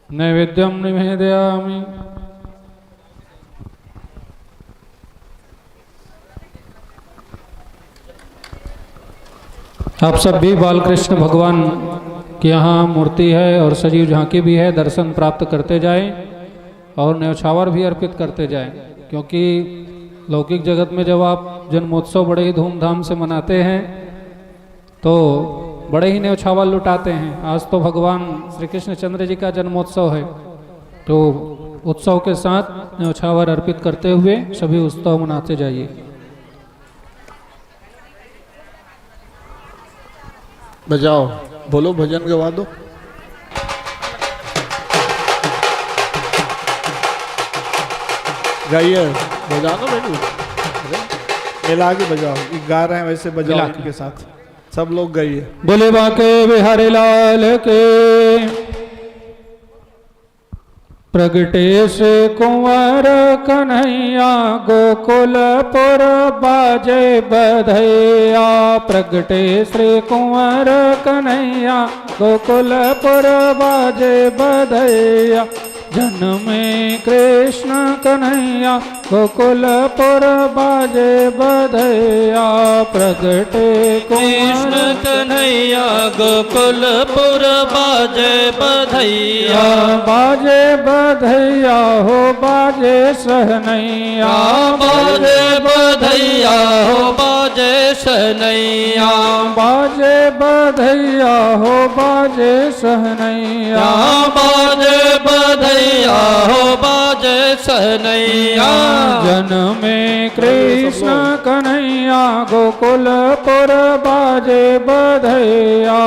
Speaker 2: नैवेद्यं निवेदयामि। आप सब भी बालकृष्ण भगवान की यहाँ मूर्ति है और सजीव झांकी भी है, दर्शन प्राप्त करते जाएं और न्यौछावर भी अर्पित करते जाएं, क्योंकि लौकिक जगत में जब आप जन्मोत्सव बड़े ही धूमधाम से मनाते हैं तो बड़े ही न्यौछावर लुटाते हैं। आज तो भगवान श्री कृष्णचंद्र जी का जन्मोत्सव है, तो उत्सव के साथ न्यौछावर अर्पित करते हुए सभी उत्सव मनाते जाइए।
Speaker 1: बजाओ, बोलो, भजन गवा दो। गाइए, बजा दो बेटू, मिला के बजाओ। ये गा रहे हैं वैसे बजाओ इनके साथ, सब लोग गाइए।
Speaker 2: बोले बाके बिहारी लाल के प्रगटे से कुंवर कन्हैया गोकुलपुर बाजे बधैया। प्रगटे श्री कुंवर कन्हैया गोकुलपुर बाजे बधैया। जन्मे कृष्ण कन्हैया गोकुलपुर बाजे बधैया। प्रगटे
Speaker 3: कृष्ण कन्हैया गोकुलपुर बाजे बधैया।
Speaker 2: बाजे बधैया हो बाजे सहनैया।
Speaker 3: बाजे बधैया हो बाजे सहनैया।
Speaker 2: बाजे बधैया हो बाजे सहनैया।
Speaker 3: बाजे बधैया हो बाजे सहनैया।
Speaker 2: जन्मे कृष्ण कन्हैया गोकुलपुर बाजे बधैया।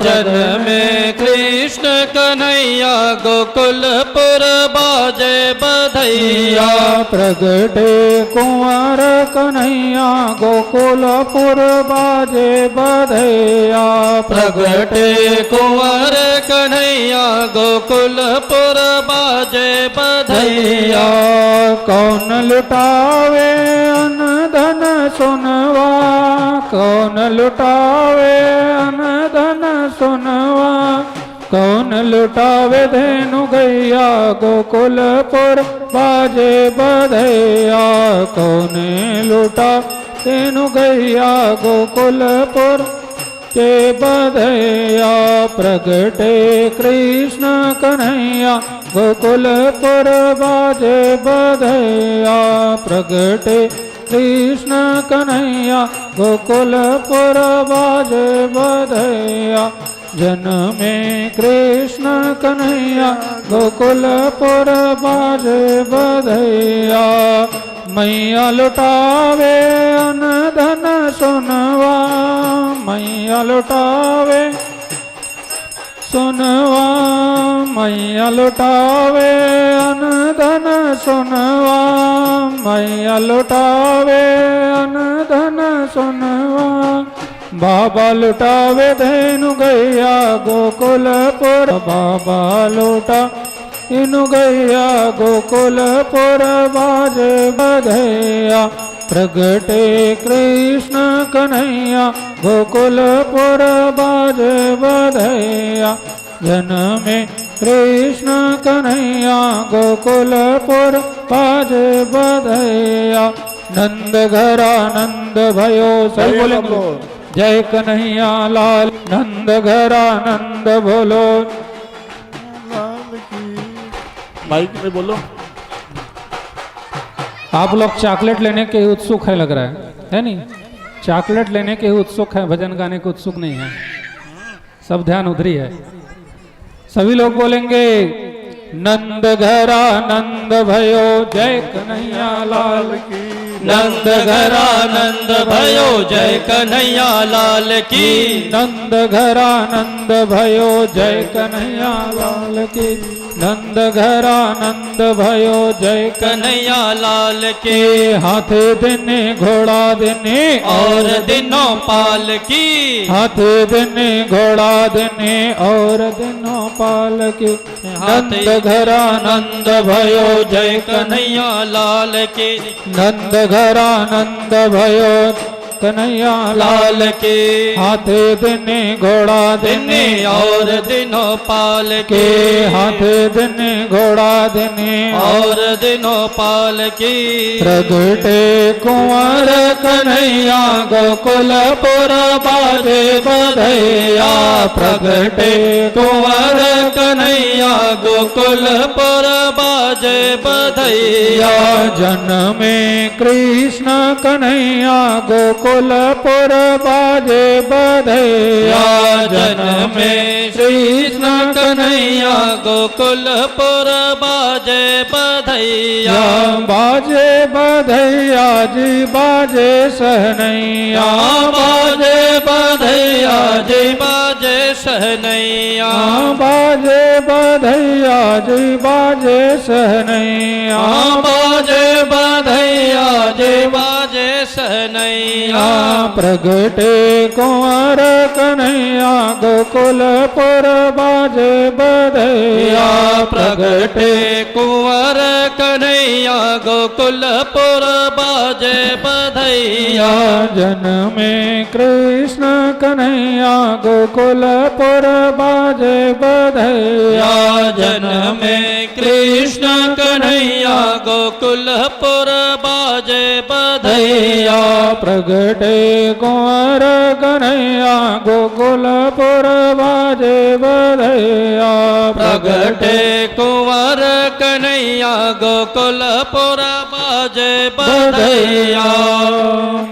Speaker 3: जन्मे कृष्ण कन्हैया गोकुलपुर बाजे बधैया।
Speaker 2: प्रगटे कुंवर कन्हैया गोकुलपुर बाजे बधैया।
Speaker 3: प्रगटे कुंवर कन्हैया गोकुलपुर बाजे बधैया।
Speaker 2: कौन लुटावे अन धन सुनवा। कौन लुटावे अन धन सुनवा। कौन लुटावे धेनु गैया गोकुलपुर बाजे बधैया। कौन लुटा धेनु गैया गोकुलपुर के बधैया। प्रगटे कृष्ण कन्हैया गोकुलपुर बाजे बधैया। प्रगटे कृष्ण कन्हैया गोकुलपुर बाजे बधैया। जन्मे कृष्ण कन्हैया गोकुलपुर बाजे बधैया। मैया लुटावे अन धन सुनवा। मैया लुटावे सुनवा। मैया लुटावे अन धन सुनवा। मैया लुटावे अन धन सुनवा। बाबा लुटावे धेनु गैया गोकुलपुर। बाबा लुटा इनु गैया गोकुलपुर बाजे बधैया। प्रगटे कृष्ण कन्हैया गोकुलपुर बाजे बधैया। जन्मे कृष्ण कन्हैया गोकुलपुर बाजे बधैया। नंद घरा नंद भयो सही बोलेंगे। जय कन्हैया लाल। नंद घरा नंद बोलो।
Speaker 1: माइक में बोलो।
Speaker 2: आप लोग चॉकलेट लेने के उत्सुक है लग रहा है नहीं? चॉकलेट लेने के उत्सुक है, भजन गाने के उत्सुक नहीं है। सब ध्यान उधरी है। सभी लोग बोलेंगे नंद घरा नंद भयो। जय कन्हैया लाल की।
Speaker 3: नंद घरानंद भयो जय कन्हैया लाल की
Speaker 2: नंद घरानंद भयो जय कन्हैया लाल की नंद घरानंद भयो जय
Speaker 3: कन्हैया लाल के
Speaker 2: हाथे दिने घोड़ा दिने
Speaker 3: और दिनों पाल की
Speaker 2: हाथे दिने घोड़ा दिने और दिनों पाल की नंद घरानंद भयो जय
Speaker 3: कन्हैया लाल के
Speaker 2: नंद घरानंद भयो कन्हैया
Speaker 3: लाल के
Speaker 2: हाथे दिने घोड़ा
Speaker 3: दिने और दिनों पाल
Speaker 2: के हाथे दिने घोड़ा दिने
Speaker 3: और दिनों पाल की
Speaker 2: प्रगटे कुंवर कन्हैया गोकुलपुर बाजे बधैया प्रगटे
Speaker 3: कुंवर कन्हैया गोकुलपुर बाजे बधैया
Speaker 2: जन्मे कृष्ण कन्हैया गोकुलपुर बाजे बधैया
Speaker 3: जन्मे कृष्ण कन्हैया गोकुलपुर बाजे बधैया
Speaker 2: बाजे बधैया जी बाजे सहनैया
Speaker 3: बाजे बधैया जी बाजे सहनैया
Speaker 2: बाजे बधैया जी बाजे सहनैया
Speaker 3: बाजे बधैया जी बाजे सहनैया
Speaker 2: प्रगटे कुंवर कन्हैया गोकुलपुर बाजे बधैया
Speaker 3: प्रगटे कुंवर कन्हैया गोकुलपुर बाजे बधैया
Speaker 2: जन्मे कृष्ण कन्हैया गोकुलपुर बाजे बधैया
Speaker 3: जन्मे कृष्ण कन्हैया गोकुलपुर बाजे बधैया
Speaker 2: प्रगटे कुंवर कन्हैया गोकुलपुर बाजे बधैया
Speaker 3: प्रगटे कुंवर कन्हैया गोकुलपुर बाजे बधैया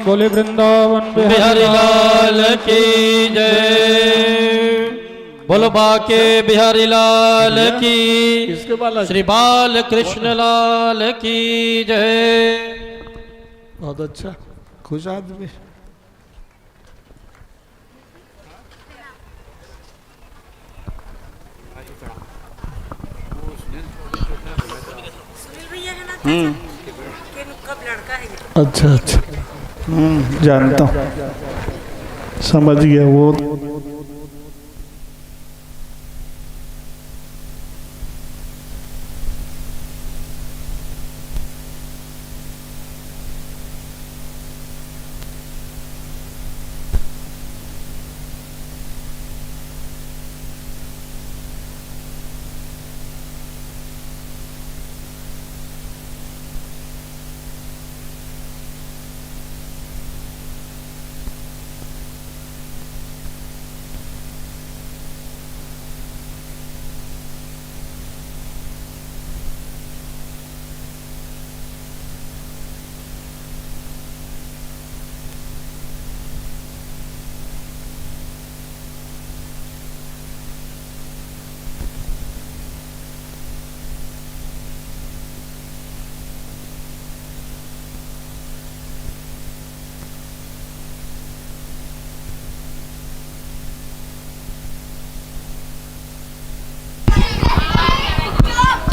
Speaker 2: बोले वृंदावन
Speaker 3: बिहारी लाल की जय बोलो बाके बिहारी लाल की
Speaker 1: किसके बाला
Speaker 3: श्री बाल कृष्ण लाल की जय
Speaker 1: बहुत अच्छा खुश आदमी
Speaker 4: कब लड़का है
Speaker 1: अच्छा अच्छा जानता हूँ समझ गया वो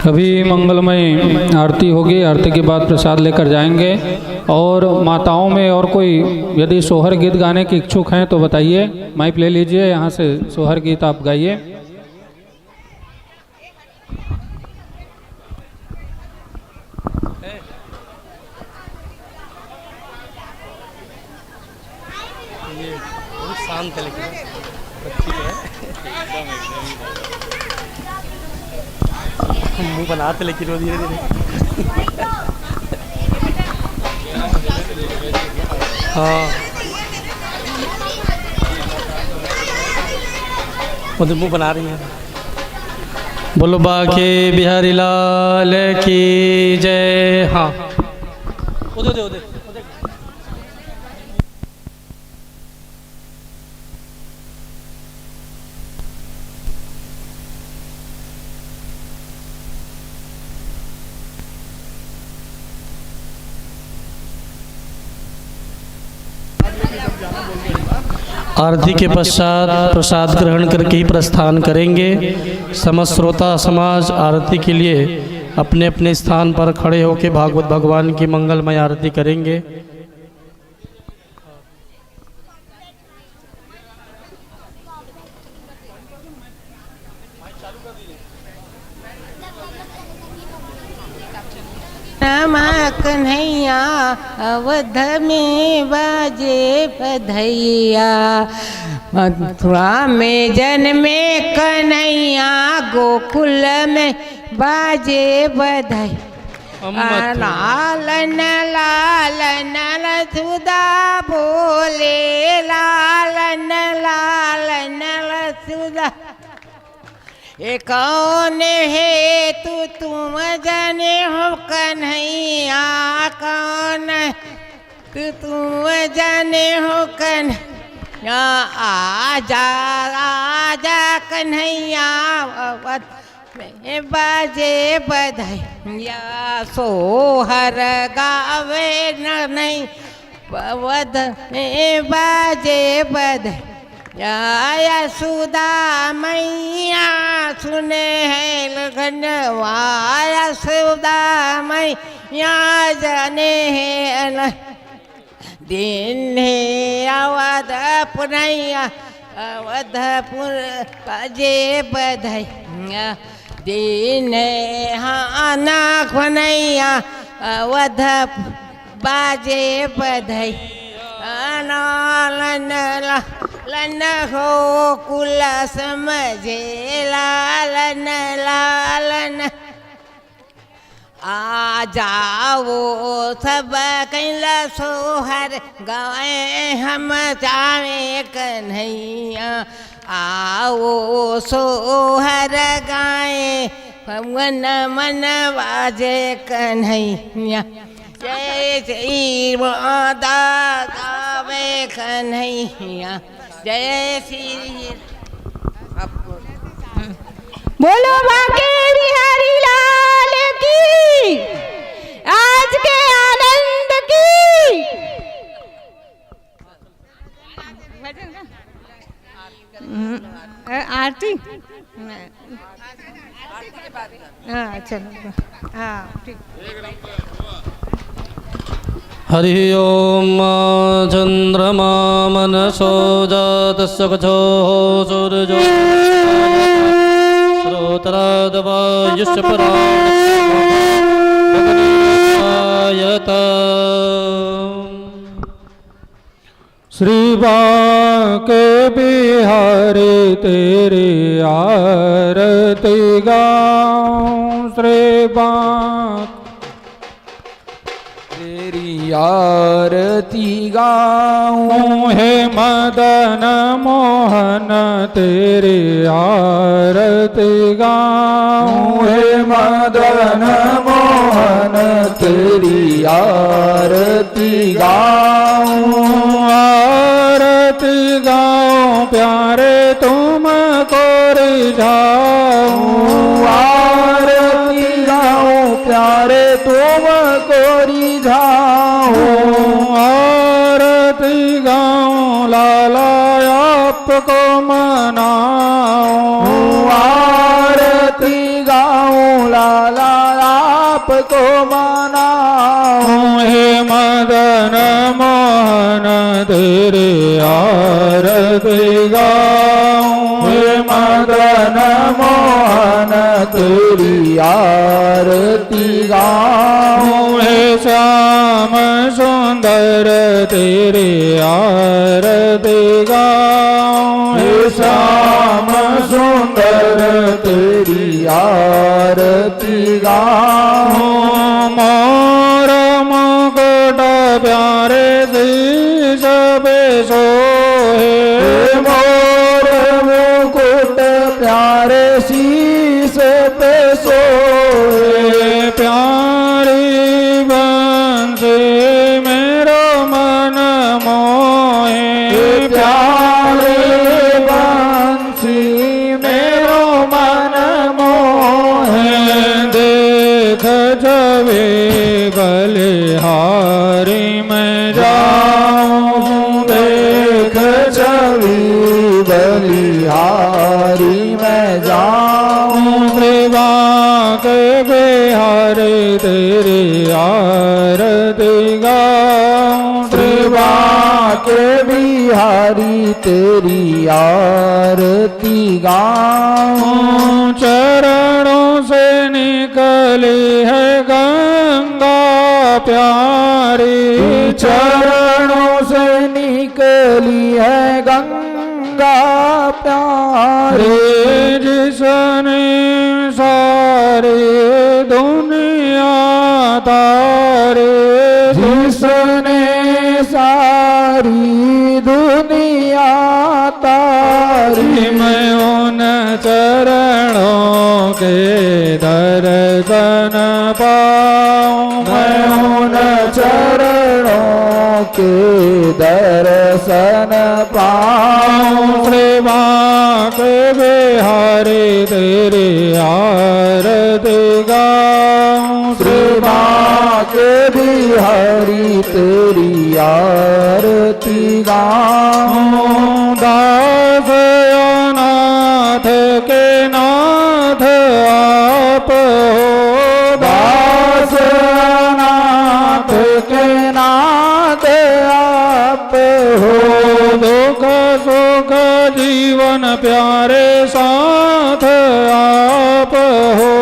Speaker 2: अभी मंगलमय आरती होगी। आरती के बाद प्रसाद लेकर जाएंगे। और माताओं में और कोई यदि सोहर गीत गाने के इच्छुक हैं तो बताइए, माइक ले लीजिए, यहाँ से सोहर गीत आप गाइए।
Speaker 3: शांत मुंह बनाते लेकिन वो धीरे धीरे हाँ वो तो मुंह बना रही है। बोलो बाके बिहारी लाल की जय। हाँ उधर दे उधर आरती के पश्चात प्रसाद ग्रहण करके ही प्रस्थान करेंगे। समस्त श्रोता समाज आरती के लिए अपने अपने स्थान पर खड़े होकर भागवत भगवान की मंगलमय आरती करेंगे।
Speaker 4: कन्हैया अवध में बाजे बधैया, मथुरा में जन्मे कन्हैया, गोकुल में बाजे बधैया। लालन लालन लसुदा बोले, लालन लालन लसुदा। ये कौन है तू तुम जाने हो कन्हैया, कौन तू तुम जाने हो कन्हैया। आजा आजा कन्हैया में बाजे बधैया, सोहर गावे नहीं वध में बाजे बधैया। यशोदा मैया सुने हैं लगनवा, यशोदा मैया जाने हैं दिन है अवधपुरैया, अवधपुर बाजे बधैया। दिन है हाँ नाक बनैया, अवध बाजे बधैया। लन हो कुल समझे, लालन लालन। आ जाओ सब कैला सोहर गाए, हम जावे कन्हैया। आओ सोहर गाए, मन मन बाजे कन्हैया। जय श्री माता गावे कन्हैया, जय श्री।
Speaker 5: बोलो बाके बिहारी लाल की, आज के आनंद की। आरती हाँ चलो हाँ ठीक।
Speaker 3: हरि ओम चंद्रमा मनसो जातस्य कछो सूर्यो श्रोत्रादवायुष्य परायता।
Speaker 2: श्री बांके बिहारी तेरी आरती गाऊं, श्री बांके
Speaker 6: तेरी आरती गाऊं।
Speaker 2: हे मदन मोहन तेरी आरती गाऊं,
Speaker 6: हे मदन मोहन तेरी आरती गाऊं।
Speaker 2: आरती गाऊं प्यारे तुमको रिझाऊं,
Speaker 6: आरती गाऊं प्यारे तुमको रिझाऊं।
Speaker 2: आरती गाऊं लाला आपको मनाऊं,
Speaker 6: आरती गाऊं लाला आपको मनाऊं।
Speaker 2: हे मदन मोहन तेरे आरती गाऊं,
Speaker 6: हे मदन मोहन तेरी आरती गाऊं।
Speaker 2: हे श्याम सुंदर तेरे आरती गाऊं,
Speaker 6: हे श्याम सुंदर तेरी आरती गाऊं।
Speaker 2: मोर मुकुट प्यारे शीश पे सोहे,
Speaker 6: मोर मुकुट प्यारे शीश पे सोए।
Speaker 2: प्यारी बंसी मेरो मन मोहे,
Speaker 6: प्यारे बंसी मेरो मन मोहे।
Speaker 2: देख जवे बलिहारी में जाऊं,
Speaker 6: देख छवि
Speaker 2: के बिहारी तेरी आरती गाऊं,
Speaker 6: श्री बांके बिहारी तेरी आरती गाऊं।
Speaker 2: चरणों से निकली है गंगा प्यारी,
Speaker 6: चरणों से निकली है गंगा प्यारी।
Speaker 2: जिसने सारी दुनिया तारी,
Speaker 6: जिसने सारी दुनिया तारी।
Speaker 2: मैं उन चरणों के दर्शन पाऊं,
Speaker 6: मैं उन चरणों के दर्शन पाऊं।
Speaker 2: श्री बांके बिहारी तेरी आरती गाऊं,
Speaker 6: श्री बांके बिहारी तेरी आरती गाऊं।
Speaker 2: दास अनाथ के नाथ आप हो,
Speaker 6: दास अनाथ के नाथ आप हो।
Speaker 2: दुख सुख जीवन प्यारे साथ आप हो,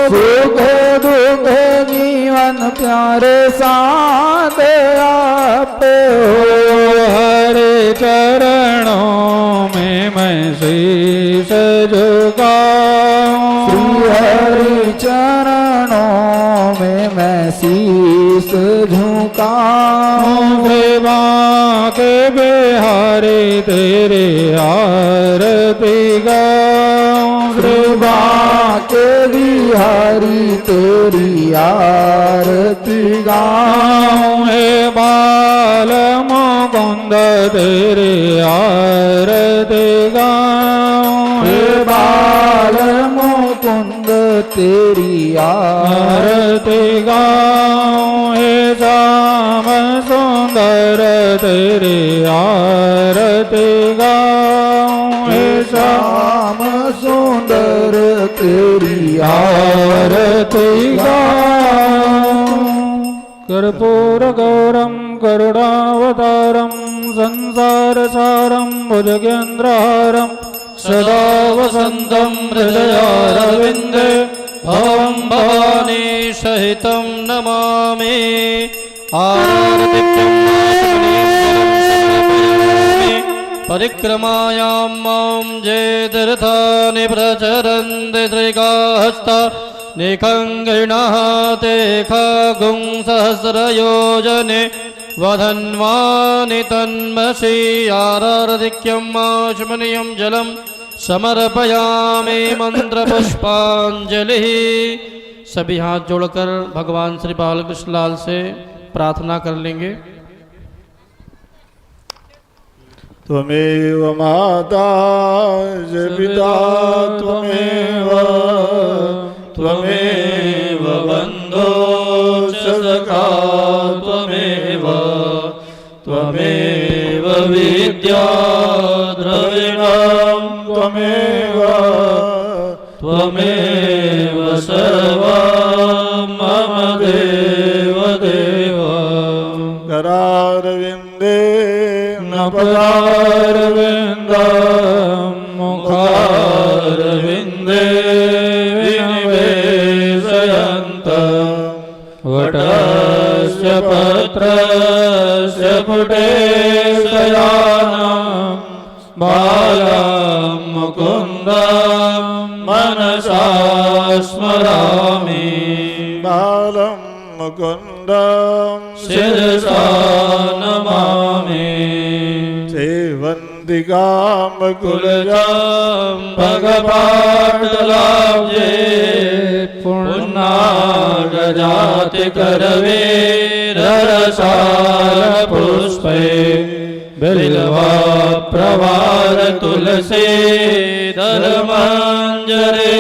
Speaker 6: सुख दुख जीवन प्यारे साथ आप हो।
Speaker 2: हरे चरणों में मैं शीश झुकाऊं,
Speaker 6: श्री हरि चरणों में मैं शीश झुकाऊं।
Speaker 2: श्री बांके बिहारी तेरी आरती गाऊं,
Speaker 6: श्री बांके बिहारी तेरी आरती गाऊं।
Speaker 2: हे बाल मुकुंद तेरी आरती गाऊं,
Speaker 6: हे बाल मुकुंद तेरी
Speaker 2: आरती गाऊं। हे श्याम सुंदर तेरी आरती गाऊं, हे
Speaker 6: श्याम सुंदर तेरी
Speaker 2: आरती गाऊं। कर्पूर गौरम करुणावतारम संसार सारम भुजगेन्द्रहारम सदा वसंतं हृदयारविन्दे भवं भवानी सहितं नमामि। आरतिक्यं परिक्रमायां मां जे तीर्थानि प्रचरन्ति त्रिकाहस्ता निखङ्गिणः ते खगुं सहस्रयोजने वधन्वानि तन्मसि। आराधिक्यं आचमनीयं जलं समर्पयामि मंत्रपुष्पांजलि। सभी हाथ जोड़कर भगवान श्री बालकृष्ण लाल से प्रार्थना कर लेंगे।
Speaker 1: त्वमेव माता च पिता त्वमेव, त्वमेव बन्धो च सखा त्वमेव, त्वमेव विद्या द्रविणं त्वमेव, त्वमेव सर्वं मम देव देव। करारविन्दे न पदारविन्दं मुखारविन्दे विनिवेशयन्तं वटस्य पत्रस्य पुटे शयानं बालं मुकुन्दं मनसा स्मरामि। बालं मुकुन्दं शिरसा नमामि। सेवन्तिकां कुलजां भगपाटलाब्जे पुण्णागजाति करवीररसालपुष्पे बिल्वा प्रवार तुलसी धर्माञ्जरे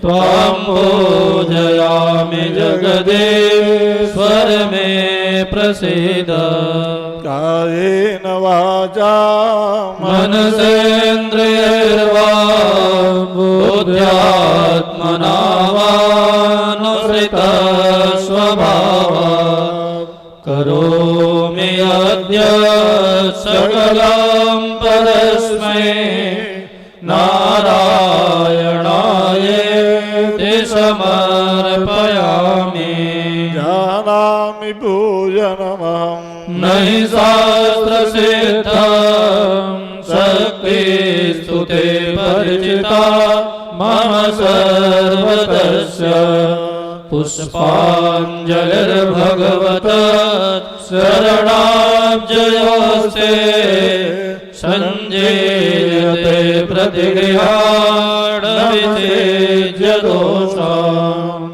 Speaker 1: त्वां पूजयामि जगदीश्वर मे प्रसीद। कायेन वाचा मनसेन्द्रियैर्वा बुद्ध्या
Speaker 3: आत्मनावानुसृता स्वभावा करोमि अद्य सकलं परस्मै नारायणायेति समर्पयामि।
Speaker 1: जानामि पूजनमहं
Speaker 3: न हि शास्त्रसिद्धं शक्तिस्तु ते परिचिता मम सर्वतस्य पुष्पाञ्जलिर्भगवत शरणाब्जयोस्ते सञ्जीयते प्रतिगृहाणविचेज्य दोषान्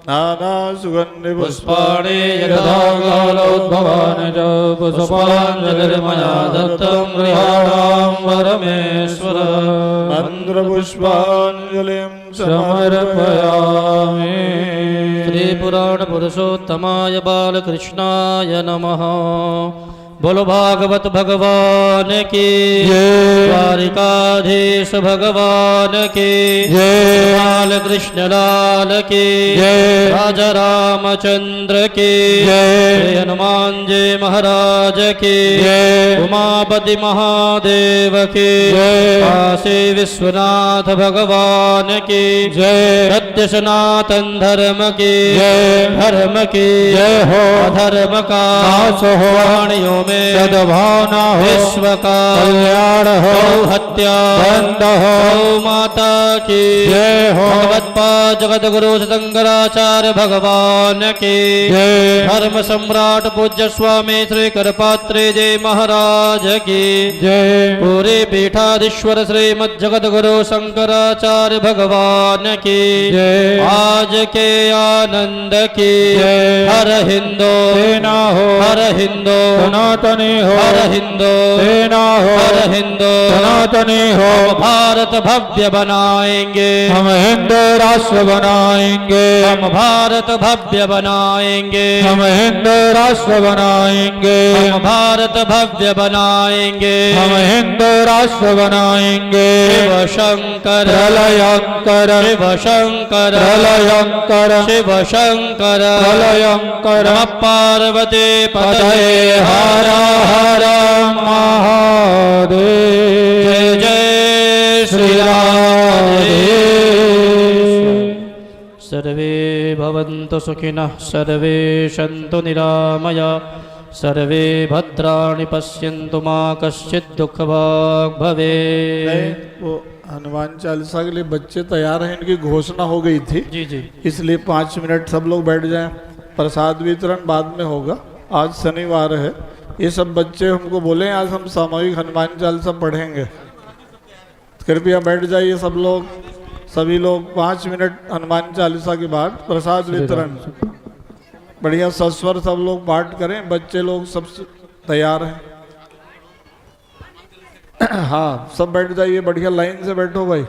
Speaker 1: नाना सुगन्धि
Speaker 3: पुष्पाणि यथा कालोद्भवानि च पुष्पाञ्जलिर्मया दत्तं गृहाणां परमेश्वर
Speaker 1: मन्त्रपुष्पाञ्जलिं
Speaker 3: समर्पयामि। श्रीपुराणपुरुषोत्तमाय बालकृष्णाय नमः। बोलो भागवत भगवान की
Speaker 6: जय।
Speaker 3: द्वारिकाधीश भगवान की
Speaker 6: जय।
Speaker 3: लाल कृष्ण लाल की
Speaker 6: जय।
Speaker 3: राजा रामचंद्र की
Speaker 6: जय।
Speaker 3: श्री हनुमान जी महाराज की
Speaker 6: जय।
Speaker 3: उमापति महादेव की
Speaker 6: जय।
Speaker 3: काशी विश्वनाथ भगवान की
Speaker 6: जय।
Speaker 3: सत्य सनातन धर्म की
Speaker 6: जय।
Speaker 3: धर्म की
Speaker 6: जय हो।
Speaker 3: अधर्म का
Speaker 6: नाश हो।
Speaker 3: वाणियों में
Speaker 6: सद्भावना हो।
Speaker 3: विश्व का
Speaker 6: कल्याण हो।
Speaker 3: गौ हत्या
Speaker 6: बंद हो।
Speaker 3: गौ माता की
Speaker 6: जय हो।
Speaker 3: भगवत्पाद जगत गुरु शंकराचार्य भगवान की
Speaker 6: जय।
Speaker 3: धर्म सम्राट पूज्य स्वामी श्री करपात्रे जी महाराज की
Speaker 6: जय।
Speaker 3: पूरे पीठाधीश्वर श्रीमद जगत गुरु शंकराचार्य भगवान की
Speaker 6: जय।
Speaker 3: आज के आनंद की
Speaker 6: जय।
Speaker 3: हर हिंदू
Speaker 6: सेना हो।
Speaker 3: हर हिंदू
Speaker 6: सनातनी हो।
Speaker 3: हर हिंदू
Speaker 6: सेना हो।
Speaker 3: हर हिंदू
Speaker 6: सनातनी हो।
Speaker 3: भारत भव्य बनाएंगे
Speaker 6: हम हिंदू राष्ट्र बनाएंगे।
Speaker 3: हम भारत भव्य बनाएंगे
Speaker 6: हम हिंदू राष्ट्र बनाएंगे।
Speaker 3: हम भारत भव्य बनाएंगे
Speaker 6: हम हिंदू राष्ट्र बनाएंगे।
Speaker 3: शिव शंकर
Speaker 6: प्रलयंकर
Speaker 3: शिव शंकर
Speaker 6: प्रलयंकर
Speaker 3: शिव शंकर
Speaker 6: प्रलयंकर
Speaker 3: नमः पार्वती
Speaker 6: पतये हर हर महादेव।
Speaker 3: जय जय श्री राधे। सर्वे भवन्तु सुखिनः सर्वे सन्तु निरामया सर्वे भद्राणि पश्यन्तु मा कश्चित् दुःखभाग् भवेत्।
Speaker 1: वो हनुमान चालीसा के लिए बच्चे तैयार हैं, इनकी घोषणा हो गई थी,
Speaker 3: जी जी
Speaker 1: इसलिए 5 मिनट सब लोग बैठ जाएं। प्रसाद वितरण बाद में होगा, आज शनिवार है। ये सब बच्चे हमको बोले आज हम सामूहिक हनुमान चालीसा पढ़ेंगे, कृपया बैठ जाइए सब लोग। सभी लोग 5 मिनट हनुमान चालीसा के बाद प्रसाद वितरण बढ़िया सस्वर सब लोग पाठ करें। बच्चे लोग सब तैयार हैं। हाँ सब बैठ जाइए, बढ़िया लाइन से बैठो भाई।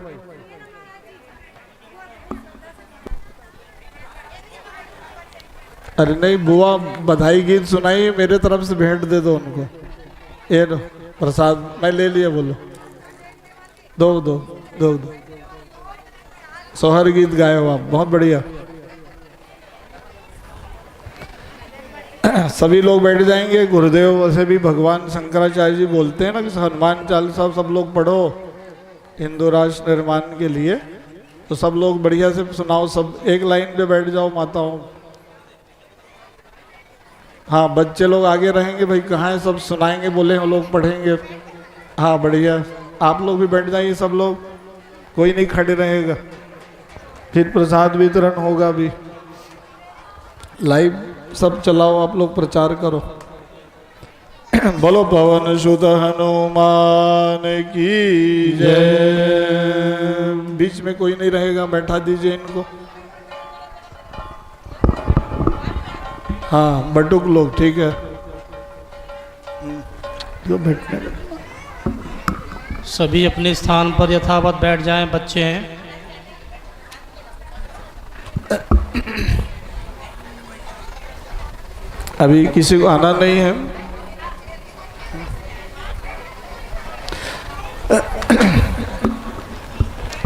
Speaker 1: अरे नहीं बुआ, बधाई गीत सुनाइए, मेरे तरफ से भेंट दे दो उनको। ये लो प्रसाद, मैं ले लिया, बोलो दो दो दो दो। सोहर गीत गाए हो आप, बहुत बढ़िया। सभी लोग बैठ जाएंगे। गुरुदेव वैसे भी भगवान शंकराचार्य जी बोलते हैं ना कि हनुमान चालीसा सब लोग पढ़ो हिंदू राष्ट्र निर्माण के लिए, तो सब लोग बढ़िया से सुनाओ। सब एक लाइन पे बैठ जाओ माताओं। हाँ बच्चे लोग आगे रहेंगे भाई, कहाँ है सब सुनाएंगे, बोले हम लोग पढ़ेंगे। हाँ बढ़िया, आप लोग भी बैठ जाइए सब लोग, कोई नहीं खड़े रहेगा। फिर प्रसाद वितरण होगा भी, लाइव सब चलाओ, आप लोग प्रचार करो। बोलो पवन सुत हनुमान की जय। बीच में कोई नहीं रहेगा, बैठा दीजिए इनको। हाँ बटुक लोग, ठीक है जो बैठने लगे।
Speaker 3: सभी अपने स्थान पर यथावत बैठ जाएं, बच्चे हैं।
Speaker 1: अभी किसी को आना नहीं है।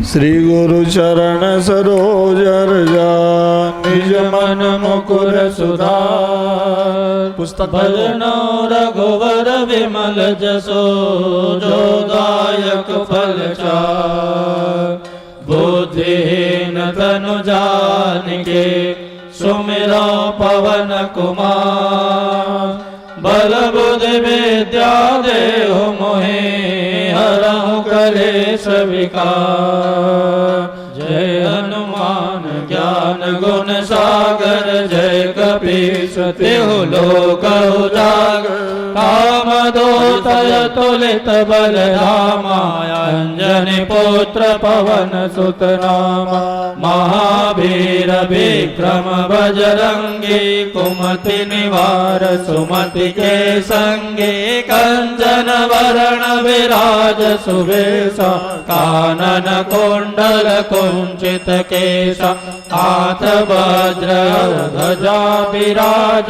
Speaker 1: श्री गुरु चरण सरोज रज निज मन मुकुर सुधार। पुस्तक
Speaker 3: भजनो रघुवर विमल जसो जो दायक फल चार। बुद्धिहीन तनु जानिके सुमिरो पवन कुमार। बल बुद्धि विद्या देहु मोहि हरहु कलेश विकार। जय हनुमान ज्ञान गुण सागर जय कपीस तिहु लोक उजागर। काम दूतय तुलित बल धामा अंजनी पुत्र पवन सुत नामा। महावीर विक्रम बजरंगी कुमति निवार सुमति के संगे। कंचन वरण विराज सुवेशा कानन कुंडल कुंचित केशा। हाथ वज्र ध्वजा विराज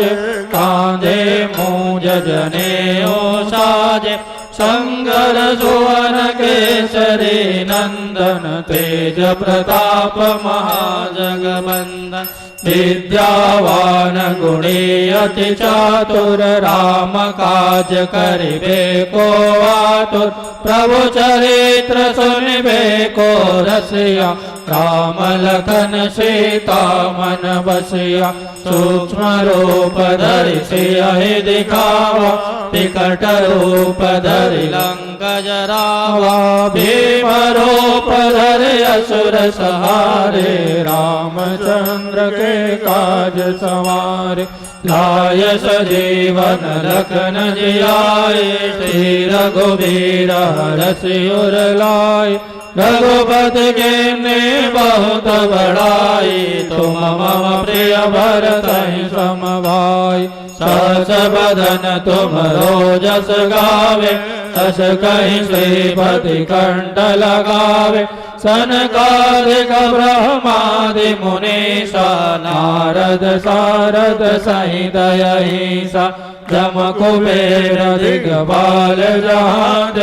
Speaker 3: कांधे मूंज जनेऊ साजे। शंकर सुवन केसरी नंदन तेज प्रताप महाजगवंदन। विद्यावान गुणी अति चातुर राम काज करिबे को आतुर। प्रभु चरित्र सुनिबे को रसिया राम लखन सीता मन बसिया। सूक्ष्म रूप धरि सियहि दिखावा विकट रूप धरि लंक जरावा। भीम रूप धरि असुर सहारे रामचंद्र के काज सवारे। लाय सजीवन लखन जियाए श्री रघुबीर हरषि उर लाए। रघुपति के ने बहुत बड़ाई तुम मम प्रिय भरतहि सम भाई। सहस बदन तुम रोजस गावे तस कहीं श्रीपति कंठ लगावे। सनकादिक ब्रह्मादि मुनीसा नारद सारद सहित अहिसा। जम कुबेर दिगपाल जहांत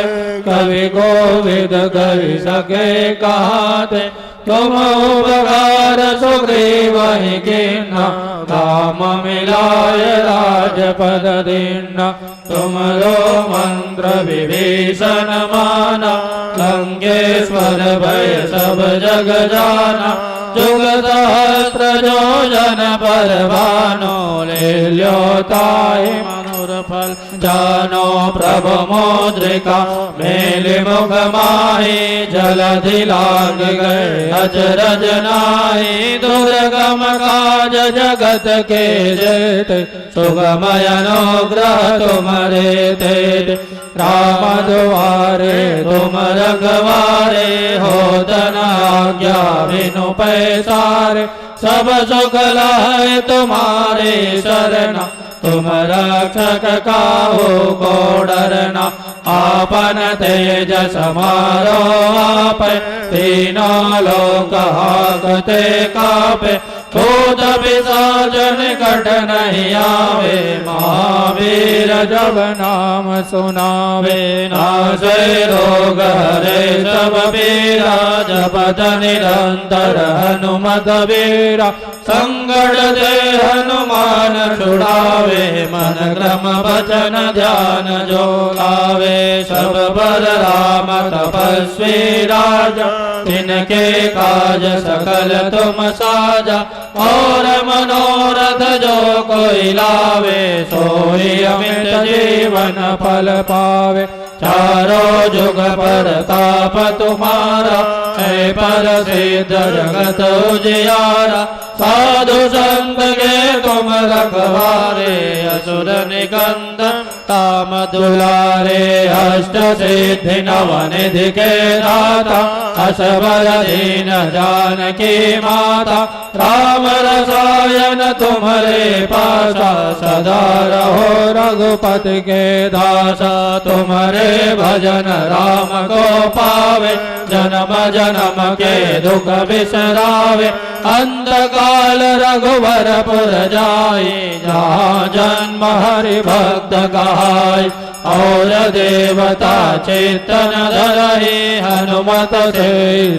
Speaker 3: कवि कोविद कवि सके कहाते। तुम उपकार सुग्रीवहि कीन्हा राम मिलाय राजपद दीन्हा। तुमरो मंत्र विभीषण माना लंकेश्वर भय सब जग जाना। जुग सहस्त्र जो जन पर भानो ले ल्योताहि मनुर फल जानो। प्रभु मुद्रिका मेलि मुख माहि जलधि लाग गए अचरज नाहि। दुर्गम काज जगत के जेते सुगमय अनुग्रह तुम्हारे तेज। राम दुआरे तुम रखवारे हो तना आज्ञा बिनु पैसारे। सब सुख लहै तुम्हारे शरण तुम रक्षक काहू को डरना। आपन तेज समारो आपै तीनों लोक हाकते कापे। भूत पिशाच निकट नहीं आवे महावीर जब नाम सुनावे। नाशे रोग हरे सब पीरा जपत निरंतर हनुमत वीरा। संकट ते हनुमान छुड़ावे मन क्रम वचन ध्यान जो लावे। सब पर राम तपस्वी राजा तिनके काज सकल तुम साजा। और मनोरथ जो कोई लावे सोई अमित जीवन फल पावे। चारों जुग पर ताप तुम्हारा है पर सिद्ध जगत उजियारा। साधु संत के तुम रखवारे असुर निकंदन ताम दुलारे। अष्ट सिद्धि नव निधि के दाता असबर दीन जानकी माता। राम रसायन तुम्हारे पासा सदा रहो रघुपति के दासा। तुम्हारे भजन राम को पावे जन्म जन्म के दुख बिसरावे। अंत काल रघुवर पुर जाई जहाँ जन्म हरि भक्त कहाई।
Speaker 6: और देवता चेतन धरहि हनुमत से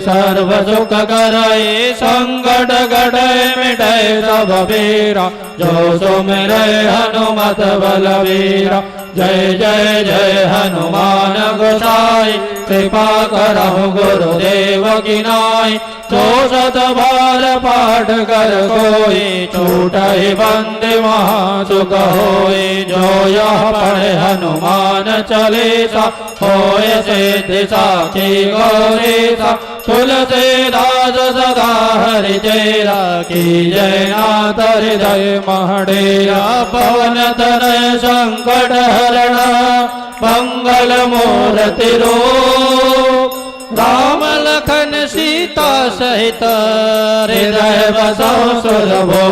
Speaker 6: सर्व सुख करहि संकट कटै मिटै सब पीरा जो सुमिरै हनुमत बलवीरा जय जय जय हनुमान गोसाई कृपा करहु गुरुदेव की नाई जो सत बार पाठ कर कोई छूटहि बंदे महासुख होई जो यह पढ़े हनुमान चालीसा होय सिद्धि साखी गौरीसा तुलसीदास सदा हरि चेरा की जय नाथ हृदय महडेरा पवन तनय संकट हरण मंगल मूर्ति रूप राम लखन सीता सहित हृदय बसो सुरभो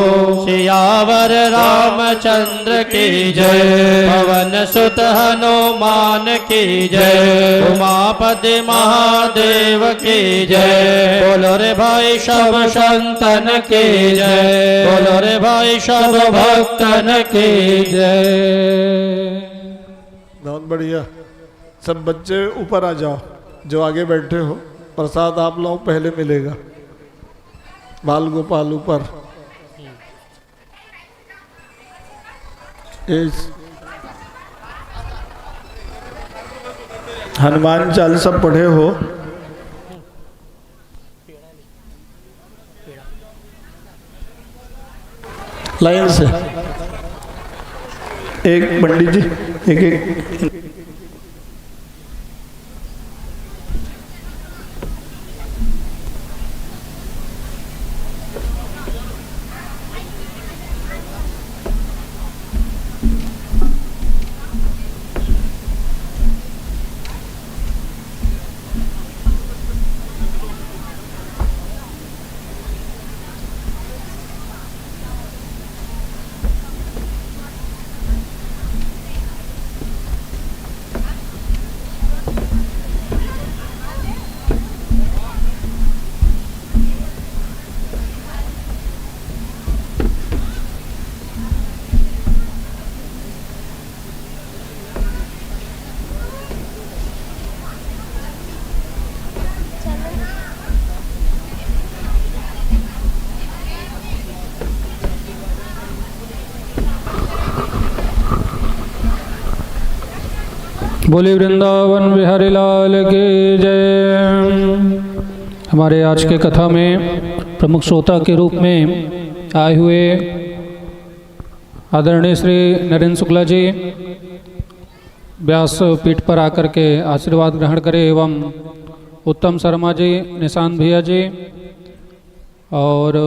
Speaker 6: सियावर रामचंद्र की जय पवन सुत हनुमान की जय उमापति महादेव की जय बोलो रे भाई सब संतन की जय बोलो रे भाई सब भक्तन की जय।
Speaker 1: बहुत बढ़िया। सब बच्चे ऊपर आ जाओ, जो आगे बैठे हो प्रसाद आप लोगों को पहले मिलेगा। बाल गोपाल ऊपर। हनुमान चालीसा पढ़े हो? लाइन से एक पंडित जी, एक एक
Speaker 2: बोले वृंदावन बिहारी लाल की जय। हमारे आज के कथा में प्रमुख श्रोता के रूप में आए हुए आदरणीय श्री नरेंद्र शुक्ला जी व्यास पीठ पर आकर के आशीर्वाद ग्रहण करें, एवं उत्तम शर्मा जी, निशांत भैया जी और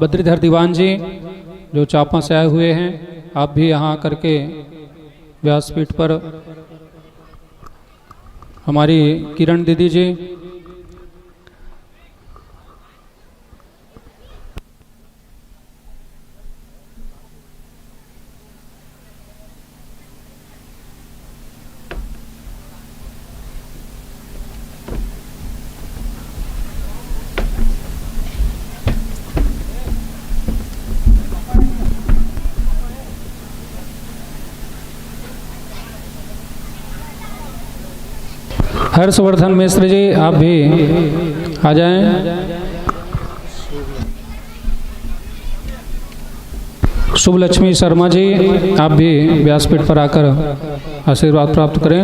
Speaker 2: बद्रीधर दीवान जी जो चापा से आए हुए हैं, आप भी यहाँ आकर के व्यासपीठ पर हमारी किरण दीदी जी, हर्षवर्धन मिश्र जी आप भी आ जाएं। शुभ लक्ष्मी शर्मा जी आप भी व्यासपीठ पर आकर आशीर्वाद प्राप्त करें।